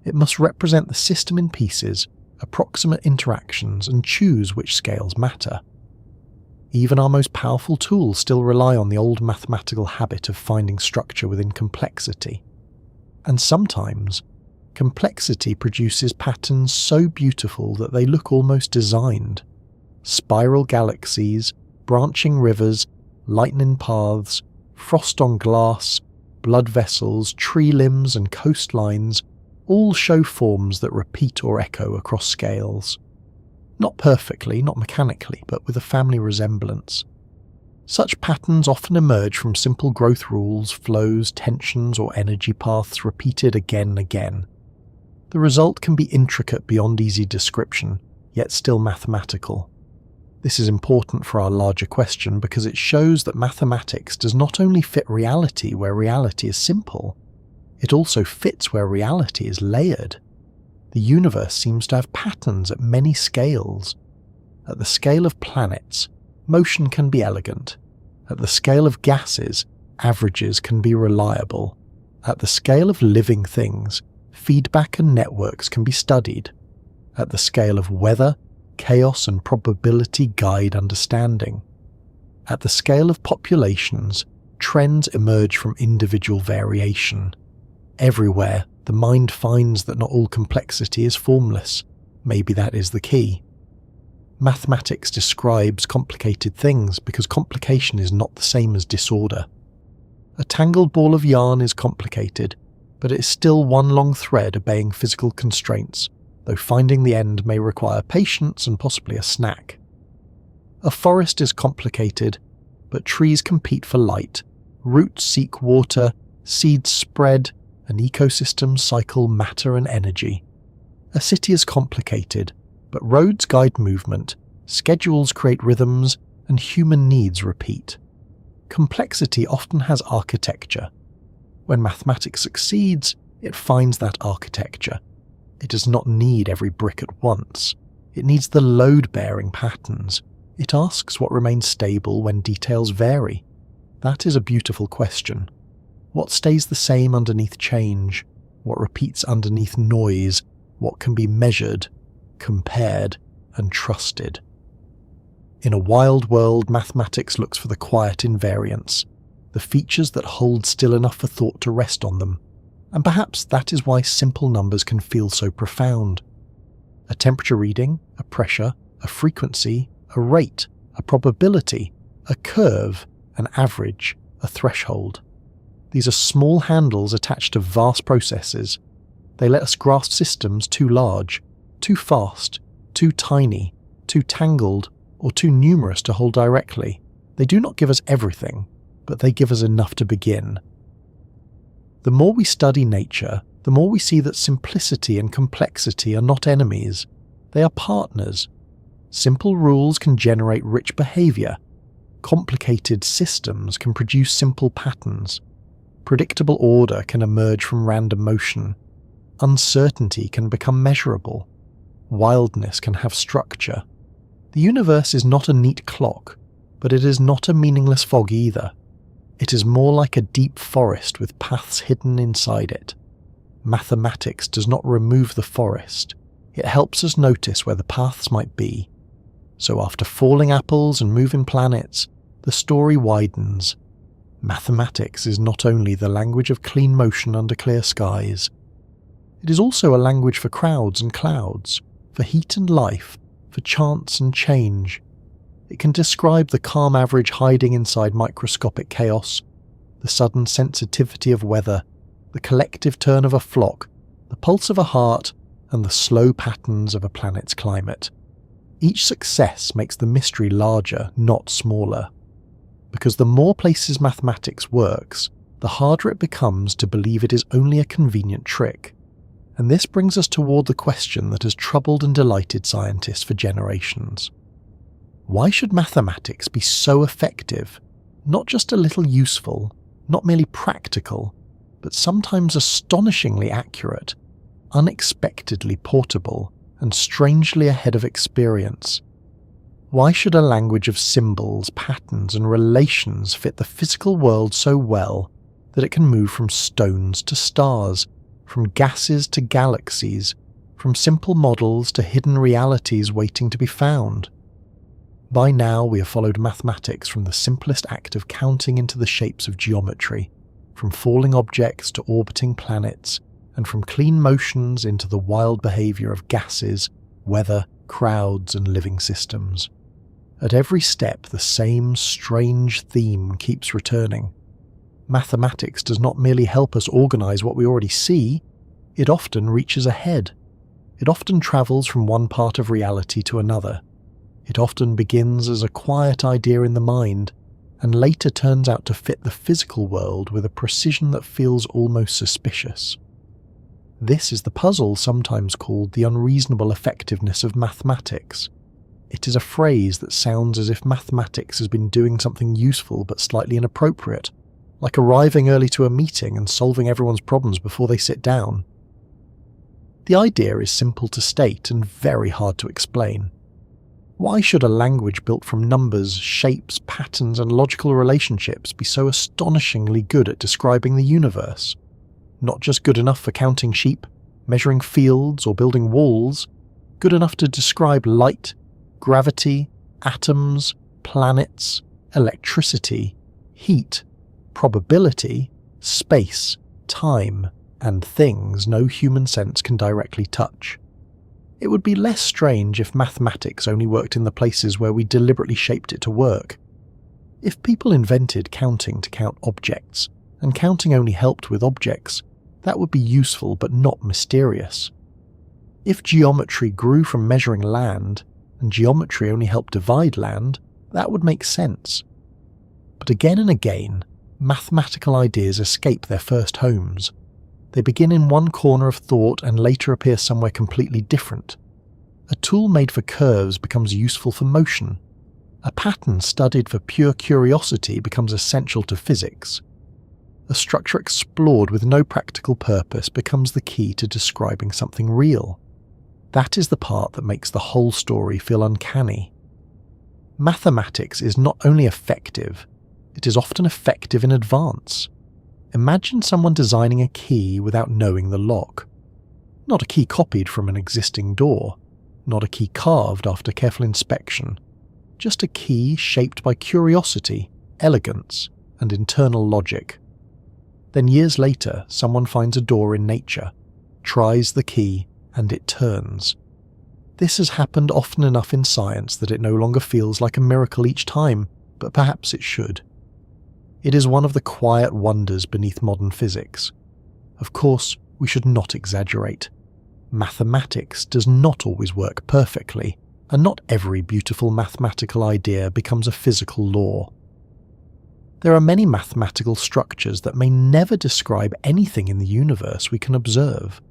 It must represent the system in pieces, approximate interactions, and choose which scales matter. Even our most powerful tools still rely on the old mathematical habit of finding structure within complexity. And sometimes, complexity produces patterns so beautiful that they look almost designed. Spiral galaxies, branching rivers, lightning paths, frost on glass, blood vessels, tree limbs and coastlines all show forms that repeat or echo across scales. Not perfectly, not mechanically, but with a family resemblance. Such patterns often emerge from simple growth rules, flows, tensions, or energy paths repeated again and again. The result can be intricate beyond easy description, yet still mathematical. This is important for our larger question because it shows that mathematics does not only fit reality where reality is simple, it also fits where reality is layered. The universe seems to have patterns at many scales. At the scale of planets, motion can be elegant. At the scale of gases, averages can be reliable. At the scale of living things, feedback and networks can be studied. At the scale of weather, chaos and probability guide understanding. At the scale of populations, trends emerge from individual variation. Everywhere, the mind finds that not all complexity is formless. Maybe that is the key. Mathematics describes complicated things because complication is not the same as disorder. A tangled ball of yarn is complicated, but it is still one long thread obeying physical constraints, though finding the end may require patience and possibly a snack. A forest is complicated, but trees compete for light, roots seek water, seeds spread, and ecosystems cycle matter and energy. A city is complicated, but roads guide movement, schedules create rhythms, and human needs repeat. Complexity often has architecture. When mathematics succeeds, it finds that architecture. It does not need every brick at once. It needs the load-bearing patterns. It asks what remains stable when details vary. That is a beautiful question. What stays the same underneath change? What repeats underneath noise? What can be measured, compared, and trusted? In a wild world, mathematics looks for the quiet invariants, the features that hold still enough for thought to rest on them. And perhaps that is why simple numbers can feel so profound. A temperature reading, a pressure, a frequency, a rate, a probability, a curve, an average, a threshold. These are small handles attached to vast processes. They let us grasp systems too large, too fast, too tiny, too tangled, or too numerous to hold directly. They do not give us everything, but they give us enough to begin. The more we study nature, the more we see that simplicity and complexity are not enemies. They are partners. Simple rules can generate rich behavior. Complicated systems can produce simple patterns. Predictable order can emerge from random motion. Uncertainty can become measurable. Wildness can have structure. The universe is not a neat clock, but it is not a meaningless fog either. It is more like a deep forest with paths hidden inside it. Mathematics does not remove the forest. It helps us notice where the paths might be. So after falling apples and moving planets, the story widens. Mathematics is not only the language of clean motion under clear skies. It is also a language for crowds and clouds, for heat and life, for chance and change. It can describe the calm average hiding inside microscopic chaos, the sudden sensitivity of weather, the collective turn of a flock, the pulse of a heart, and the slow patterns of a planet's climate. Each success makes the mystery larger, not smaller. Because the more places mathematics works, the harder it becomes to believe it is only a convenient trick. And this brings us toward the question that has troubled and delighted scientists for generations. Why should mathematics be so effective, not just a little useful, not merely practical, but sometimes astonishingly accurate, unexpectedly portable, and strangely ahead of experience? Why should a language of symbols, patterns, and relations fit the physical world so well that it can move from stones to stars, from gases to galaxies, from simple models to hidden realities waiting to be found? By now we have followed mathematics from the simplest act of counting into the shapes of geometry, from falling objects to orbiting planets, and from clean motions into the wild behavior of gases, weather, crowds, and living systems. At every step, the same strange theme keeps returning. Mathematics does not merely help us organize what we already see, it often reaches ahead. It often travels from one part of reality to another. It often begins as a quiet idea in the mind, and later turns out to fit the physical world with a precision that feels almost suspicious. This is the puzzle sometimes called the unreasonable effectiveness of mathematics. It is a phrase that sounds as if mathematics has been doing something useful but slightly inappropriate, like arriving early to a meeting and solving everyone's problems before they sit down. The idea is simple to state and very hard to explain. Why should a language built from numbers, shapes, patterns, and logical relationships be so astonishingly good at describing the universe? Not just good enough for counting sheep, measuring fields, or building walls, good enough to describe light, gravity, atoms, planets, electricity, heat, probability, space, time, and things no human sense can directly touch. It would be less strange if mathematics only worked in the places where we deliberately shaped it to work. If people invented counting to count objects, and counting only helped with objects, that would be useful but not mysterious. If geometry grew from measuring land, and geometry only helped divide land, that would make sense. But again and again, mathematical ideas escape their first homes. They begin in one corner of thought and later appear somewhere completely different. A tool made for curves becomes useful for motion. A pattern studied for pure curiosity becomes essential to physics. A structure explored with no practical purpose becomes the key to describing something real. That is the part that makes the whole story feel uncanny. Mathematics is not only effective, it is often effective in advance. Imagine someone designing a key without knowing the lock. Not a key copied from an existing door, not a key carved after careful inspection, just a key shaped by curiosity, elegance, and internal logic. Then years later, someone finds a door in nature, tries the key, and it turns. This has happened often enough in science that it no longer feels like a miracle each time, but perhaps it should. It is one of the quiet wonders beneath modern physics. Of course, we should not exaggerate. Mathematics does not always work perfectly, and not every beautiful mathematical idea becomes a physical law. There are many mathematical structures that may never describe anything in the universe we can observe.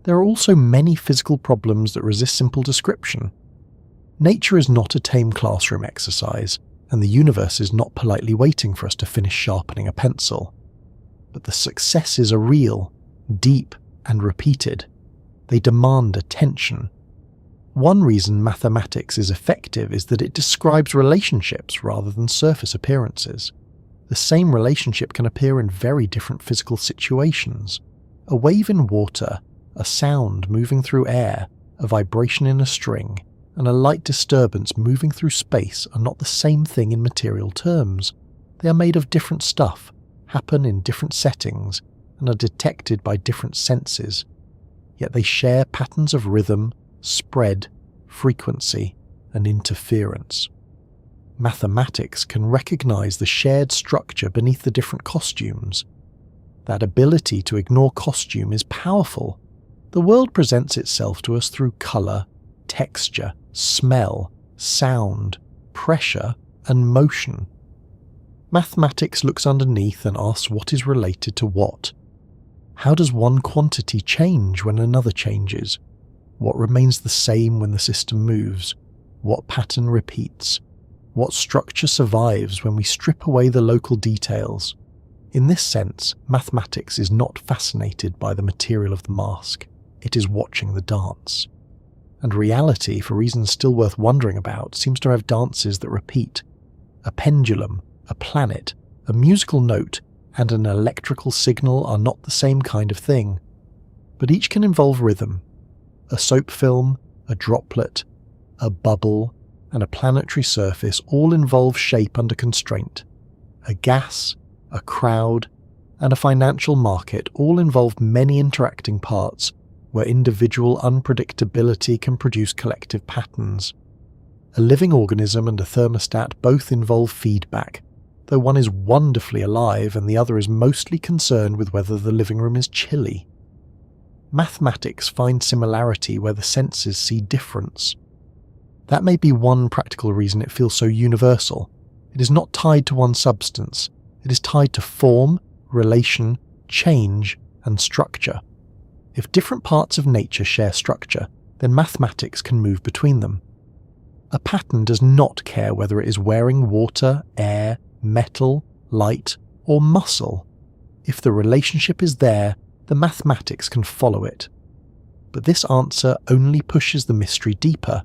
There are also many physical problems that resist simple description. Nature is not a tame classroom exercise, and the universe is not politely waiting for us to finish sharpening a pencil. But the successes are real, deep, and repeated. They demand attention. One reason mathematics is effective is that it describes relationships rather than surface appearances. The same relationship can appear in very different physical situations. A wave in water, a sound moving through air, a vibration in a string, and a light disturbance moving through space are not the same thing in material terms. They are made of different stuff, happen in different settings, and are detected by different senses. Yet they share patterns of rhythm, spread, frequency, and interference. Mathematics can recognize the shared structure beneath the different costumes. That ability to ignore costume is powerful. The world presents itself to us through color, texture, smell, sound, pressure, and motion. Mathematics looks underneath and asks what is related to what. How does one quantity change when another changes? What remains the same when the system moves? What pattern repeats? What structure survives when we strip away the local details? In this sense, mathematics is not fascinated by the material of the mask. It is watching the dance. And reality, for reasons still worth wondering about, seems to have dances that repeat. A pendulum, a planet, a musical note, and an electrical signal are not the same kind of thing. But each can involve rhythm. A soap film, a droplet, a bubble, and a planetary surface all involve shape under constraint. A gas, a crowd, and a financial market all involve many interacting parts where individual unpredictability can produce collective patterns. A living organism and a thermostat both involve feedback, though one is wonderfully alive and the other is mostly concerned with whether the living room is chilly. Mathematics finds similarity where the senses see difference. That may be one practical reason it feels so universal. It is not tied to one substance. It is tied to form, relation, change, and structure. If different parts of nature share structure, then mathematics can move between them. A pattern does not care whether it is wearing water, air, metal, light, or muscle. If the relationship is there, the mathematics can follow it. But this answer only pushes the mystery deeper.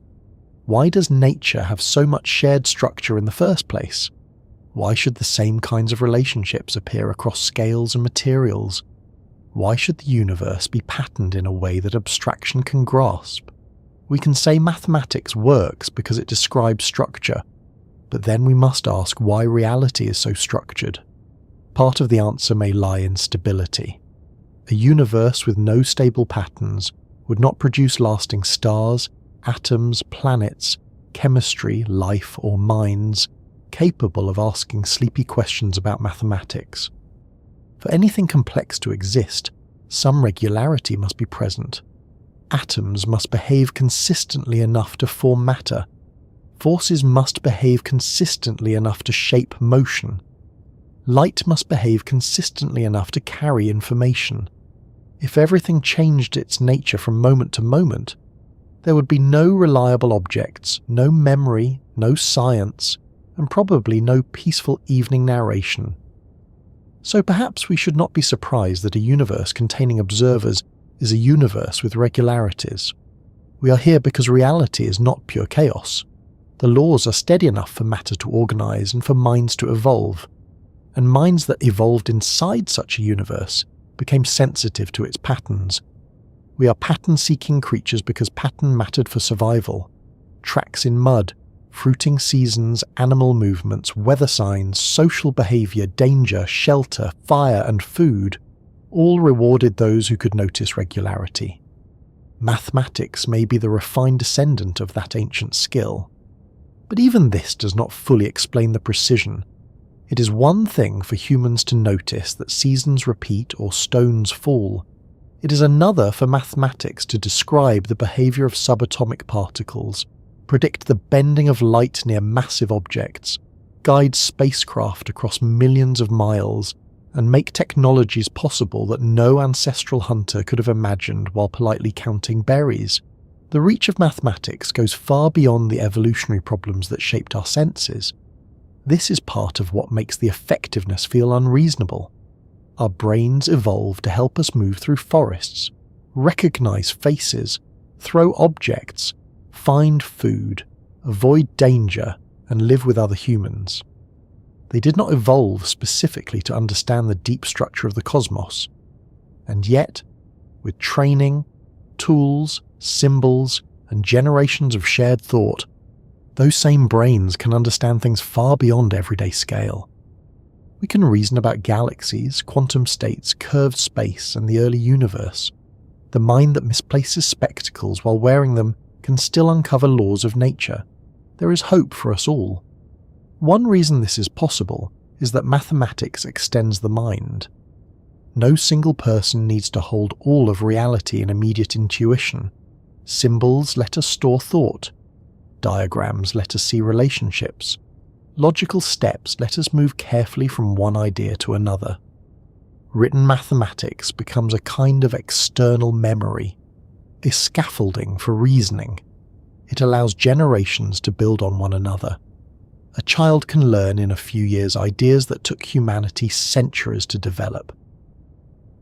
Why does nature have so much shared structure in the first place? Why should the same kinds of relationships appear across scales and materials? Why should the universe be patterned in a way that abstraction can grasp? We can say mathematics works because it describes structure, but then we must ask why reality is so structured. Part of the answer may lie in stability. A universe with no stable patterns would not produce lasting stars, atoms, planets, chemistry, life, or minds capable of asking sleepy questions about mathematics. For anything complex to exist, some regularity must be present. Atoms must behave consistently enough to form matter. Forces must behave consistently enough to shape motion. Light must behave consistently enough to carry information. If everything changed its nature from moment to moment, there would be no reliable objects, no memory, no science, and probably no peaceful evening narration. So perhaps we should not be surprised that a universe containing observers is a universe with regularities. We are here because reality is not pure chaos. The laws are steady enough for matter to organize and for minds to evolve, and minds that evolved inside such a universe became sensitive to its patterns. We are pattern-seeking creatures because pattern mattered for survival. Tracks in mud, fruiting seasons, animal movements, weather signs, social behavior, danger, shelter, fire, and food all rewarded those who could notice regularity. Mathematics may be the refined descendant of that ancient skill. But even this does not fully explain the precision. It is one thing for humans to notice that seasons repeat or stones fall. It is another for mathematics to describe the behavior of subatomic particles, predict the bending of light near massive objects, guide spacecraft across millions of miles, and make technologies possible that no ancestral hunter could have imagined while politely counting berries. The reach of mathematics goes far beyond the evolutionary problems that shaped our senses. This is part of what makes the effectiveness feel unreasonable. Our brains evolved to help us move through forests, recognize faces, throw objects, find food, avoid danger, and live with other humans. They did not evolve specifically to understand the deep structure of the cosmos. And yet, with training, tools, symbols, and generations of shared thought, those same brains can understand things far beyond everyday scale. We can reason about galaxies, quantum states, curved space, and the early universe. The mind that misplaces spectacles while wearing them can still uncover laws of nature. There is hope for us all. One reason this is possible is that mathematics extends the mind. No single person needs to hold all of reality in immediate intuition. Symbols let us store thought. Diagrams let us see relationships. Logical steps let us move carefully from one idea to another. Written mathematics becomes a kind of external memory, a scaffolding for reasoning. It allows generations to build on one another. A child can learn in a few years ideas that took humanity centuries to develop.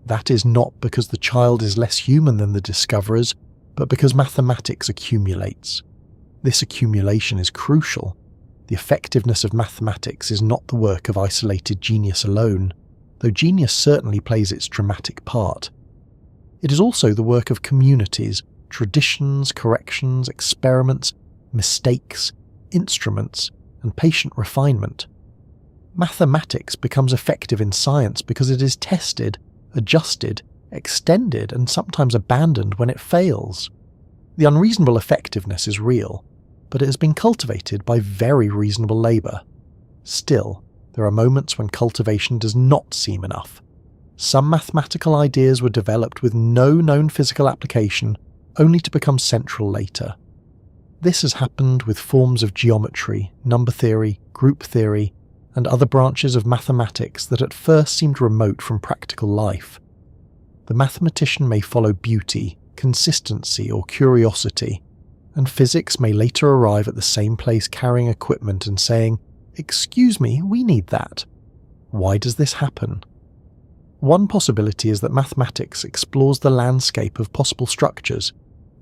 That is not because the child is less human than the discoverers, but because mathematics accumulates. This accumulation is crucial. The effectiveness of mathematics is not the work of isolated genius alone, though genius certainly plays its dramatic part. It is also the work of communities, traditions, corrections, experiments, mistakes, instruments, and patient refinement. Mathematics becomes effective in science because it is tested, adjusted, extended, and sometimes abandoned when it fails. The unreasonable effectiveness is real. but it has been cultivated by very reasonable labour. Still, there are moments when cultivation does not seem enough. Some mathematical ideas were developed with no known physical application, only to become central later. This has happened with forms of geometry, number theory, group theory, and other branches of mathematics that at first seemed remote from practical life. The mathematician may follow beauty, consistency, or curiosity, and physics may later arrive at the same place carrying equipment and saying, "Excuse me, we need that." Why does this happen? One possibility is that mathematics explores the landscape of possible structures.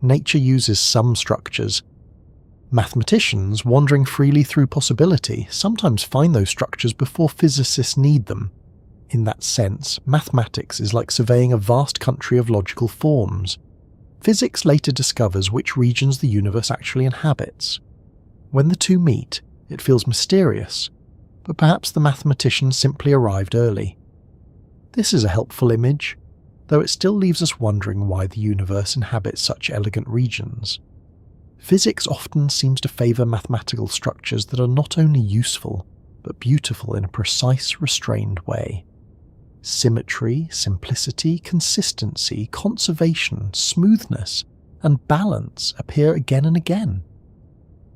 Nature uses some structures. Mathematicians, wandering freely through possibility, sometimes find those structures before physicists need them. In that sense, mathematics is like surveying a vast country of logical forms. Physics later discovers which regions the universe actually inhabits. When the two meet, it feels mysterious, but perhaps the mathematician simply arrived early. This is a helpful image, though it still leaves us wondering why the universe inhabits such elegant regions. Physics often seems to favour mathematical structures that are not only useful, but beautiful in a precise, restrained way. Symmetry, simplicity, consistency, conservation, smoothness, and balance appear again and again.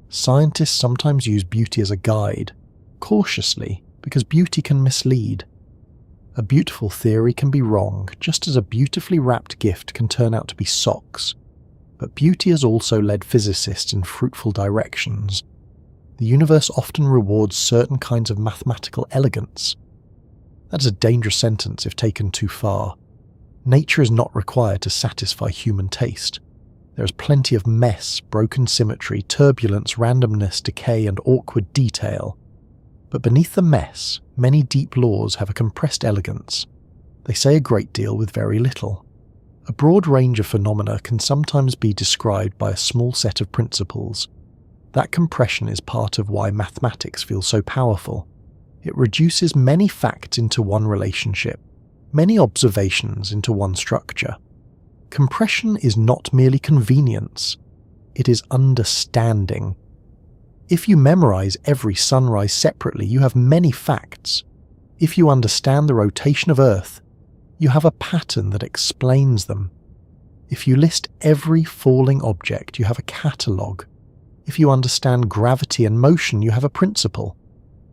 Scientists sometimes use beauty as a guide, cautiously, because beauty can mislead. A beautiful theory can be wrong, just as a beautifully wrapped gift can turn out to be socks. But beauty has also led physicists in fruitful directions. The universe often rewards certain kinds of mathematical elegance. That is a dangerous sentence if taken too far. Nature is not required to satisfy human taste. There is plenty of mess, broken symmetry, turbulence, randomness, decay, and awkward detail. But beneath the mess, many deep laws have a compressed elegance. They say a great deal with very little. A broad range of phenomena can sometimes be described by a small set of principles. That compression is part of why mathematics feels so powerful. It reduces many facts into one relationship, many observations into one structure. Compression is not merely convenience, it is understanding. If you memorize every sunrise separately, you have many facts. If you understand the rotation of Earth, you have a pattern that explains them. If you list every falling object, you have a catalogue. If you understand gravity and motion, you have a principle.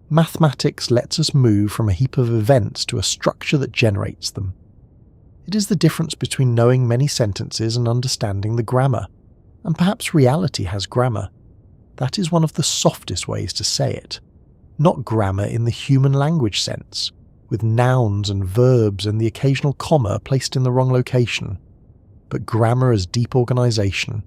Mathematics lets us move from a heap of events to a structure that generates them. It is the difference between knowing many sentences and understanding the grammar. And perhaps reality has grammar. That is one of the softest ways to say it. Not grammar in the human language sense, with nouns and verbs and the occasional comma placed in the wrong location, but grammar as deep organisation,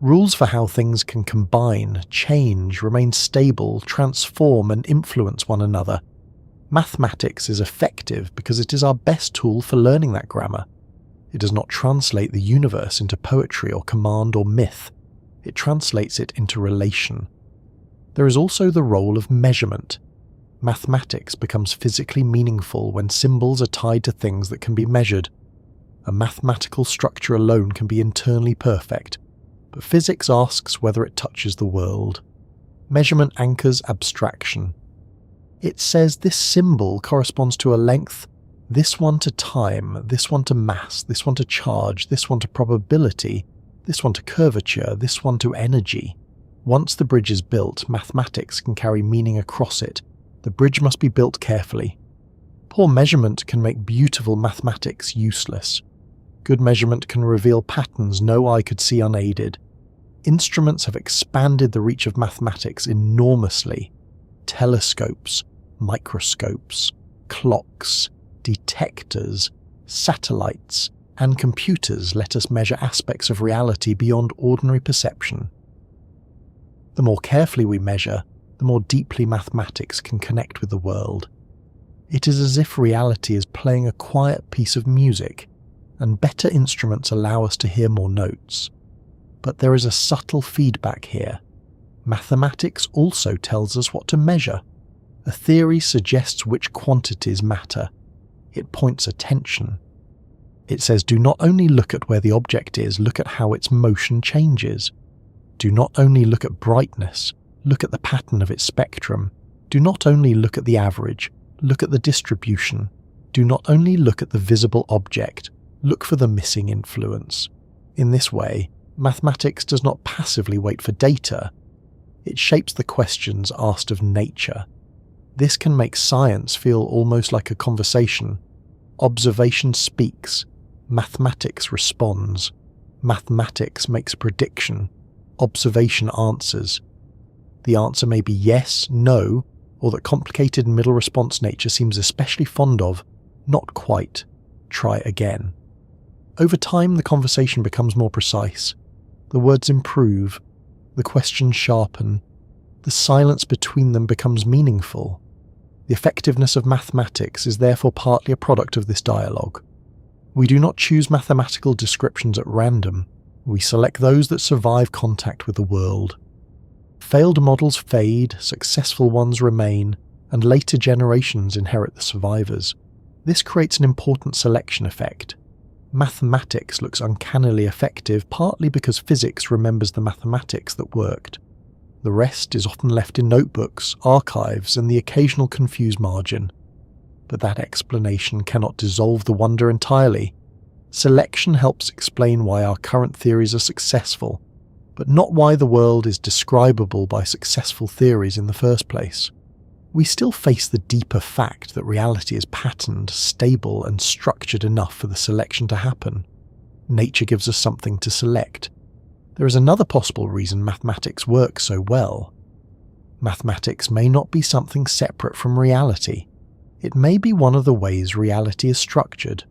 rules for how things can combine, change, remain stable, transform and influence one another. Mathematics is effective because it is our best tool for learning that grammar. It does not translate the universe into poetry or command or myth. It translates it into relation. There is also the role of measurement. Mathematics becomes physically meaningful when symbols are tied to things that can be measured. A mathematical structure alone can be internally perfect, but physics asks whether it touches the world. Measurement anchors abstraction. It says this symbol corresponds to a length, this one to time, this one to mass, this one to charge, this one to probability, this one to curvature, this one to energy. Once the bridge is built, mathematics can carry meaning across it. The bridge must be built carefully. Poor measurement can make beautiful mathematics useless. Good measurement can reveal patterns no eye could see unaided. Instruments have expanded the reach of mathematics enormously. Telescopes, microscopes, clocks, detectors, satellites, and computers let us measure aspects of reality beyond ordinary perception. The more carefully we measure, the more deeply mathematics can connect with the world. It is as if reality is playing a quiet piece of music, and better instruments allow us to hear more notes. But there is a subtle feedback here. Mathematics also tells us what to measure. A theory suggests which quantities matter. It points attention. It says do not only look at where the object is, look at how its motion changes. Do not only look at brightness, look at the pattern of its spectrum. Do not only look at the average, look at the distribution. Do not only look at the visible object, look for the missing influence. In this way, mathematics does not passively wait for data. It shapes the questions asked of nature. This can make science feel almost like a conversation. Observation speaks. Mathematics responds. Mathematics makes a prediction. Observation answers. The answer may be yes, no, or that complicated middle response nature seems especially fond of, not quite, try again. Over time, the conversation becomes more precise. The words improve. The questions sharpen. The silence between them becomes meaningful. The effectiveness of mathematics is therefore partly a product of this dialogue. We do not choose mathematical descriptions at random. We select those that survive contact with the world. Failed models fade, successful ones remain, and later generations inherit the survivors. This creates an important selection effect. Mathematics looks uncannily effective partly because physics remembers the mathematics that worked. The rest is often left in notebooks, archives, and the occasional confused margin. But that explanation cannot dissolve the wonder entirely. Selection helps explain why our current theories are successful, but not why the world is describable by successful theories in the first place. We still face the deeper fact that reality is patterned, stable, and structured enough for the selection to happen. Nature gives us something to select. There is another possible reason mathematics works so well. Mathematics may not be something separate from reality. It may be one of the ways reality is structured.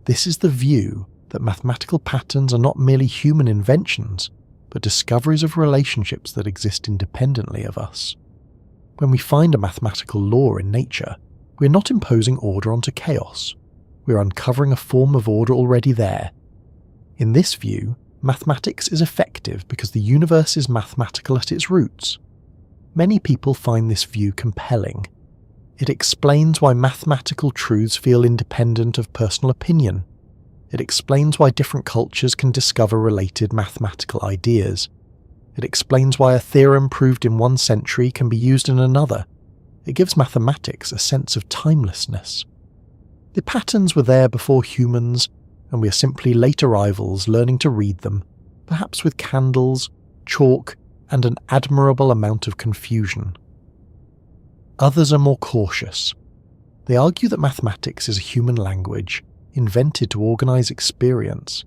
This is the view that mathematical patterns are not merely human inventions, but discoveries of relationships that exist independently of us. When we find a mathematical law in nature, we are not imposing order onto chaos. We are uncovering a form of order already there. In this view, mathematics is effective because the universe is mathematical at its roots. Many people find this view compelling. It explains why mathematical truths feel independent of personal opinion. It explains why different cultures can discover related mathematical ideas. It explains why a theorem proved in one century can be used in another. It gives mathematics a sense of timelessness. The patterns were there before humans, and we are simply late arrivals learning to read them, perhaps with candles, chalk, and an admirable amount of confusion. Others are more cautious. They argue that mathematics is a human language, invented to organize experience.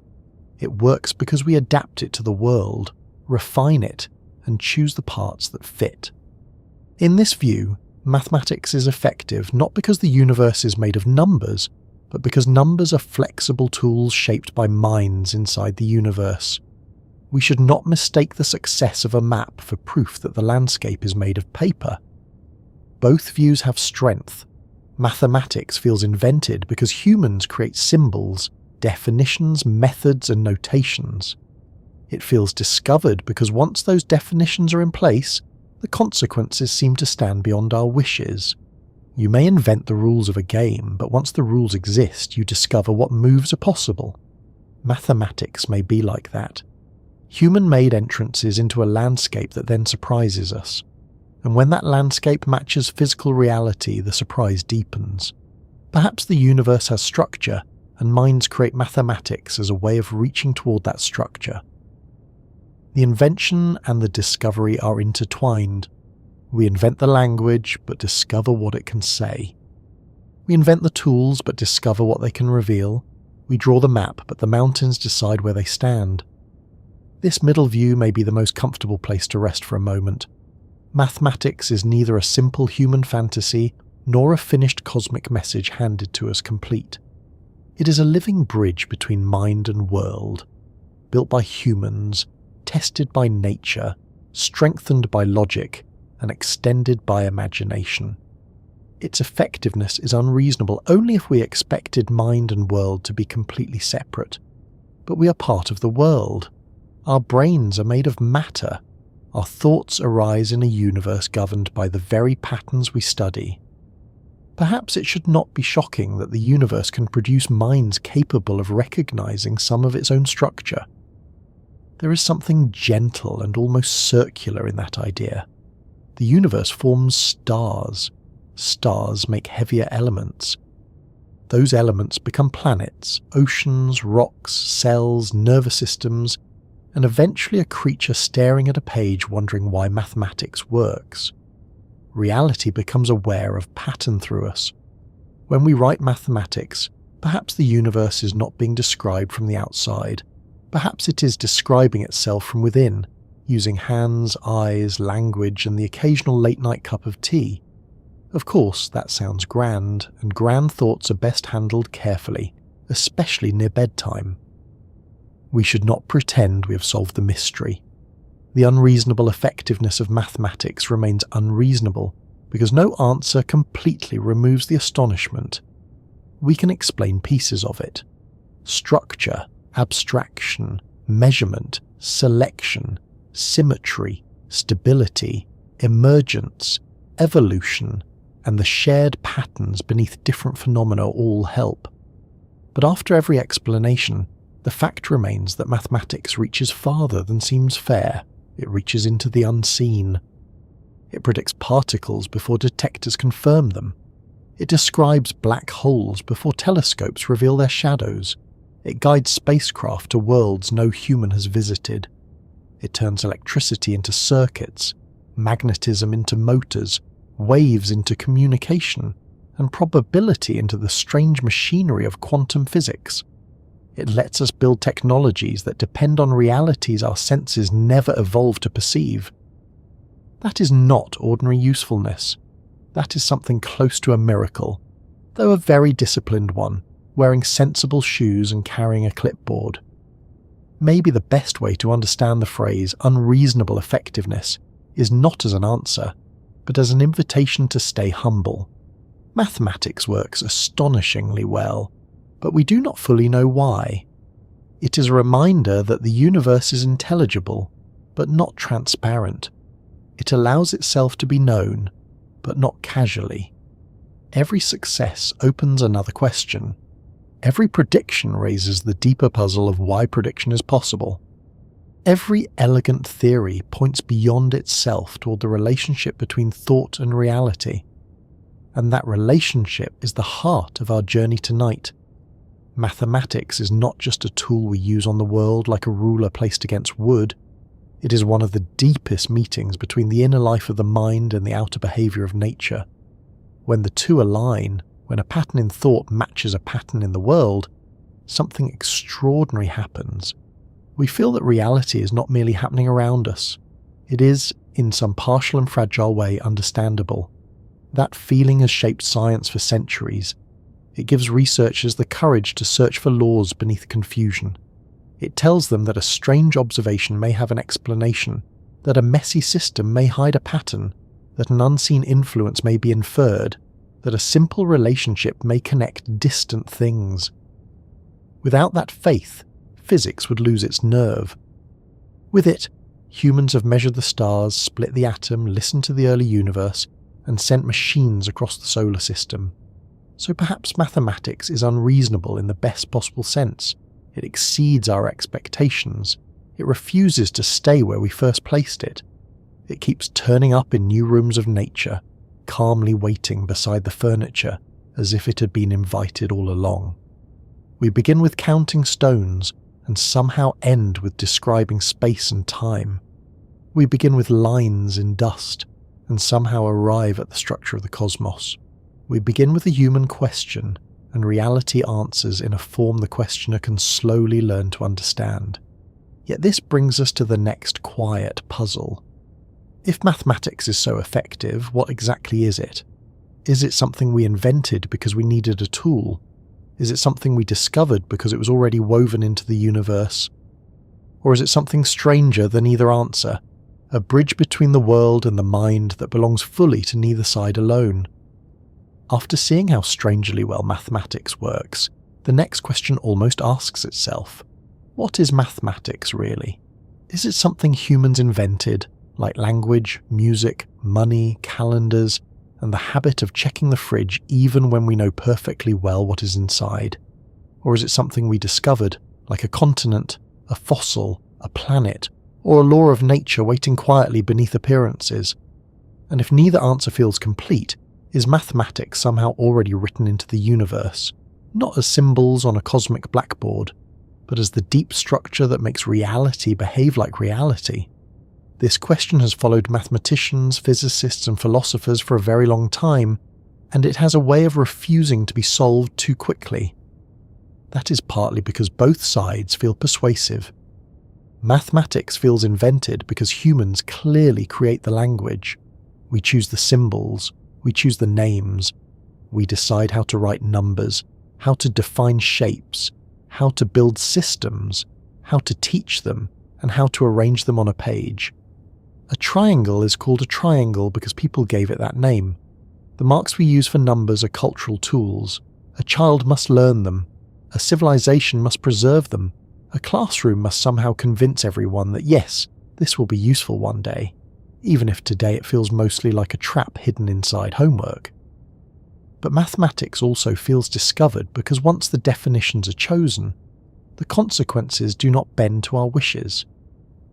It works because we adapt it to the world, refine it, and choose the parts that fit. In this view, mathematics is effective not because the universe is made of numbers, but because numbers are flexible tools shaped by minds inside the universe. We should not mistake the success of a map for proof that the landscape is made of paper. Both views have strength. Mathematics feels invented because humans create symbols, definitions, methods, and notations. It feels discovered because once those definitions are in place, the consequences seem to stand beyond our wishes. You may invent the rules of a game, but once the rules exist, you discover what moves are possible. Mathematics may be like that. Human-made entrances into a landscape that then surprises us. And when that landscape matches physical reality, the surprise deepens. Perhaps the universe has structure, and minds create mathematics as a way of reaching toward that structure. The invention and the discovery are intertwined. We invent the language, but discover what it can say. We invent the tools, but discover what they can reveal. We draw the map, but the mountains decide where they stand. This middle view may be the most comfortable place to rest for a moment. Mathematics is neither a simple human fantasy nor a finished cosmic message handed to us complete. It is a living bridge between mind and world, built by humans, tested by nature, strengthened by logic, and extended by imagination. Its effectiveness is unreasonable only if we expected mind and world to be completely separate. But we are part of the world. Our brains are made of matter. Our thoughts arise in a universe governed by the very patterns we study. Perhaps it should not be shocking that the universe can produce minds capable of recognizing some of its own structure. There is something gentle and almost circular in that idea. The universe forms stars. Stars make heavier elements. Those elements become planets, oceans, rocks, cells, nervous systems, and eventually a creature staring at a page wondering why mathematics works. Reality becomes aware of pattern through us. When we write mathematics, perhaps the universe is not being described from the outside. Perhaps it is describing itself from within, using hands, eyes, language, and the occasional late-night cup of tea. Of course, that sounds grand, and grand thoughts are best handled carefully, especially near bedtime. We should not pretend we have solved the mystery. The unreasonable effectiveness of mathematics remains unreasonable, because no answer completely removes the astonishment. We can explain pieces of it. Structure, abstraction, measurement, selection, symmetry, stability, emergence, evolution, and the shared patterns beneath different phenomena all help. But after every explanation, the fact remains that mathematics reaches farther than seems fair. It reaches into the unseen. It predicts particles before detectors confirm them. It describes black holes before telescopes reveal their shadows. It guides spacecraft to worlds no human has visited. It turns electricity into circuits, magnetism into motors, waves into communication, and probability into the strange machinery of quantum physics. It lets us build technologies that depend on realities our senses never evolved to perceive. That is not ordinary usefulness. That is something close to a miracle, though a very disciplined one, wearing sensible shoes and carrying a clipboard. Maybe the best way to understand the phrase unreasonable effectiveness is not as an answer, but as an invitation to stay humble. Mathematics works astonishingly well, but we do not fully know why. It is a reminder that the universe is intelligible, but not transparent. It allows itself to be known, but not casually. Every success opens another question. Every prediction raises the deeper puzzle of why prediction is possible. Every elegant theory points beyond itself toward the relationship between thought and reality. And that relationship is the heart of our journey tonight. Mathematics is not just a tool we use on the world like a ruler placed against wood. It is one of the deepest meetings between the inner life of the mind and the outer behavior of nature. When the two align, when a pattern in thought matches a pattern in the world, something extraordinary happens. We feel that reality is not merely happening around us. It is, in some partial and fragile way, understandable. That feeling has shaped science for centuries. It gives researchers the courage to search for laws beneath confusion. It tells them that a strange observation may have an explanation, that a messy system may hide a pattern, that an unseen influence may be inferred, that a simple relationship may connect distant things. Without that faith, physics would lose its nerve. With it, humans have measured the stars, split the atom, listened to the early universe, and sent machines across the solar system. So perhaps mathematics is unreasonable in the best possible sense. It exceeds our expectations. It refuses to stay where we first placed it. It keeps turning up in new rooms of nature, calmly waiting beside the furniture as if it had been invited all along. We begin with counting stones and somehow end with describing space and time. We begin with lines in dust and somehow arrive at the structure of the cosmos. We begin with a human question, and reality answers in a form the questioner can slowly learn to understand. Yet this brings us to the next quiet puzzle. If mathematics is so effective, what exactly is it? Is it something we invented because we needed a tool? Is it something we discovered because it was already woven into the universe? Or is it something stranger than either answer, a bridge between the world and the mind that belongs fully to neither side alone? After seeing how strangely well mathematics works, the next question almost asks itself, what is mathematics really? Is it something humans invented, like language, music, money, calendars, and the habit of checking the fridge even when we know perfectly well what is inside? Or is it something we discovered, like a continent, a fossil, a planet, or a law of nature waiting quietly beneath appearances? And if neither answer feels complete, is mathematics somehow already written into the universe, not as symbols on a cosmic blackboard, but as the deep structure that makes reality behave like reality? This question has followed mathematicians, physicists, and philosophers for a very long time, and it has a way of refusing to be solved too quickly. That is partly because both sides feel persuasive. Mathematics feels invented because humans clearly create the language. We choose the symbols, we choose the names, we decide how to write numbers, how to define shapes, how to build systems, how to teach them, and how to arrange them on a page. A triangle is called a triangle because people gave it that name. The marks we use for numbers are cultural tools. A child must learn them. A civilization must preserve them. A classroom must somehow convince everyone that yes, this will be useful one day, even if today it feels mostly like a trap hidden inside homework. But mathematics also feels discovered because once the definitions are chosen, the consequences do not bend to our wishes.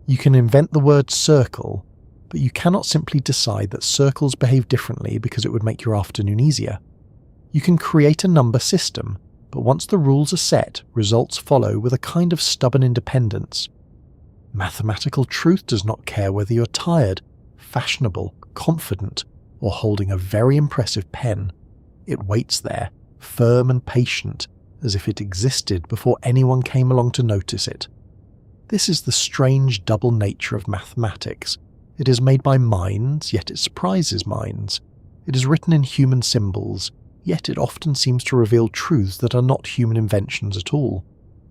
You can invent the word circle, but you cannot simply decide that circles behave differently because it would make your afternoon easier. You can create a number system, but once the rules are set, results follow with a kind of stubborn independence. Mathematical truth does not care whether you're tired, fashionable, confident, or holding a very impressive pen. It waits there, firm and patient, as if it existed before anyone came along to notice it. This is the strange double nature of mathematics. It is made by minds, yet it surprises minds. It is written in human symbols, yet it often seems to reveal truths that are not human inventions at all.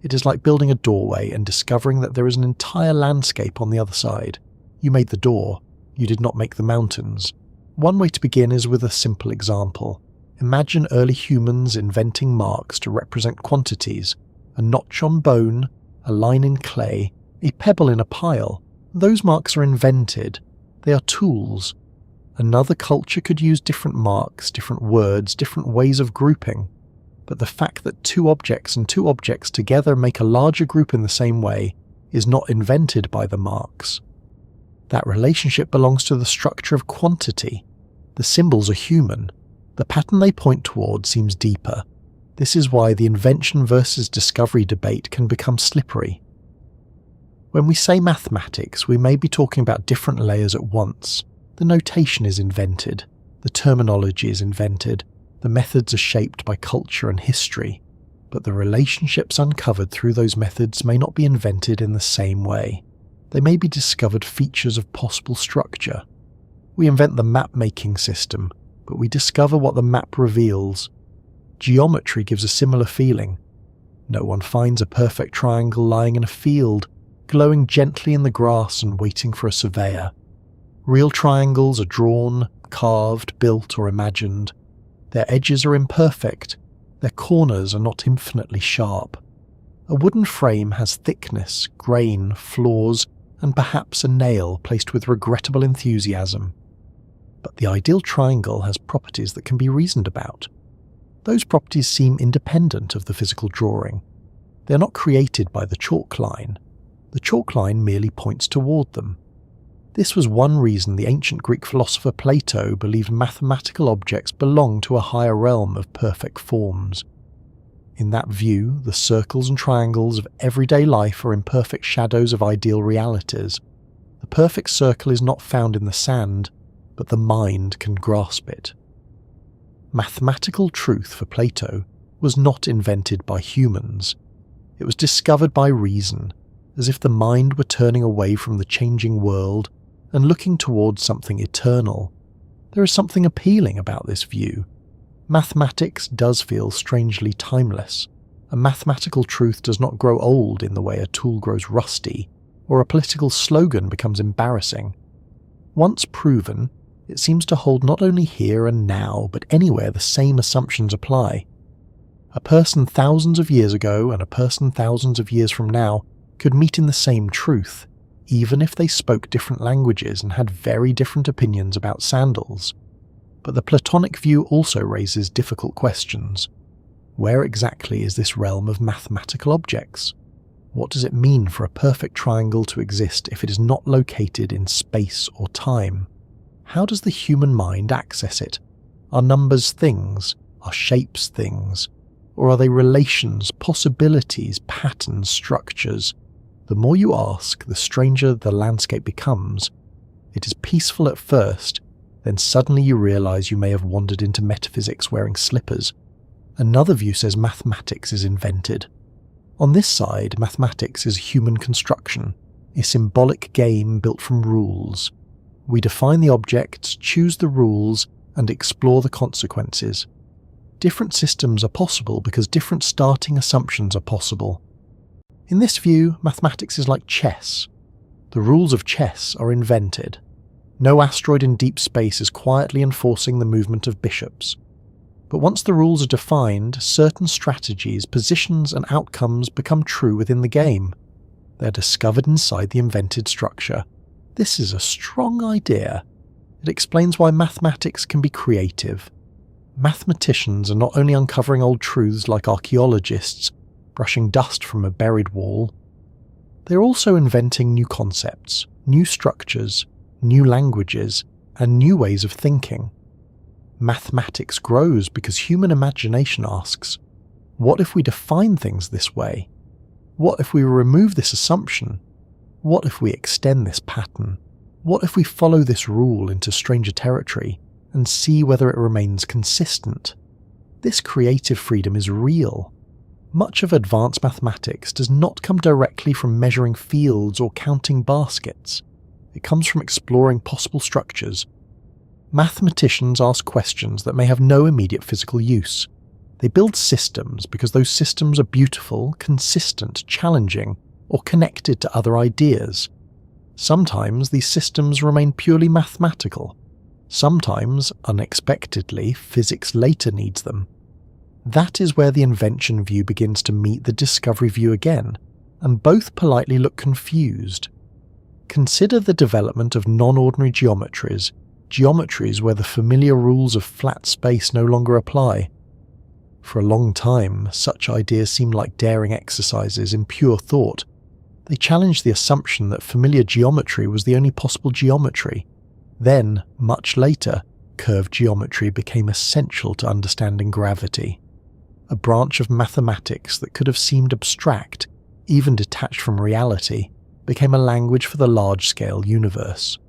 It is like building a doorway and discovering that there is an entire landscape on the other side. You made the door, you did not make the mountains. One way to begin is with a simple example. Imagine early humans inventing marks to represent quantities: a notch on bone, a line in clay, a pebble in a pile. Those marks are invented. They are tools. Another culture could use different marks, different words, different ways of grouping. But the fact that two objects and two objects together make a larger group in the same way is not invented by the marks. That relationship belongs to the structure of quantity. The symbols are human. The pattern they point toward seems deeper. This is why the invention versus discovery debate can become slippery. When we say mathematics, we may be talking about different layers at once. The notation is invented. The terminology is invented. The methods are shaped by culture and history. But the relationships uncovered through those methods may not be invented in the same way. They may be discovered features of possible structure. We invent the map-making system, but we discover what the map reveals. Geometry gives a similar feeling. No one finds a perfect triangle lying in a field, glowing gently in the grass and waiting for a surveyor. Real triangles are drawn, carved, built, or imagined. Their edges are imperfect. Their corners are not infinitely sharp. A wooden frame has thickness, grain, flaws, and perhaps a nail placed with regrettable enthusiasm. But the ideal triangle has properties that can be reasoned about. Those properties seem independent of the physical drawing. They are not created by the chalk line. The chalk line merely points toward them. This was one reason the ancient Greek philosopher Plato believed mathematical objects belong to a higher realm of perfect forms. In that view, the circles and triangles of everyday life are imperfect shadows of ideal realities. The perfect circle is not found in the sand, but the mind can grasp it. Mathematical truth for Plato was not invented by humans. It was discovered by reason, as if the mind were turning away from the changing world and looking towards something eternal. There is something appealing about this view. Mathematics does feel strangely timeless. A mathematical truth does not grow old in the way a tool grows rusty, or a political slogan becomes embarrassing. Once proven, it seems to hold not only here and now, but anywhere the same assumptions apply. A person thousands of years ago and a person thousands of years from now could meet in the same truth, even if they spoke different languages and had very different opinions about sandals. But the Platonic view also raises difficult questions. Where exactly is this realm of mathematical objects? What does it mean for a perfect triangle to exist if it is not located in space or time? How does the human mind access it? Are numbers things? Are shapes things? Or are they relations, possibilities, patterns, structures? The more you ask, the stranger the landscape becomes. It is peaceful at first, then suddenly you realize you may have wandered into metaphysics wearing slippers. Another view says mathematics is invented. On this side, mathematics is human construction, a symbolic game built from rules. We define the objects, choose the rules, and explore the consequences. Different systems are possible because different starting assumptions are possible. In this view, mathematics is like chess. The rules of chess are invented. No asteroid in deep space is quietly enforcing the movement of bishops. But once the rules are defined, certain strategies, positions, and outcomes become true within the game. They are discovered inside the invented structure. This is a strong idea. It explains why mathematics can be creative. Mathematicians are not only uncovering old truths like archaeologists, brushing dust from a buried wall, they're also inventing new concepts, new structures, new languages, and new ways of thinking. Mathematics grows because human imagination asks, what if we define things this way? What if we remove this assumption? What if we extend this pattern? What if we follow this rule into stranger territory and see whether it remains consistent? This creative freedom is real. Much of advanced mathematics does not come directly from measuring fields or counting baskets. It comes from exploring possible structures. Mathematicians ask questions that may have no immediate physical use. They build systems because those systems are beautiful, consistent, challenging, or connected to other ideas. Sometimes these systems remain purely mathematical. Sometimes, unexpectedly, physics later needs them. That is where the invention view begins to meet the discovery view again, and both politely look confused. Consider the development of non-ordinary geometries where the familiar rules of flat space no longer apply. For a long time, such ideas seemed like daring exercises in pure thought. They challenged the assumption that familiar geometry was the only possible geometry. Then, much later, curved geometry became essential to understanding gravity. A branch of mathematics that could have seemed abstract, even detached from reality, became a language for the large-scale universe.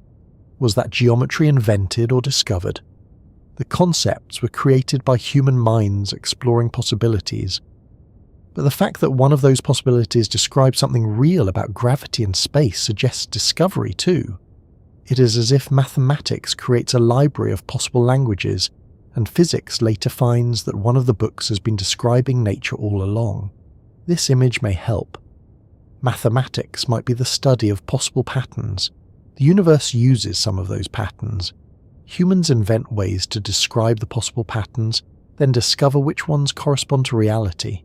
Was that geometry invented or discovered? The concepts were created by human minds exploring possibilities. But the fact that one of those possibilities describes something real about gravity and space suggests discovery too. It is as if mathematics creates a library of possible languages, and physics later finds that one of the books has been describing nature all along. This image may help. Mathematics might be the study of possible patterns. The universe uses some of those patterns. Humans invent ways to describe the possible patterns, then discover which ones correspond to reality.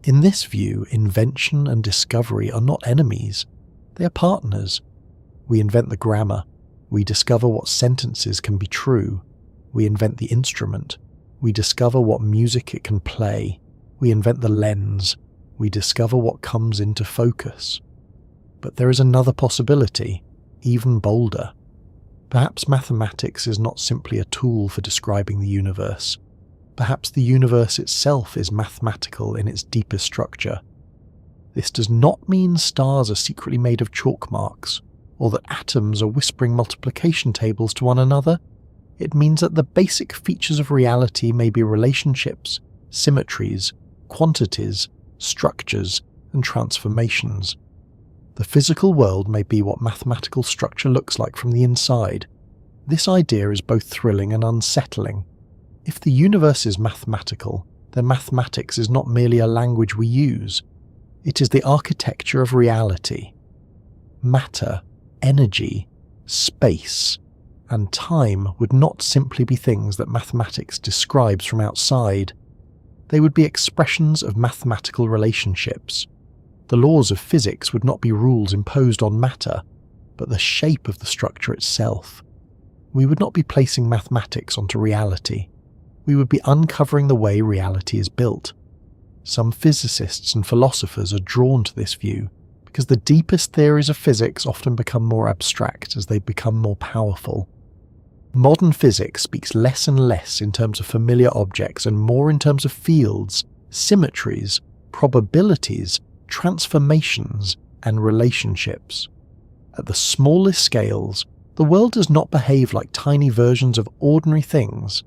In this view, invention and discovery are not enemies. They are partners. We invent the grammar. We discover what sentences can be true. We invent the instrument. We discover what music it can play. We invent the lens. We discover what comes into focus. But there is another possibility, even bolder. Perhaps mathematics is not simply a tool for describing the universe. Perhaps the universe itself is mathematical in its deepest structure. This does not mean stars are secretly made of chalk marks, or that atoms are whispering multiplication tables to one another. It means that the basic features of reality may be relationships, symmetries, quantities, structures, and transformations. The physical world may be what mathematical structure looks like from the inside. This idea is both thrilling and unsettling. If the universe is mathematical, then mathematics is not merely a language we use. It is the architecture of reality. Matter, energy, space, and time would not simply be things that mathematics describes from outside. They would be expressions of mathematical relationships. The laws of physics would not be rules imposed on matter, but the shape of the structure itself. We would not be placing mathematics onto reality. We would be uncovering the way reality is built. Some physicists and philosophers are drawn to this view because the deepest theories of physics often become more abstract as they become more powerful. Modern physics speaks less and less in terms of familiar objects and more in terms of fields, symmetries, probabilities, transformations, and relationships. At the smallest scales, the world does not behave like tiny versions of ordinary things.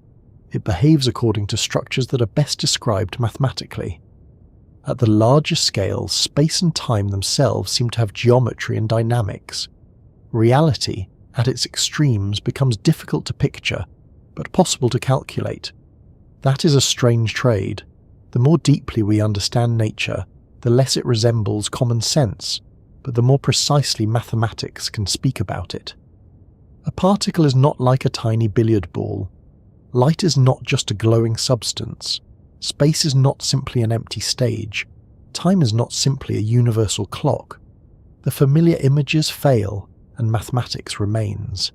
It behaves according to structures that are best described mathematically. At the largest scales, space and time themselves seem to have geometry and dynamics. Reality, at its extremes, becomes difficult to picture, but possible to calculate. That is a strange trade. The more deeply we understand nature, the less it resembles common sense, but the more precisely mathematics can speak about it. A particle is not like a tiny billiard ball. Light is not just a glowing substance. Space is not simply an empty stage. Time is not simply a universal clock. The familiar images fail, and mathematics remains.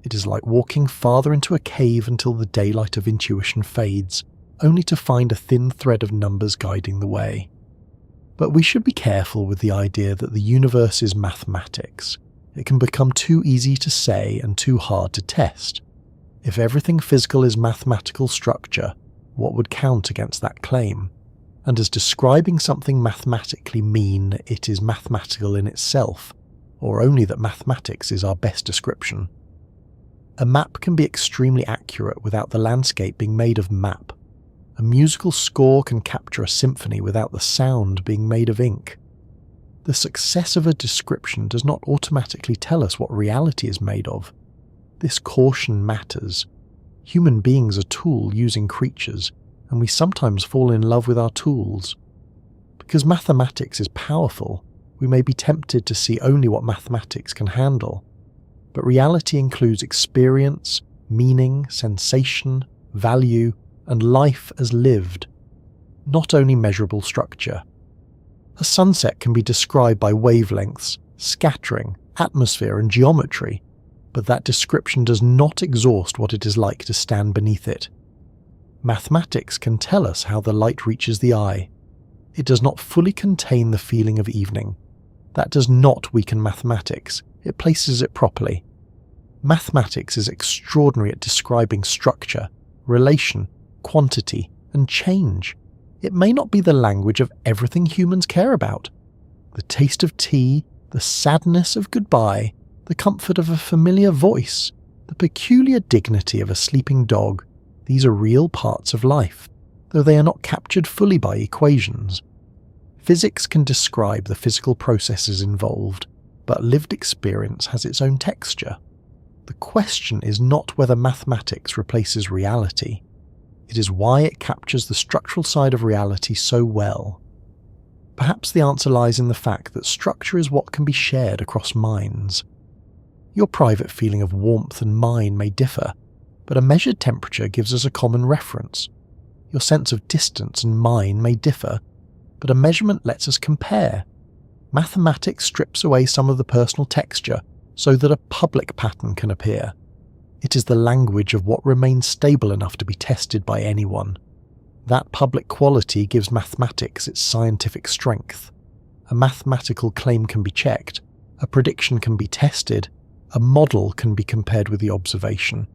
It is like walking farther into a cave until the daylight of intuition fades, only to find a thin thread of numbers guiding the way. But we should be careful with the idea that the universe is mathematics. It can become too easy to say and too hard to test. If everything physical is mathematical structure, what would count against that claim? And does describing something mathematically mean it is mathematical in itself, or only that mathematics is our best description? A map can be extremely accurate without the landscape being made of map. A musical score can capture a symphony without the sound being made of ink. The success of a description does not automatically tell us what reality is made of. This caution matters. Human beings are tool-using creatures, and we sometimes fall in love with our tools. Because mathematics is powerful, we may be tempted to see only what mathematics can handle. But reality includes experience, meaning, sensation, value, and life as lived, not only measurable structure. A sunset can be described by wavelengths, scattering, atmosphere, and geometry, but that description does not exhaust what it is like to stand beneath it. Mathematics can tell us how the light reaches the eye. It does not fully contain the feeling of evening. That does not weaken mathematics, it places it properly. Mathematics is extraordinary at describing structure, relation, quantity, and change. It may not be the language of everything humans care about. The taste of tea, the sadness of goodbye, the comfort of a familiar voice, the peculiar dignity of a sleeping dog, these are real parts of life, though they are not captured fully by equations. Physics can describe the physical processes involved, but lived experience has its own texture. The question is not whether mathematics replaces reality. It is why it captures the structural side of reality so well. Perhaps the answer lies in the fact that structure is what can be shared across minds. Your private feeling of warmth and mine may differ, but a measured temperature gives us a common reference. Your sense of distance and mine may differ, but a measurement lets us compare. Mathematics strips away some of the personal texture so that a public pattern can appear. It is the language of what remains stable enough to be tested by anyone. That public quality gives mathematics its scientific strength. A mathematical claim can be checked, a prediction can be tested, a model can be compared with the observation.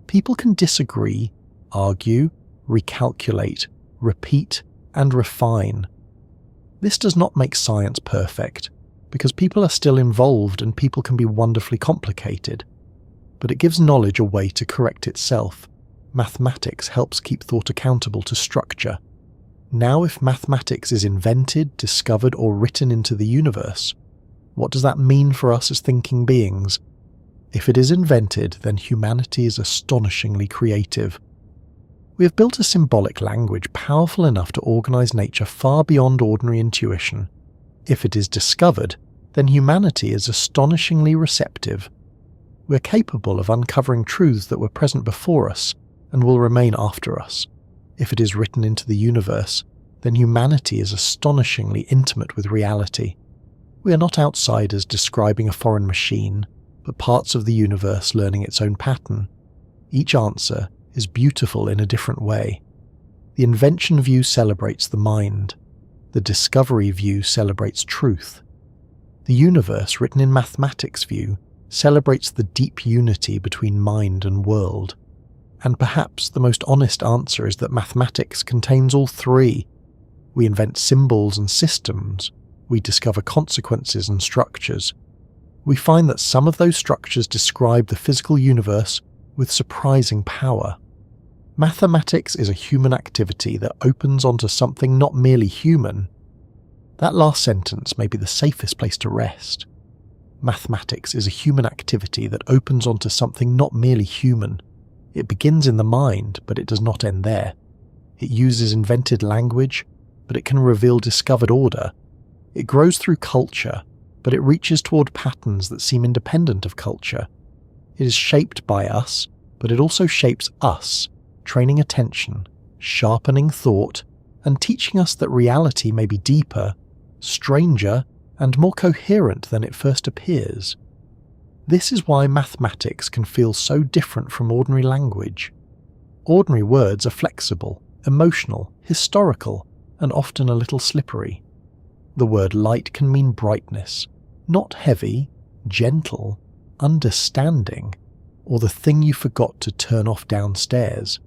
People can disagree, argue, recalculate, repeat, and refine. This does not make science perfect, because people are still involved and people can be wonderfully complicated. But it gives knowledge a way to correct itself. Mathematics helps keep thought accountable to structure. Now, if mathematics is invented, discovered, or written into the universe, what does that mean for us as thinking beings? If it is invented, then humanity is astonishingly creative. We have built a symbolic language powerful enough to organize nature far beyond ordinary intuition. If it is discovered, then humanity is astonishingly receptive. We are capable of uncovering truths that were present before us and will remain after us. If it is written into the universe, then humanity is astonishingly intimate with reality. We are not outsiders describing a foreign machine, but parts of the universe learning its own pattern. Each answer is beautiful in a different way. The invention view celebrates the mind. The discovery view celebrates truth. The universe written in mathematics view celebrates the deep unity between mind and world. And perhaps the most honest answer is that mathematics contains all three. We invent symbols and systems. We discover consequences and structures. We find that some of those structures describe the physical universe with surprising power. Mathematics is a human activity that opens onto something not merely human. That last sentence may be the safest place to rest. Mathematics is a human activity that opens onto something not merely human. It begins in the mind, but it does not end there. It uses invented language, but it can reveal discovered order. It grows through culture, but it reaches toward patterns that seem independent of culture. It is shaped by us, but it also shapes us, training attention, sharpening thought, and teaching us that reality may be deeper, stranger, and more coherent than it first appears. This is why mathematics can feel so different from ordinary language. Ordinary words are flexible, emotional, historical, and often a little slippery. The word light can mean brightness, not heavy, gentle, understanding, or the thing you forgot to turn off downstairs.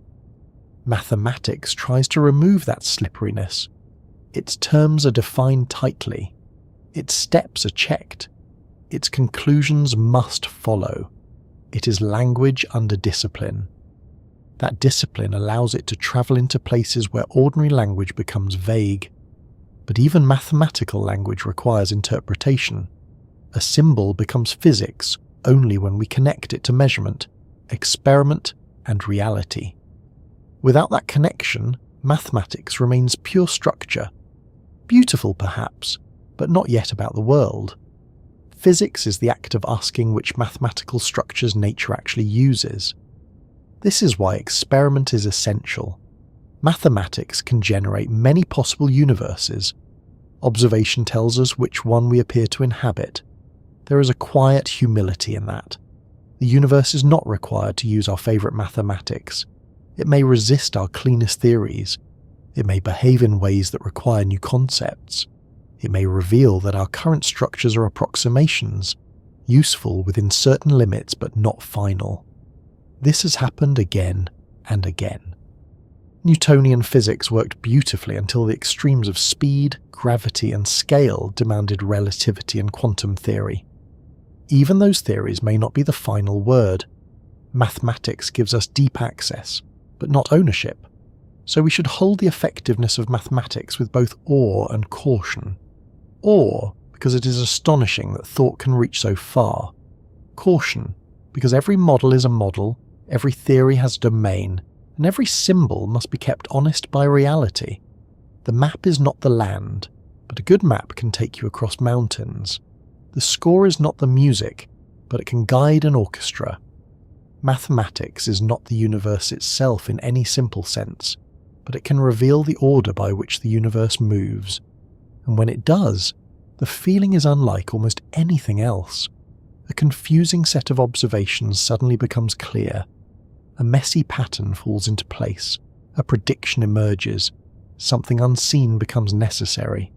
Mathematics tries to remove that slipperiness. Its terms are defined tightly. Its steps are checked. Its conclusions must follow. It is language under discipline. That discipline allows it to travel into places where ordinary language becomes vague. But even mathematical language requires interpretation. A symbol becomes physics only when we connect it to measurement, experiment, and reality. Without that connection, mathematics remains pure structure. Beautiful perhaps, but not yet about the world. Physics is the act of asking which mathematical structures nature actually uses. This is why experiment is essential. Mathematics can generate many possible universes. Observation tells us which one we appear to inhabit. There is a quiet humility in that. The universe is not required to use our favourite mathematics. It may resist our cleanest theories. It may behave in ways that require new concepts. It may reveal that our current structures are approximations, useful within certain limits but not final. This has happened again and again. Newtonian physics worked beautifully until the extremes of speed, gravity, and scale demanded relativity and quantum theory. Even those theories may not be the final word. Mathematics gives us deep access, but not ownership. So we should hold the effectiveness of mathematics with both awe and caution. Awe, because it is astonishing that thought can reach so far. Caution, because every model is a model, every theory has a domain, and every symbol must be kept honest by reality. The map is not the land, but a good map can take you across mountains. The score is not the music, but it can guide an orchestra. Mathematics is not the universe itself in any simple sense, but it can reveal the order by which the universe moves. And when it does, the feeling is unlike almost anything else. A confusing set of observations suddenly becomes clear. A messy pattern falls into place. A prediction emerges. Something unseen becomes necessary.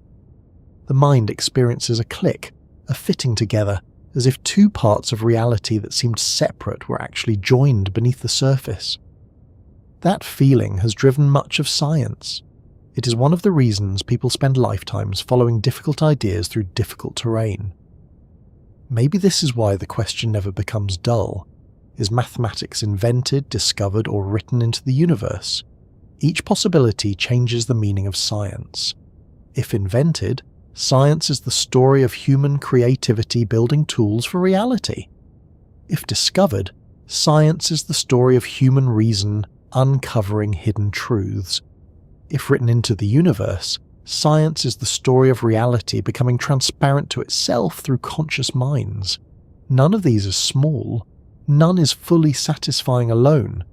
The mind experiences a click, a fitting together, as if two parts of reality that seemed separate were actually joined beneath the surface. That feeling has driven much of science. It is one of the reasons people spend lifetimes following difficult ideas through difficult terrain. Maybe this is why the question never becomes dull. Is mathematics invented, discovered, or written into the universe? Each possibility changes the meaning of science. If invented, science is the story of human creativity building tools for reality. If discovered, science is the story of human reason uncovering hidden truths. If written into the universe, science is the story of reality becoming transparent to itself through conscious minds. None of these is small. None is fully satisfying alone.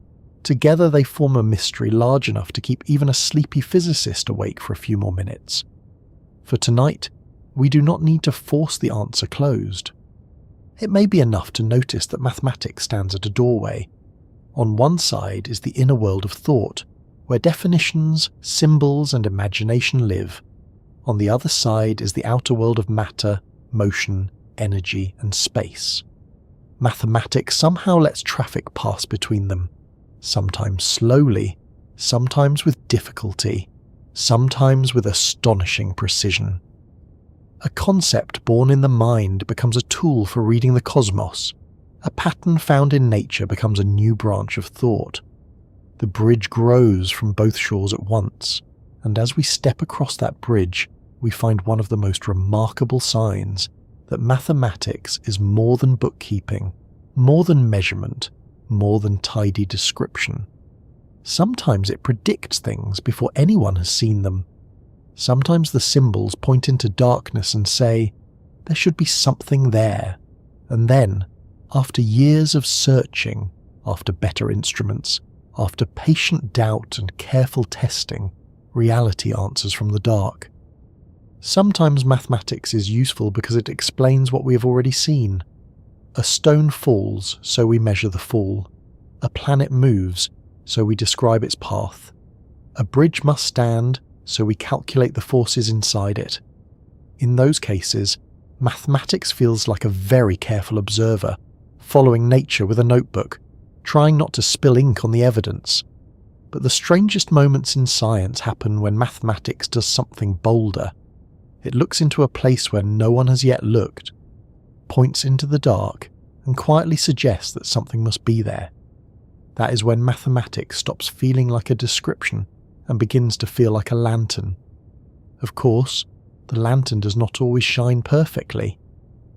Together they form a mystery large enough to keep even a sleepy physicist awake for a few more minutes. For tonight, we do not need to force the answer closed. It may be enough to notice that mathematics stands at a doorway. On one side is the inner world of thought, where definitions, symbols, and imagination live. On the other side is the outer world of matter, motion, energy, and space. Mathematics somehow lets traffic pass between them, sometimes slowly, sometimes with difficulty, sometimes with astonishing precision. A concept born in the mind becomes a tool for reading the cosmos. A pattern found in nature becomes a new branch of thought. The bridge grows from both shores at once, and as we step across that bridge, we find one of the most remarkable signs that mathematics is more than bookkeeping, more than measurement, more than tidy description. Sometimes it predicts things before anyone has seen them. Sometimes the symbols point into darkness and say, there should be something there. And then, after years of searching, after better instruments, after patient doubt and careful testing, reality answers from the dark. Sometimes mathematics is useful because it explains what we have already seen. A stone falls, so we measure the fall. A planet moves, so we describe its path. A bridge must stand, so we calculate the forces inside it. In those cases, mathematics feels like a very careful observer, following nature with a notebook, trying not to spill ink on the evidence. But the strangest moments in science happen when mathematics does something bolder. It looks into a place where no one has yet looked, points into the dark, and quietly suggests that something must be there. That is when mathematics stops feeling like a description and begins to feel like a lantern. Of course, the lantern does not always shine perfectly.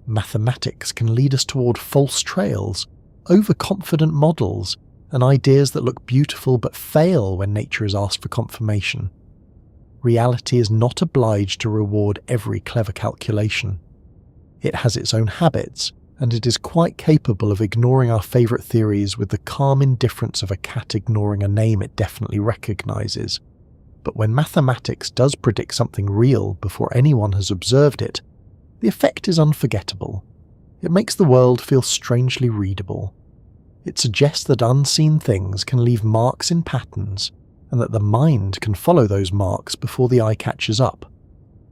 Mathematics can lead us toward false trails, overconfident models, and ideas that look beautiful but fail when nature is asked for confirmation. Reality is not obliged to reward every clever calculation. It has its own habits, and it is quite capable of ignoring our favourite theories with the calm indifference of a cat ignoring a name it definitely recognises. But when mathematics does predict something real before anyone has observed it, the effect is unforgettable. It makes the world feel strangely readable. It suggests that unseen things can leave marks in patterns, and that the mind can follow those marks before the eye catches up.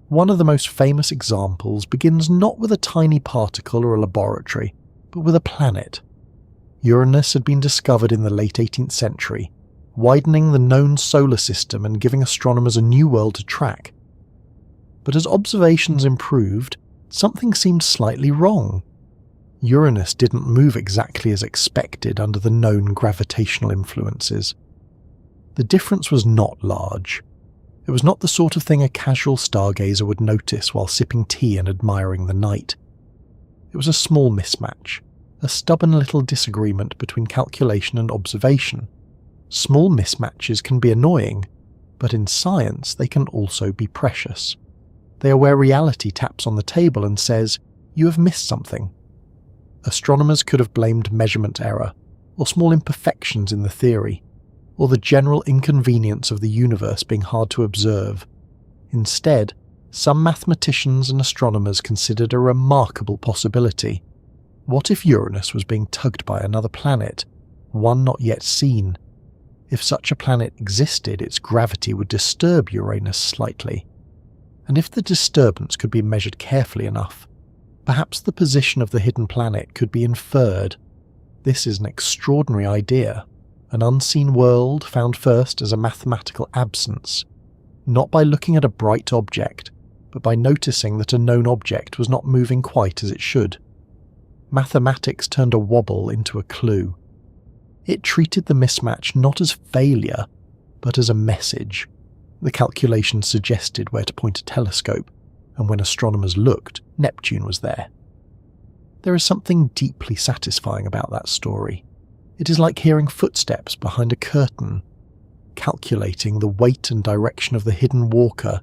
One of the most famous examples begins not with a tiny particle or a laboratory, but with a planet. Uranus had been discovered in the late 18th century, widening the known solar system and giving astronomers a new world to track. But as observations improved, something seemed slightly wrong. Uranus didn't move exactly as expected under the known gravitational influences. The difference was not large. It was not the sort of thing a casual stargazer would notice while sipping tea and admiring the night. It was a small mismatch, a stubborn little disagreement between calculation and observation. Small mismatches can be annoying, but in science they can also be precious. They are where reality taps on the table and says, "You have missed something." Astronomers could have blamed measurement error, or small imperfections in the theory, or the general inconvenience of the universe being hard to observe. Instead, some mathematicians and astronomers considered a remarkable possibility. What if Uranus was being tugged by another planet, one not yet seen? If such a planet existed, its gravity would disturb Uranus slightly. And if the disturbance could be measured carefully enough, perhaps the position of the hidden planet could be inferred. This is an extraordinary idea, an unseen world found first as a mathematical absence, not by looking at a bright object, but by noticing that a known object was not moving quite as it should. Mathematics turned a wobble into a clue. It treated the mismatch not as failure, but as a message. The calculations suggested where to point a telescope, and when astronomers looked, Neptune was there. There is something deeply satisfying about that story. It is like hearing footsteps behind a curtain, calculating the weight and direction of the hidden walker,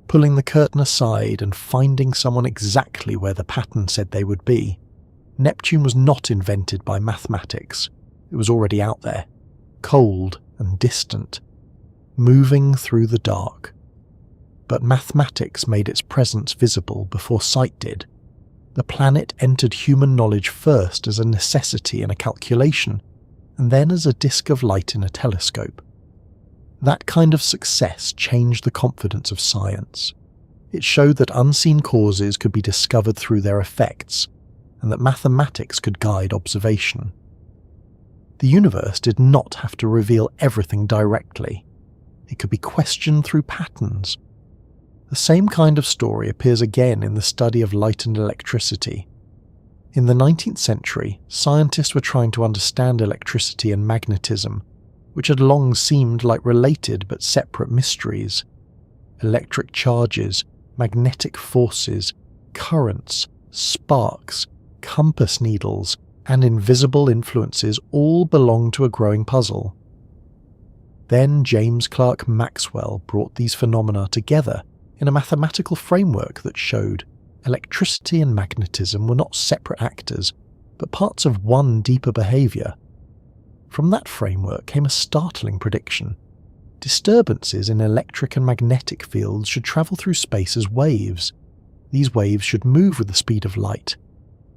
pulling the curtain aside and finding someone exactly where the pattern said they would be. Neptune was not invented by mathematics. It was already out there, cold and distant, moving through the dark. But mathematics made its presence visible before sight did. The planet entered human knowledge first as a necessity in a calculation, and then as a disk of light in a telescope. That kind of success changed the confidence of science. It showed that unseen causes could be discovered through their effects, and that mathematics could guide observation. The universe did not have to reveal everything directly. It could be questioned through patterns. The same kind of story appears again in the study of light and electricity. In the 19th century, scientists were trying to understand electricity and magnetism, which had long seemed like related but separate mysteries. Electric charges, magnetic forces, currents, sparks, compass needles, and invisible influences all belong to a growing puzzle. Then James Clerk Maxwell brought these phenomena together in a mathematical framework that showed electricity and magnetism were not separate actors, but parts of one deeper behaviour. From that framework came a startling prediction. Disturbances in electric and magnetic fields should travel through space as waves. These waves should move with the speed of light.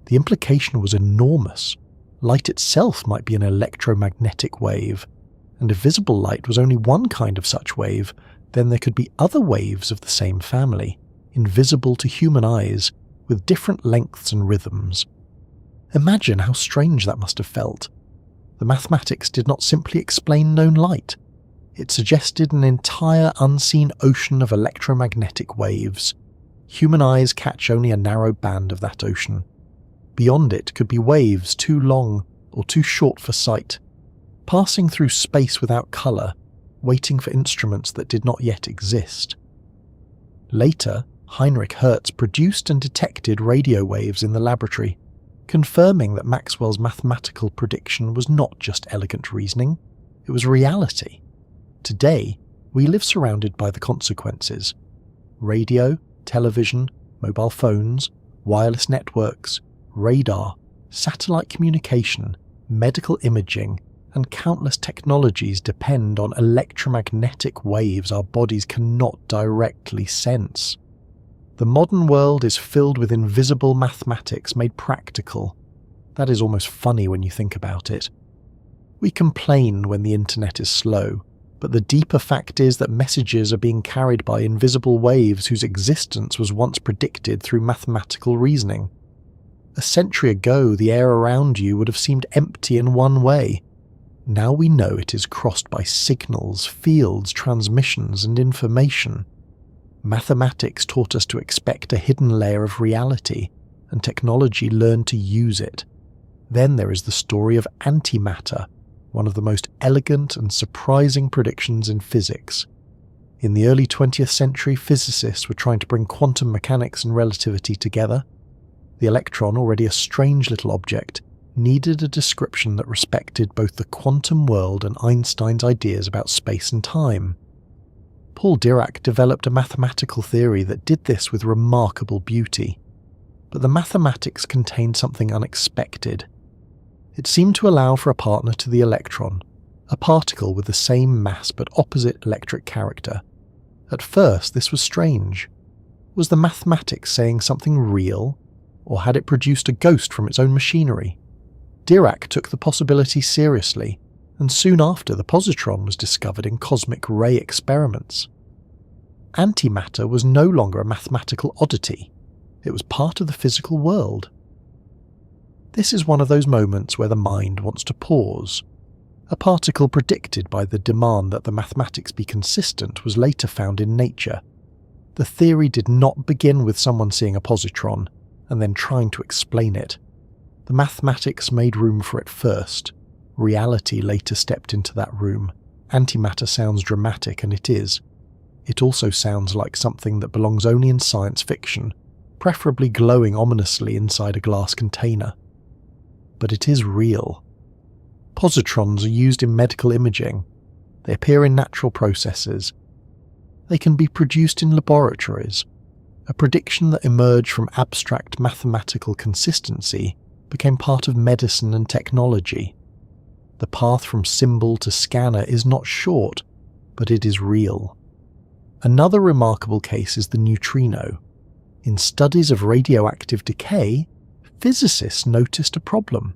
The implication was enormous. Light itself might be an electromagnetic wave, and if visible light was only one kind of such wave, then there could be other waves of the same family, invisible to human eyes, with different lengths and rhythms. Imagine how strange that must have felt. The mathematics did not simply explain known light. It suggested an entire unseen ocean of electromagnetic waves. Human eyes catch only a narrow band of that ocean. Beyond it could be waves too long or too short for sight, passing through space without colour, waiting for instruments that did not yet exist. Later, Heinrich Hertz produced and detected radio waves in the laboratory, confirming that Maxwell's mathematical prediction was not just elegant reasoning, it was reality. Today, we live surrounded by the consequences. Radio, television, mobile phones, wireless networks, radar, satellite communication, medical imaging, and countless technologies depend on electromagnetic waves our bodies cannot directly sense. The modern world is filled with invisible mathematics made practical. That is almost funny when you think about it. We complain when the internet is slow, but the deeper fact is that messages are being carried by invisible waves whose existence was once predicted through mathematical reasoning. A century ago, the air around you would have seemed empty in one way. Now we know it is crossed by signals, fields, transmissions, and information. Mathematics taught us to expect a hidden layer of reality, and technology learned to use it. Then there is the story of antimatter, one of the most elegant and surprising predictions in physics. In the early 20th century, physicists were trying to bring quantum mechanics and relativity together. The electron, already a strange little object, needed a description that respected both the quantum world and Einstein's ideas about space and time. Paul Dirac developed a mathematical theory that did this with remarkable beauty. But the mathematics contained something unexpected. It seemed to allow for a partner to the electron, a particle with the same mass but opposite electric character. At first, this was strange. Was the mathematics saying something real, or had it produced a ghost from its own machinery? Dirac took the possibility seriously, and soon after the positron was discovered in cosmic ray experiments. Antimatter was no longer a mathematical oddity, it was part of the physical world. This is one of those moments where the mind wants to pause. A particle predicted by the demand that the mathematics be consistent was later found in nature. The theory did not begin with someone seeing a positron and then trying to explain it. The mathematics made room for it first. Reality later stepped into that room. Antimatter sounds dramatic, and it is. It also sounds like something that belongs only in science fiction, preferably glowing ominously inside a glass container. But it is real. Positrons are used in medical imaging. They appear in natural processes. They can be produced in laboratories. A prediction that emerged from abstract mathematical consistency became part of medicine and technology. The path from symbol to scanner is not short, but it is real. Another remarkable case is the neutrino. In studies of radioactive decay, physicists noticed a problem.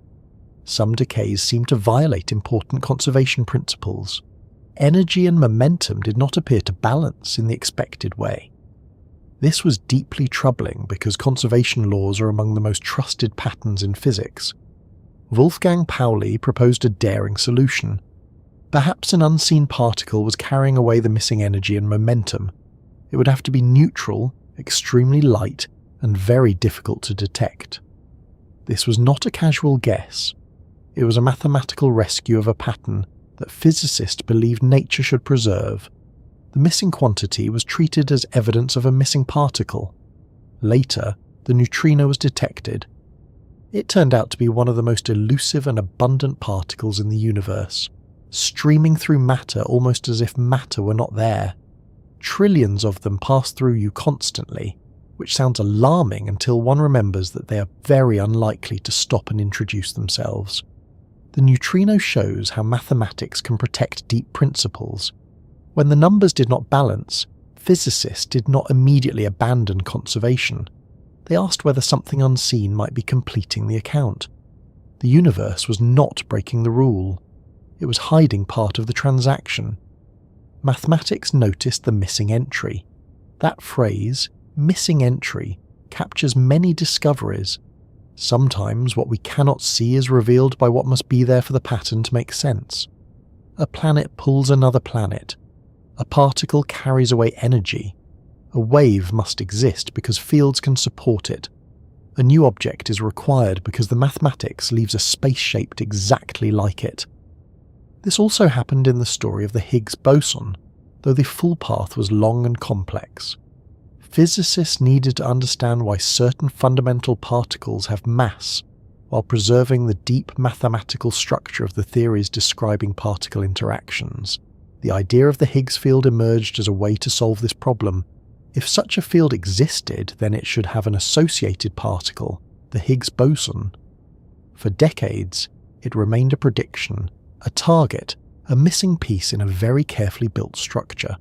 Some decays seem to violate important conservation principles. energy and momentum did not appear to balance in the expected way. This was deeply troubling because conservation laws are among the most trusted patterns in physics. Wolfgang Pauli proposed a daring solution. Perhaps an unseen particle was carrying away the missing energy and momentum. It would have to be neutral, extremely light, and very difficult to detect. This was not a casual guess. It was a mathematical rescue of a pattern that physicists believed nature should preserve. The missing quantity was treated as evidence of a missing particle. Later, the neutrino was detected. It turned out to be one of the most elusive and abundant particles in the universe, streaming through matter almost as if matter were not there. Trillions of them pass through you constantly, which sounds alarming until one remembers that they are very unlikely to stop and introduce themselves. The neutrino shows how mathematics can protect deep principles. When the numbers did not balance, physicists did not immediately abandon conservation. They asked whether something unseen might be completing the account. The universe was not breaking the rule. It was hiding part of the transaction. Mathematics noticed the missing entry. That phrase, missing entry, captures many discoveries. Sometimes what we cannot see is revealed by what must be there for the pattern to make sense. A planet pulls another planet. A particle carries away energy. A wave must exist because fields can support it. A new object is required because the mathematics leaves a space shaped exactly like it. This also happened in the story of the Higgs boson, though the full path was long and complex. Physicists needed to understand why certain fundamental particles have mass, while preserving the deep mathematical structure of the theories describing particle interactions. The idea of the Higgs field emerged as a way to solve this problem. If such a field existed, then it should have an associated particle, the Higgs boson. For decades, it remained a prediction, a target, a missing piece in a very carefully built structure.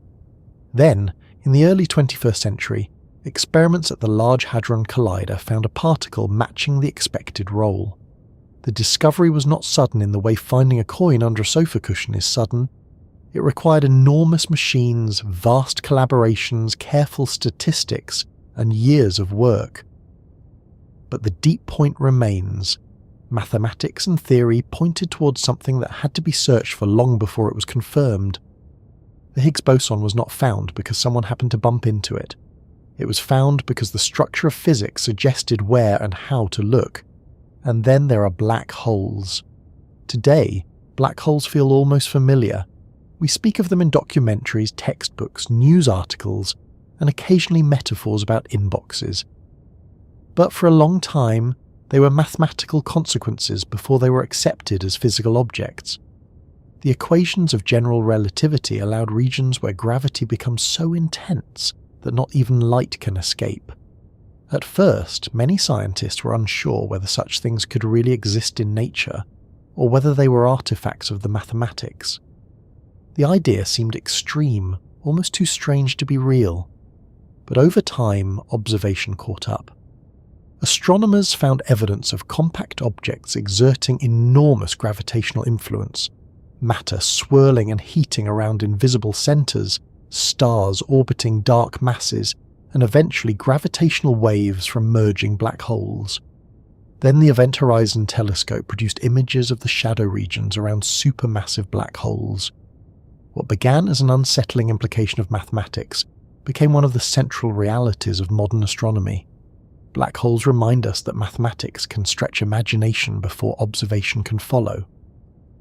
Then, in the early 21st century, experiments at the Large Hadron Collider found a particle matching the expected role. The discovery was not sudden in the way finding a coin under a sofa cushion is sudden. It required enormous machines, vast collaborations, careful statistics, and years of work. But the deep point remains. Mathematics and theory pointed towards something that had to be searched for long before it was confirmed. The Higgs boson was not found because someone happened to bump into it. It was found because the structure of physics suggested where and how to look. And then there are black holes. Today, black holes feel almost familiar. We speak of them in documentaries, textbooks, news articles, and occasionally metaphors about inboxes. But for a long time, they were mathematical consequences before they were accepted as physical objects. The equations of general relativity allowed regions where gravity becomes so intense that not even light can escape. At first, many scientists were unsure whether such things could really exist in nature, or whether they were artifacts of the mathematics. The idea seemed extreme, almost too strange to be real. But over time, observation caught up. Astronomers found evidence of compact objects exerting enormous gravitational influence, matter swirling and heating around invisible centers, stars orbiting dark masses, and eventually gravitational waves from merging black holes. Then the Event Horizon Telescope produced images of the shadow regions around supermassive black holes. What began as an unsettling implication of mathematics became one of the central realities of modern astronomy. Black holes remind us that mathematics can stretch imagination before observation can follow.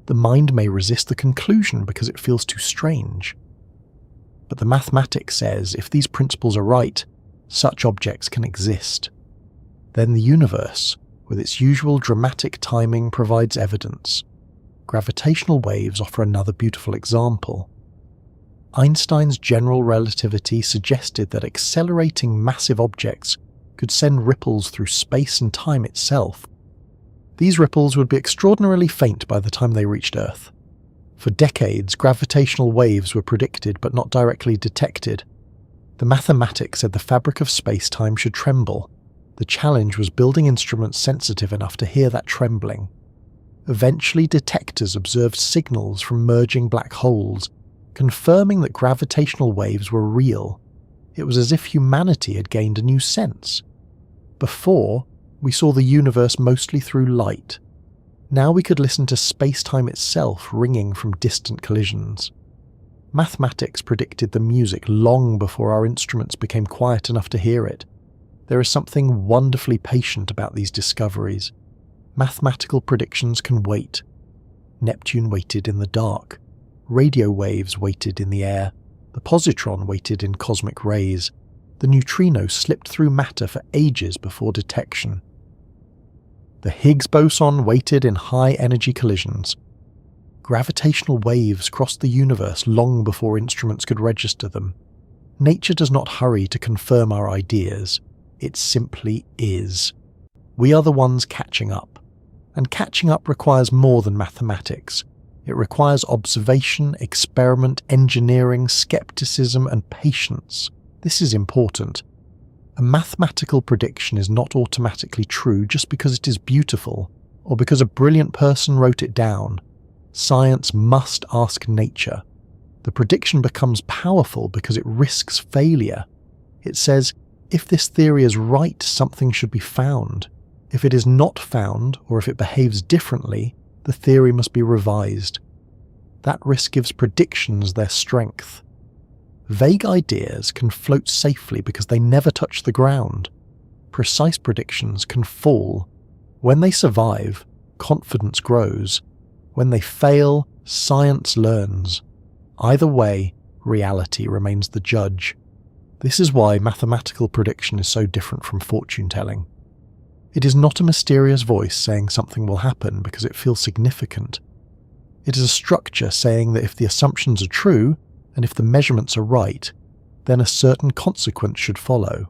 The mind may resist the conclusion because it feels too strange. But the mathematics says if these principles are right, such objects can exist. Then the universe, with its usual dramatic timing, provides evidence. Gravitational waves offer another beautiful example. Einstein's general relativity suggested that accelerating massive objects could send ripples through space and time itself. These ripples would be extraordinarily faint by the time they reached Earth. For decades, gravitational waves were predicted but not directly detected. The mathematics said the fabric of space-time should tremble. The challenge was building instruments sensitive enough to hear that trembling. Eventually, detectors observed signals from merging black holes, confirming that gravitational waves were real. It was as if humanity had gained a new sense. Before, we saw the universe mostly through light. Now we could listen to space-time itself ringing from distant collisions. Mathematics predicted the music long before our instruments became quiet enough to hear it. There is something wonderfully patient about these discoveries. Mathematical predictions can wait. Neptune waited in the dark. Radio waves waited in the air. The positron waited in cosmic rays. The neutrino slipped through matter for ages before detection. The Higgs boson waited in high-energy collisions. Gravitational waves crossed the universe long before instruments could register them. Nature does not hurry to confirm our ideas. It simply is. We are the ones catching up. And catching up requires more than mathematics. It requires observation, experiment, engineering, skepticism, and patience. This is important. A mathematical prediction is not automatically true just because it is beautiful, or because a brilliant person wrote it down. Science must ask nature. The prediction becomes powerful because it risks failure. It says, if this theory is right, something should be found. If it is not found, or if it behaves differently, the theory must be revised. That risk gives predictions their strength. Vague ideas can float safely because they never touch the ground. Precise predictions can fall. When they survive, confidence grows. When they fail, science learns. Either way, reality remains the judge. This is why mathematical prediction is so different from fortune-telling. It is not a mysterious voice saying something will happen because it feels significant. It is a structure saying that if the assumptions are true, and if the measurements are right, then a certain consequence should follow.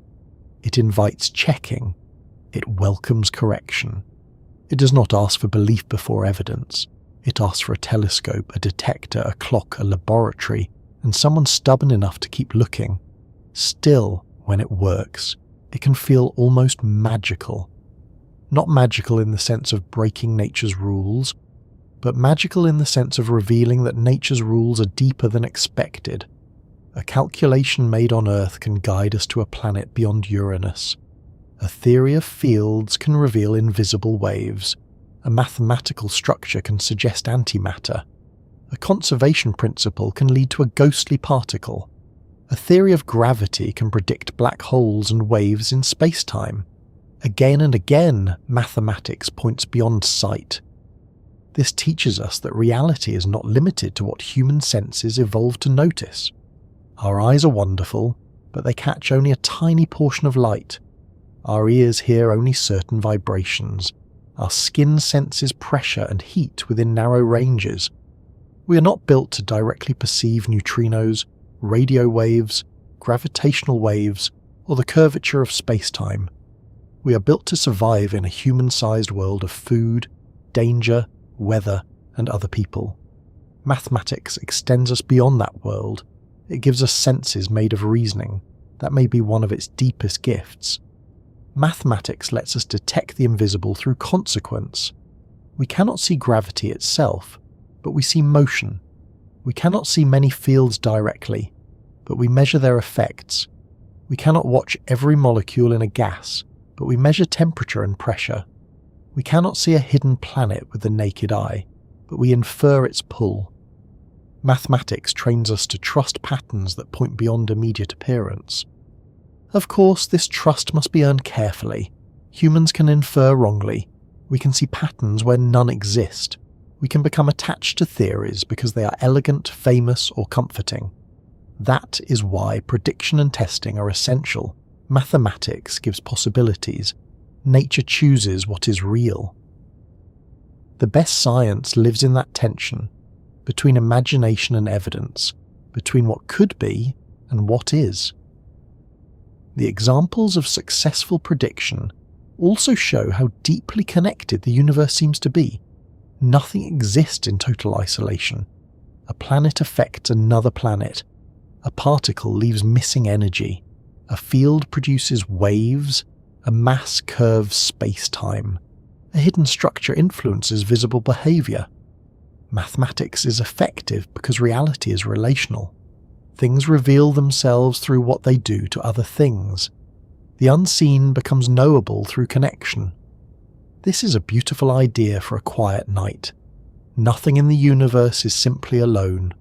It invites checking. It welcomes correction. It does not ask for belief before evidence. It asks for a telescope, a detector, a clock, a laboratory, and someone stubborn enough to keep looking. Still, when it works, it can feel almost magical. Not magical in the sense of breaking nature's rules, but magical in the sense of revealing that nature's rules are deeper than expected. A calculation made on Earth can guide us to a planet beyond Uranus. A theory of fields can reveal invisible waves. A mathematical structure can suggest antimatter. A conservation principle can lead to a ghostly particle. A theory of gravity can predict black holes and waves in space-time. Again and again, mathematics points beyond sight. This teaches us that reality is not limited to what human senses evolved to notice. Our eyes are wonderful, but they catch only a tiny portion of light. Our ears hear only certain vibrations. Our skin senses pressure and heat within narrow ranges. We are not built to directly perceive neutrinos, radio waves, gravitational waves, or the curvature of space-time. We are built to survive in a human-sized world of food, danger, weather, and other people. Mathematics extends us beyond that world. It gives us senses made of reasoning. That may be one of its deepest gifts. Mathematics lets us detect the invisible through consequence. We cannot see gravity itself, but we see motion. We cannot see many fields directly, but we measure their effects. We cannot watch every molecule in a gas, but we measure temperature and pressure. We cannot see a hidden planet with the naked eye, but we infer its pull. Mathematics trains us to trust patterns that point beyond immediate appearance. Of course, this trust must be earned carefully. Humans can infer wrongly. We can see patterns where none exist. We can become attached to theories because they are elegant, famous, or comforting. That is why prediction and testing are essential. Mathematics gives possibilities. Nature chooses what is real. The best science lives in that tension, between imagination and evidence, between what could be and what is. The examples of successful prediction also show how deeply connected the universe seems to be. Nothing exists in total isolation. A planet affects another planet. A particle leaves missing energy. A field produces waves. A mass curves space-time. A hidden structure influences visible behavior. Mathematics is effective because reality is relational. Things reveal themselves through what they do to other things. The unseen becomes knowable through connection. This is a beautiful idea for a quiet night. Nothing in the universe is simply alone.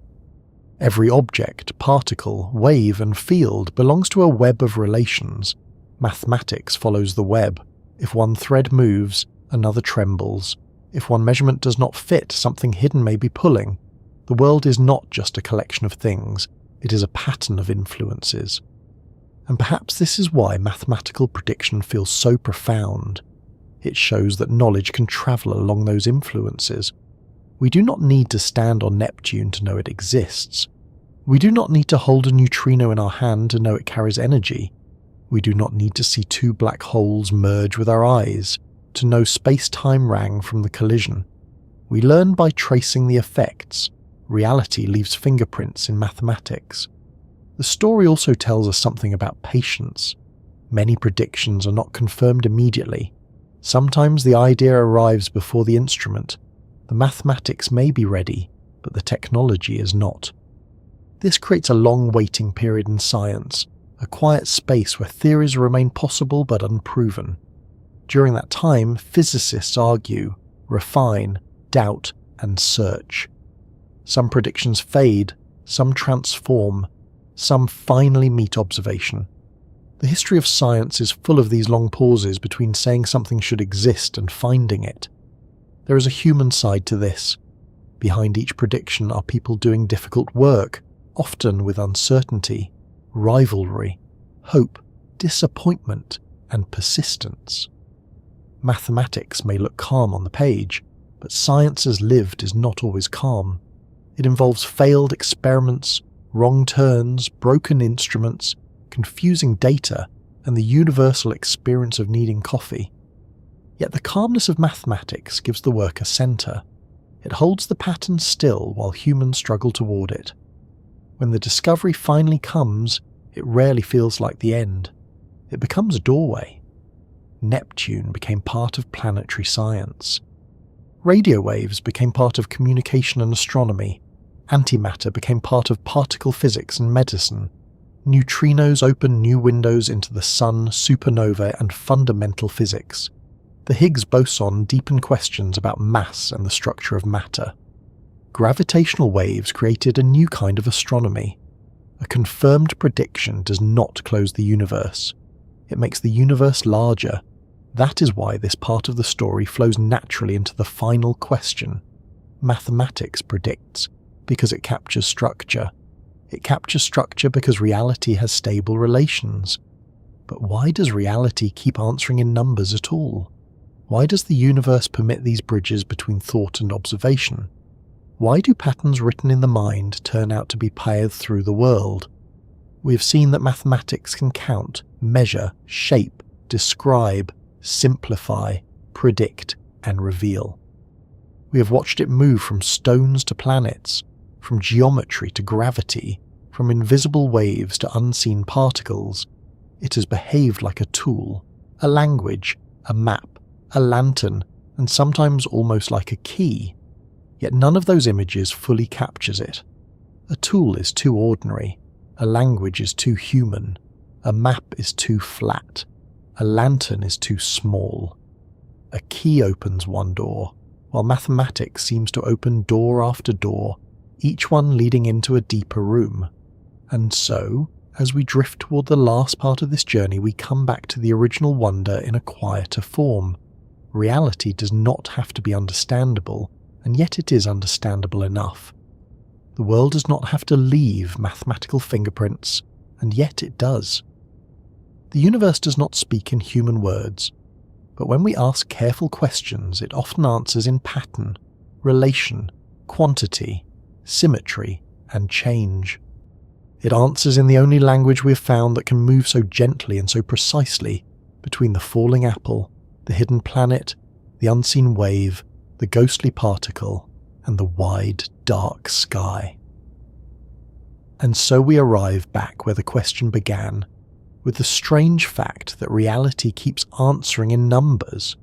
Every object, particle, wave, and field belongs to a web of relations. Mathematics follows the web. If one thread moves, another trembles. If one measurement does not fit, something hidden may be pulling. The world is not just a collection of things, it is a pattern of influences. And perhaps this is why mathematical prediction feels so profound. It shows that knowledge can travel along those influences. We do not need to stand on Neptune to know it exists. We do not need to hold a neutrino in our hand to know it carries energy. We do not need to see two black holes merge with our eyes to know space-time rang from the collision. We learn by tracing the effects. Reality leaves fingerprints in mathematics. The story also tells us something about patience. Many predictions are not confirmed immediately. Sometimes the idea arrives before the instrument. The mathematics may be ready, but the technology is not. This creates a long waiting period in science, a quiet space where theories remain possible but unproven. During that time, physicists argue, refine, doubt, and search. Some predictions fade, some transform, some finally meet observation. The history of science is full of these long pauses between saying something should exist and finding it. There is a human side to this. Behind each prediction are people doing difficult work, often with uncertainty, rivalry, hope, disappointment, and persistence. Mathematics may look calm on the page, but science as lived is not always calm. It involves failed experiments, wrong turns, broken instruments, confusing data, and the universal experience of needing coffee. Yet the calmness of mathematics gives the work a centre. It holds the pattern still while humans struggle toward it. When the discovery finally comes, it rarely feels like the end. It becomes a doorway. Neptune became part of planetary science. Radio waves became part of communication and astronomy. Antimatter became part of particle physics and medicine. Neutrinos opened new windows into the sun, supernova, and fundamental physics. The Higgs boson deepened questions about mass and the structure of matter. Gravitational waves created a new kind of astronomy. A confirmed prediction does not close the universe. It makes the universe larger. That is why this part of the story flows naturally into the final question. Mathematics predicts because it captures structure. It captures structure because reality has stable relations. But why does reality keep answering in numbers at all? Why does the universe permit these bridges between thought and observation? Why do patterns written in the mind turn out to be pathed through the world? We have seen that mathematics can count, measure, shape, describe, simplify, predict, and reveal. We have watched it move from stones to planets, from geometry to gravity, from invisible waves to unseen particles. It has behaved like a tool, a language, a map, a lantern, and sometimes almost like a key. Yet none of those images fully captures it. A tool is too ordinary, a language is too human, a map is too flat, a lantern is too small. A key opens one door, while mathematics seems to open door after door, each one leading into a deeper room. And so, as we drift toward the last part of this journey, we come back to the original wonder in a quieter form. Reality does not have to be understandable, and yet it is understandable enough. The world does not have to leave mathematical fingerprints, and yet it does. The universe does not speak in human words, but when we ask careful questions, it often answers in pattern, relation, quantity, symmetry, and change. It answers in the only language we have found that can move so gently and so precisely between the falling apple, the hidden planet, the unseen wave, the ghostly particle, and the wide, dark sky. And so we arrive back where the question began, with the strange fact that reality keeps answering in numbers.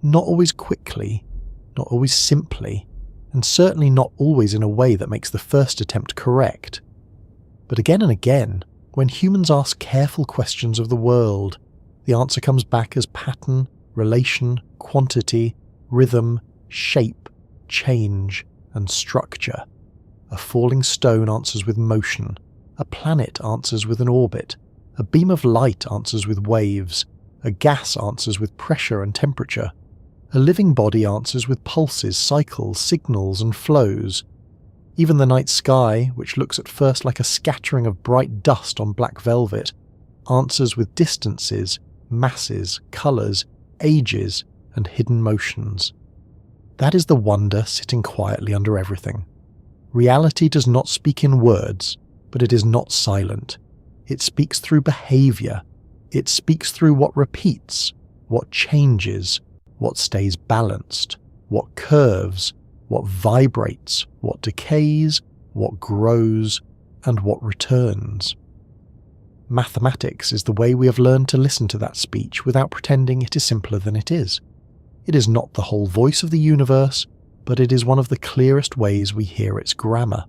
Not always quickly, not always simply, and certainly not always in a way that makes the first attempt correct. But again and again, when humans ask careful questions of the world, the answer comes back as pattern, relation, quantity, rhythm, shape, change, and structure. A falling stone answers with motion, a planet answers with an orbit, a beam of light answers with waves, a gas answers with pressure and temperature, a living body answers with pulses, cycles, signals, and flows. Even the night sky, which looks at first like a scattering of bright dust on black velvet, answers with distances, masses, colours, ages, and hidden motions. That is the wonder sitting quietly under everything. Reality does not speak in words, but it is not silent. It speaks through behaviour. It speaks through what repeats, what changes, what stays balanced, what curves, what vibrates, what decays, what grows, and what returns. Mathematics is the way we have learned to listen to that speech without pretending it is simpler than it is. It is not the whole voice of the universe, but it is one of the clearest ways we hear its grammar.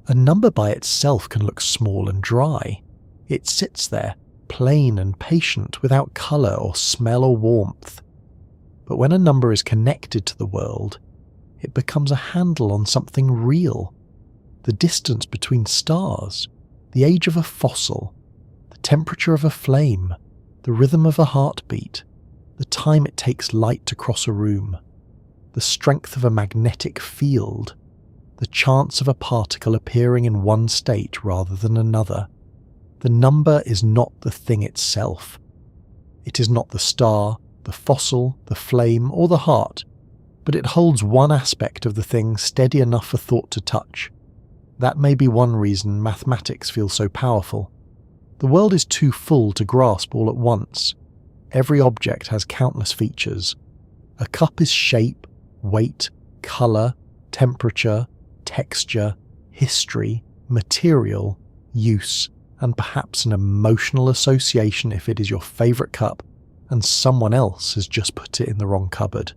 A number by itself can look small and dry. It sits there, plain and patient, without colour or smell or warmth. But when a number is connected to the world, it becomes a handle on something real. The distance between stars, the age of a fossil, the temperature of a flame, the rhythm of a heartbeat, the time it takes light to cross a room, the strength of a magnetic field, the chance of a particle appearing in one state rather than another. The number is not the thing itself. It is not the star, the fossil, the flame, or the heart, but it holds one aspect of the thing steady enough for thought to touch. That may be one reason mathematics feels so powerful. The world is too full to grasp all at once. Every object has countless features. A cup is shape, weight, colour, temperature, texture, history, material, use, and perhaps an emotional association if it is your favourite cup and someone else has just put it in the wrong cupboard.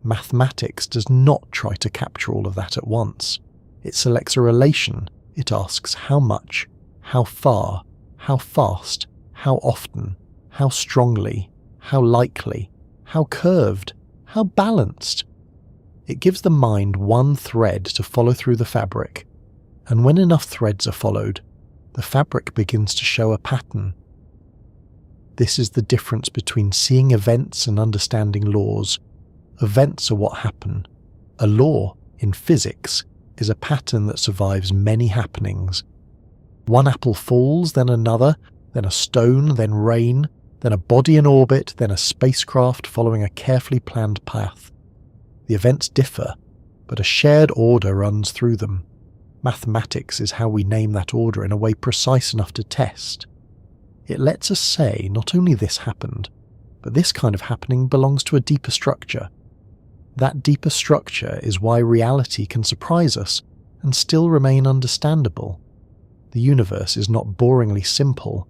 Mathematics does not try to capture all of that at once. It selects a relation. It asks how much, how far, how fast, how often, how strongly, how likely, how curved, how balanced. It gives the mind one thread to follow through the fabric, and when enough threads are followed, the fabric begins to show a pattern. This is the difference between seeing events and understanding laws. Events are what happen. A law, in physics, is a pattern that survives many happenings. One apple falls, then another, then a stone, then rain, then a body in orbit, then a spacecraft following a carefully planned path. The events differ, but a shared order runs through them. Mathematics is how we name that order in a way precise enough to test. It lets us say not only this happened, but this kind of happening belongs to a deeper structure. That deeper structure is why reality can surprise us and still remain understandable. The universe is not boringly simple.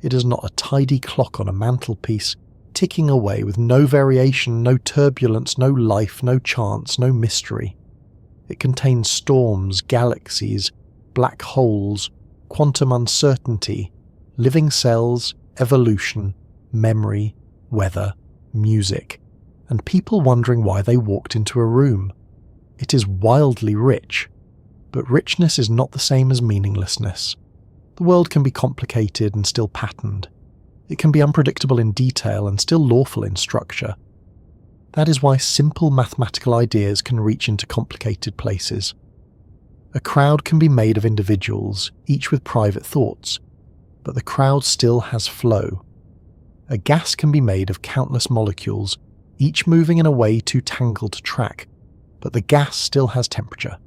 It is not a tidy clock on a mantelpiece, ticking away with no variation, no turbulence, no life, no chance, no mystery. It contains storms, galaxies, black holes, quantum uncertainty, living cells, evolution, memory, weather, music, and people wondering why they walked into a room. It is wildly rich, but richness is not the same as meaninglessness. The world can be complicated and still patterned. It can be unpredictable in detail and still lawful in structure. That is why simple mathematical ideas can reach into complicated places. A crowd can be made of individuals, each with private thoughts, but the crowd still has flow. A gas can be made of countless molecules, each moving in a way too tangled to track, but the gas still has temperature.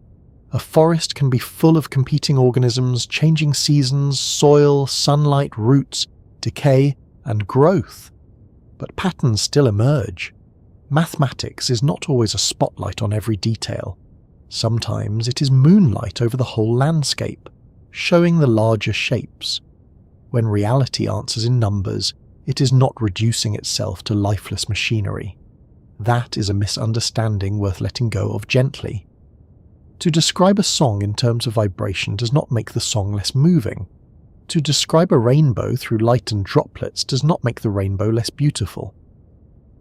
A forest can be full of competing organisms, changing seasons, soil, sunlight, roots, decay, and growth. But patterns still emerge. Mathematics is not always a spotlight on every detail. Sometimes it is moonlight over the whole landscape, showing the larger shapes. When reality answers in numbers, it is not reducing itself to lifeless machinery. That is a misunderstanding worth letting go of gently. To describe a song in terms of vibration does not make the song less moving. To describe a rainbow through light and droplets does not make the rainbow less beautiful.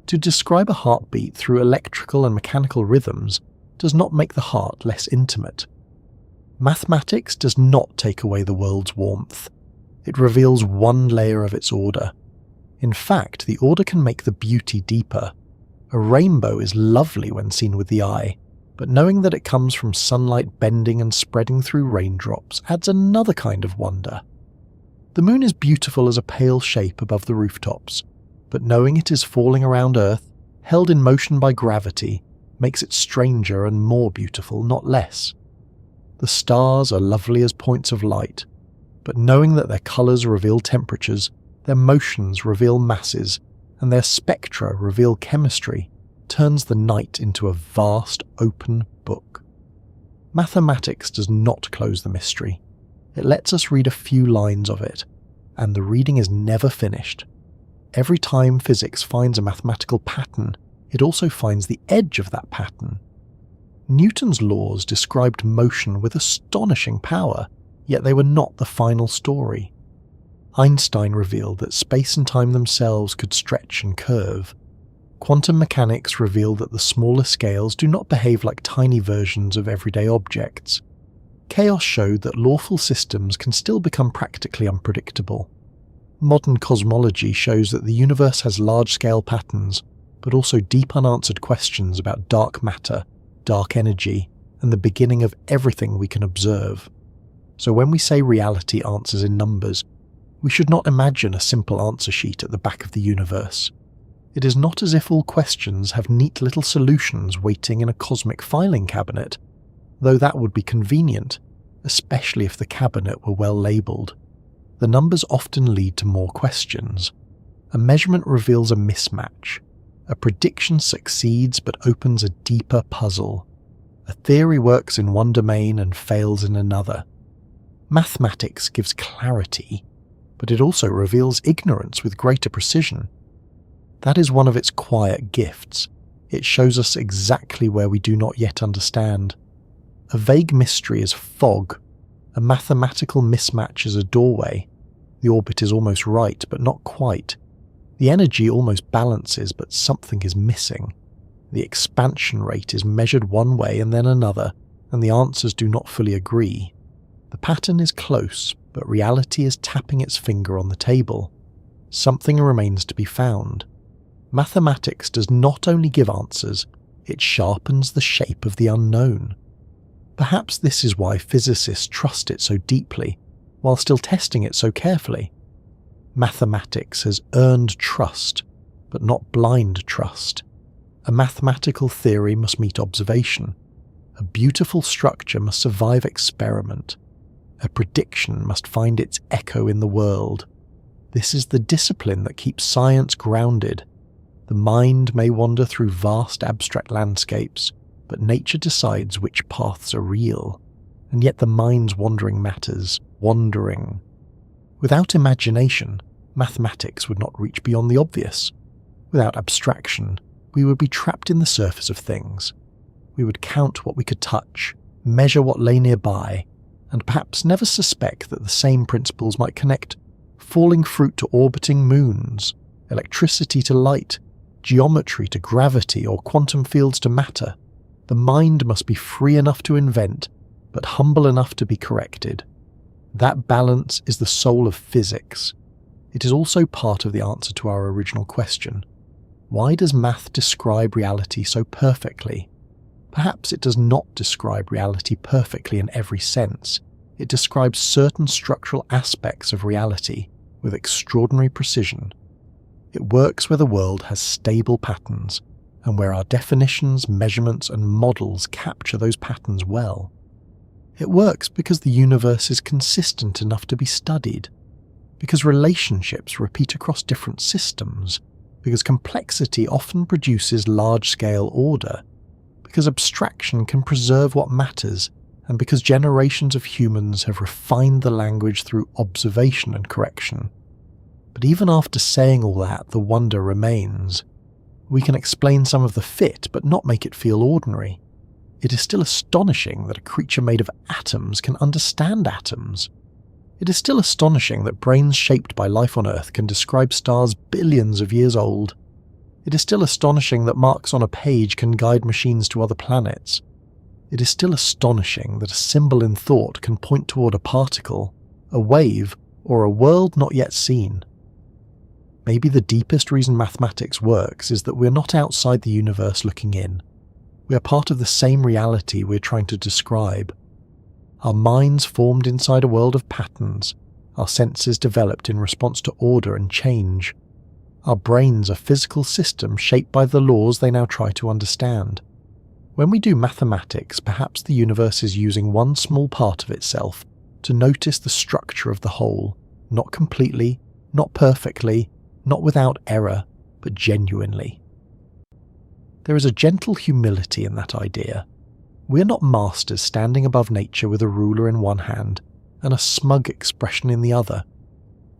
To describe a heartbeat through electrical and mechanical rhythms does not make the heart less intimate. Mathematics does not take away the world's warmth. It reveals one layer of its order. In fact, the order can make the beauty deeper. A rainbow is lovely when seen with the eye, but knowing that it comes from sunlight bending and spreading through raindrops adds another kind of wonder. The moon is beautiful as a pale shape above the rooftops, but knowing it is falling around Earth, held in motion by gravity, makes it stranger and more beautiful, not less. The stars are lovely as points of light, but knowing that their colours reveal temperatures, their motions reveal masses, and their spectra reveal chemistry, turns the night into a vast open book. Mathematics does not close the mystery. It lets us read a few lines of it, and the reading is never finished. Every time physics finds a mathematical pattern, it also finds the edge of that pattern. Newton's laws described motion with astonishing power, yet they were not the final story. Einstein revealed that space and time themselves could stretch and curve. Quantum mechanics revealed that the smaller scales do not behave like tiny versions of everyday objects. Chaos showed that lawful systems can still become practically unpredictable. Modern cosmology shows that the universe has large-scale patterns, but also deep unanswered questions about dark matter, dark energy, and the beginning of everything we can observe. So when we say reality answers in numbers, we should not imagine a simple answer sheet at the back of the universe. It is not as if all questions have neat little solutions waiting in a cosmic filing cabinet, though that would be convenient, especially if the cabinet were well labelled. The numbers often lead to more questions. A measurement reveals a mismatch. A prediction succeeds but opens a deeper puzzle. A theory works in one domain and fails in another. Mathematics gives clarity, but it also reveals ignorance with greater precision. That is one of its quiet gifts. It shows us exactly where we do not yet understand. A vague mystery is fog. A mathematical mismatch is a doorway. The orbit is almost right, but not quite. The energy almost balances, but something is missing. The expansion rate is measured one way and then another, and the answers do not fully agree. The pattern is close, but reality is tapping its finger on the table. Something remains to be found. Mathematics does not only give answers, it sharpens the shape of the unknown. Perhaps this is why physicists trust it so deeply, while still testing it so carefully. Mathematics has earned trust, but not blind trust. A mathematical theory must meet observation. A beautiful structure must survive experiment. A prediction must find its echo in the world. This is the discipline that keeps science grounded. The mind may wander through vast abstract landscapes, but nature decides which paths are real. And yet the mind's wandering matters, wandering. Without imagination, mathematics would not reach beyond the obvious. Without abstraction, we would be trapped in the surface of things. We would count what we could touch, measure what lay nearby, and perhaps never suspect that the same principles might connect falling fruit to orbiting moons, electricity to light, geometry to gravity, or quantum fields to matter. The mind must be free enough to invent, but humble enough to be corrected. That balance is the soul of physics. It is also part of the answer to our original question. Why does math describe reality so perfectly? Perhaps it does not describe reality perfectly in every sense. It describes certain structural aspects of reality with extraordinary precision. It works where the world has stable patterns, and where our definitions, measurements, and models capture those patterns well. It works because the universe is consistent enough to be studied, because relationships repeat across different systems, because complexity often produces large-scale order, because abstraction can preserve what matters, and because generations of humans have refined the language through observation and correction. But even after saying all that, the wonder remains. We can explain some of the fit, but not make it feel ordinary. It is still astonishing that a creature made of atoms can understand atoms. It is still astonishing that brains shaped by life on Earth can describe stars billions of years old. It is still astonishing that marks on a page can guide machines to other planets. It is still astonishing that a symbol in thought can point toward a particle, a wave, or a world not yet seen. Maybe the deepest reason mathematics works is that we're not outside the universe looking in. We are part of the same reality we're trying to describe. Our minds formed inside a world of patterns, our senses developed in response to order and change. Our brains are physical systems shaped by the laws they now try to understand. When we do mathematics, perhaps the universe is using one small part of itself to notice the structure of the whole, not completely, not perfectly, not without error, but genuinely. There is a gentle humility in that idea. We are not masters standing above nature with a ruler in one hand and a smug expression in the other.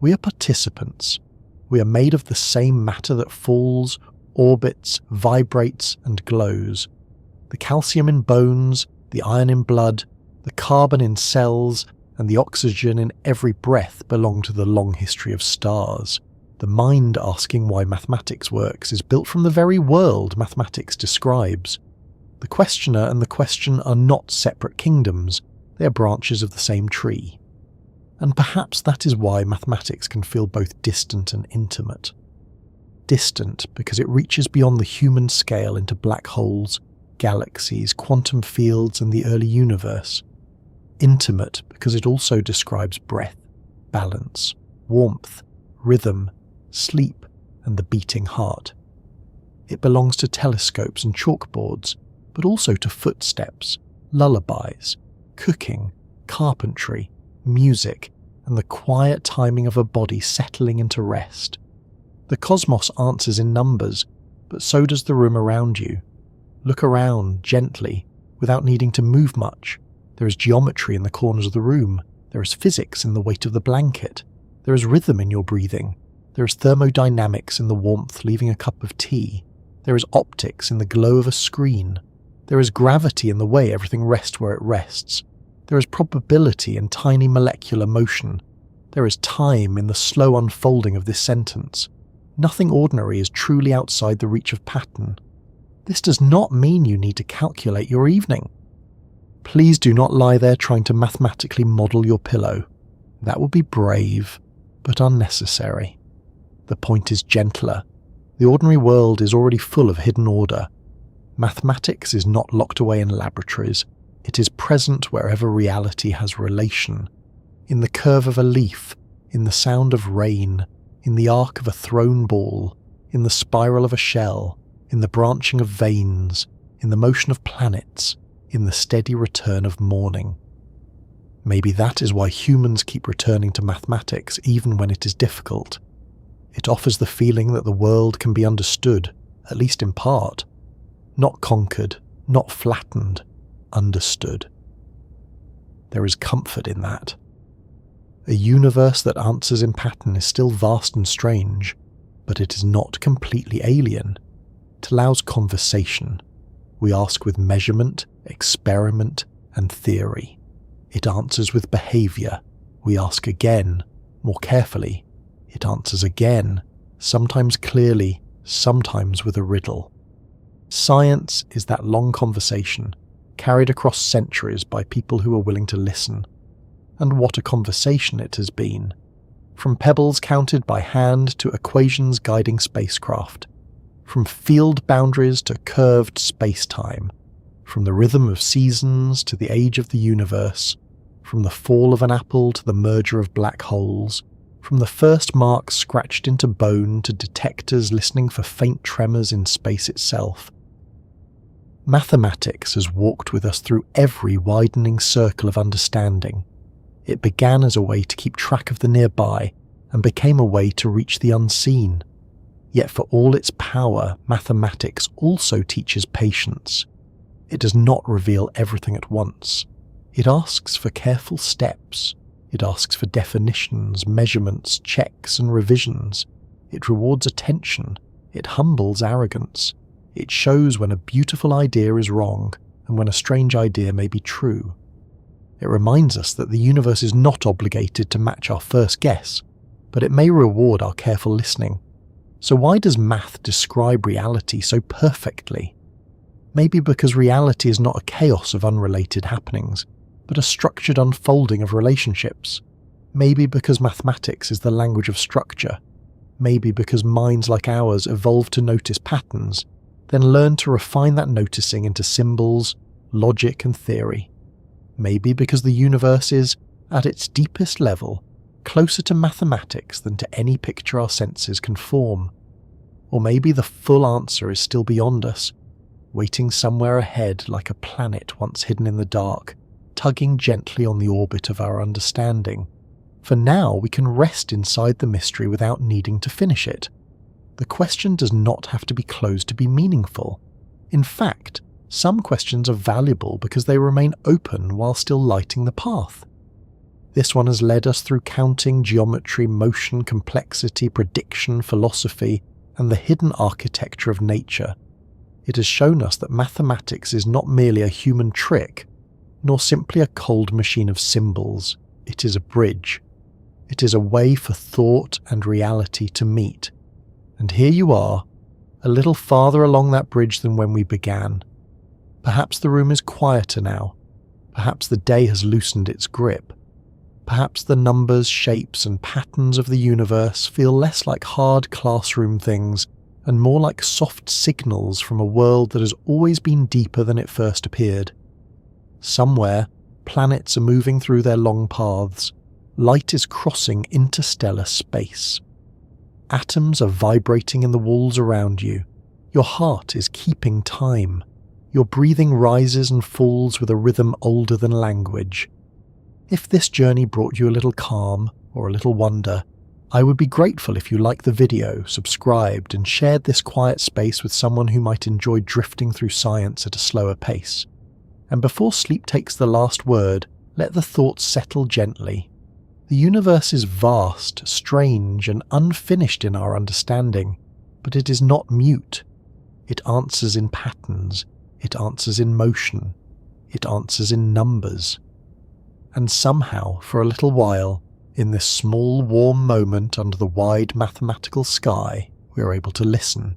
We are participants. We are made of the same matter that falls, orbits, vibrates, and glows. The calcium in bones, the iron in blood, the carbon in cells, and the oxygen in every breath belong to the long history of stars. The mind asking why mathematics works is built from the very world mathematics describes. The questioner and the question are not separate kingdoms, they are branches of the same tree. And perhaps that is why mathematics can feel both distant and intimate. Distant because it reaches beyond the human scale into black holes, galaxies, quantum fields, and the early universe. Intimate because it also describes breath, balance, warmth, rhythm, sleep, and the beating heart. It belongs to telescopes and chalkboards, but also to footsteps, lullabies, cooking, carpentry, music, and the quiet timing of a body settling into rest. The cosmos answers in numbers, but so does the room around you. Look around, gently, without needing to move much. There is geometry in the corners of the room. There is physics in the weight of the blanket. There is rhythm in your breathing. There is thermodynamics in the warmth leaving a cup of tea. There is optics in the glow of a screen. There is gravity in the way everything rests where it rests. There is probability in tiny molecular motion. There is time in the slow unfolding of this sentence. Nothing ordinary is truly outside the reach of pattern. This does not mean you need to calculate your evening. Please do not lie there trying to mathematically model your pillow. That would be brave, but unnecessary. The point is gentler. The ordinary world is already full of hidden order. Mathematics is not locked away in laboratories. It is present wherever reality has relation. In the curve of a leaf, in the sound of rain, in the arc of a thrown ball, in the spiral of a shell, in the branching of veins, in the motion of planets, in the steady return of morning. Maybe that is why humans keep returning to mathematics even when it is difficult. It offers the feeling that the world can be understood, at least in part. Not conquered, not flattened, understood. There is comfort in that. A universe that answers in pattern is still vast and strange, but it is not completely alien. It allows conversation. We ask with measurement, experiment, and theory. It answers with behavior. We ask again, more carefully. It answers again, sometimes clearly, sometimes with a riddle. Science is that long conversation, carried across centuries by people who are willing to listen. And what a conversation it has been. From pebbles counted by hand to equations guiding spacecraft. From field boundaries to curved space-time. From the rhythm of seasons to the age of the universe. From the fall of an apple to the merger of black holes. From the first marks scratched into bone to detectors listening for faint tremors in space itself. Mathematics has walked with us through every widening circle of understanding. It began as a way to keep track of the nearby and became a way to reach the unseen. Yet for all its power, mathematics also teaches patience. It does not reveal everything at once. It asks for careful steps. It asks for definitions, measurements, checks, and revisions. It rewards attention. It humbles arrogance. It shows when a beautiful idea is wrong and when a strange idea may be true. It reminds us that the universe is not obligated to match our first guess, but it may reward our careful listening. So why does math describe reality so perfectly? Maybe because reality is not a chaos of unrelated happenings, but a structured unfolding of relationships. Maybe because mathematics is the language of structure. Maybe because minds like ours evolved to notice patterns, then learn to refine that noticing into symbols, logic and theory. Maybe because the universe is, at its deepest level, closer to mathematics than to any picture our senses can form. Or maybe the full answer is still beyond us, waiting somewhere ahead like a planet once hidden in the dark, tugging gently on the orbit of our understanding. For now, we can rest inside the mystery without needing to finish it. The question does not have to be closed to be meaningful. In fact, some questions are valuable because they remain open while still lighting the path. This one has led us through counting, geometry, motion, complexity, prediction, philosophy, and the hidden architecture of nature. It has shown us that mathematics is not merely a human trick, nor simply a cold machine of symbols. It is a bridge. It is a way for thought and reality to meet. And here you are, a little farther along that bridge than when we began. Perhaps the room is quieter now. Perhaps the day has loosened its grip. Perhaps the numbers, shapes, and patterns of the universe feel less like hard classroom things and more like soft signals from a world that has always been deeper than it first appeared. Somewhere, planets are moving through their long paths. Light is crossing interstellar space. Atoms are vibrating in the walls around you. Your heart is keeping time. Your breathing rises and falls with a rhythm older than language. If this journey brought you a little calm or a little wonder, I would be grateful if you liked the video, subscribed, and shared this quiet space with someone who might enjoy drifting through science at a slower pace. And before sleep takes the last word, let the thoughts settle gently. The universe is vast, strange, and unfinished in our understanding, but it is not mute. It answers in patterns. It answers in motion. It answers in numbers. And somehow, for a little while, in this small, warm moment under the wide mathematical sky, we are able to listen.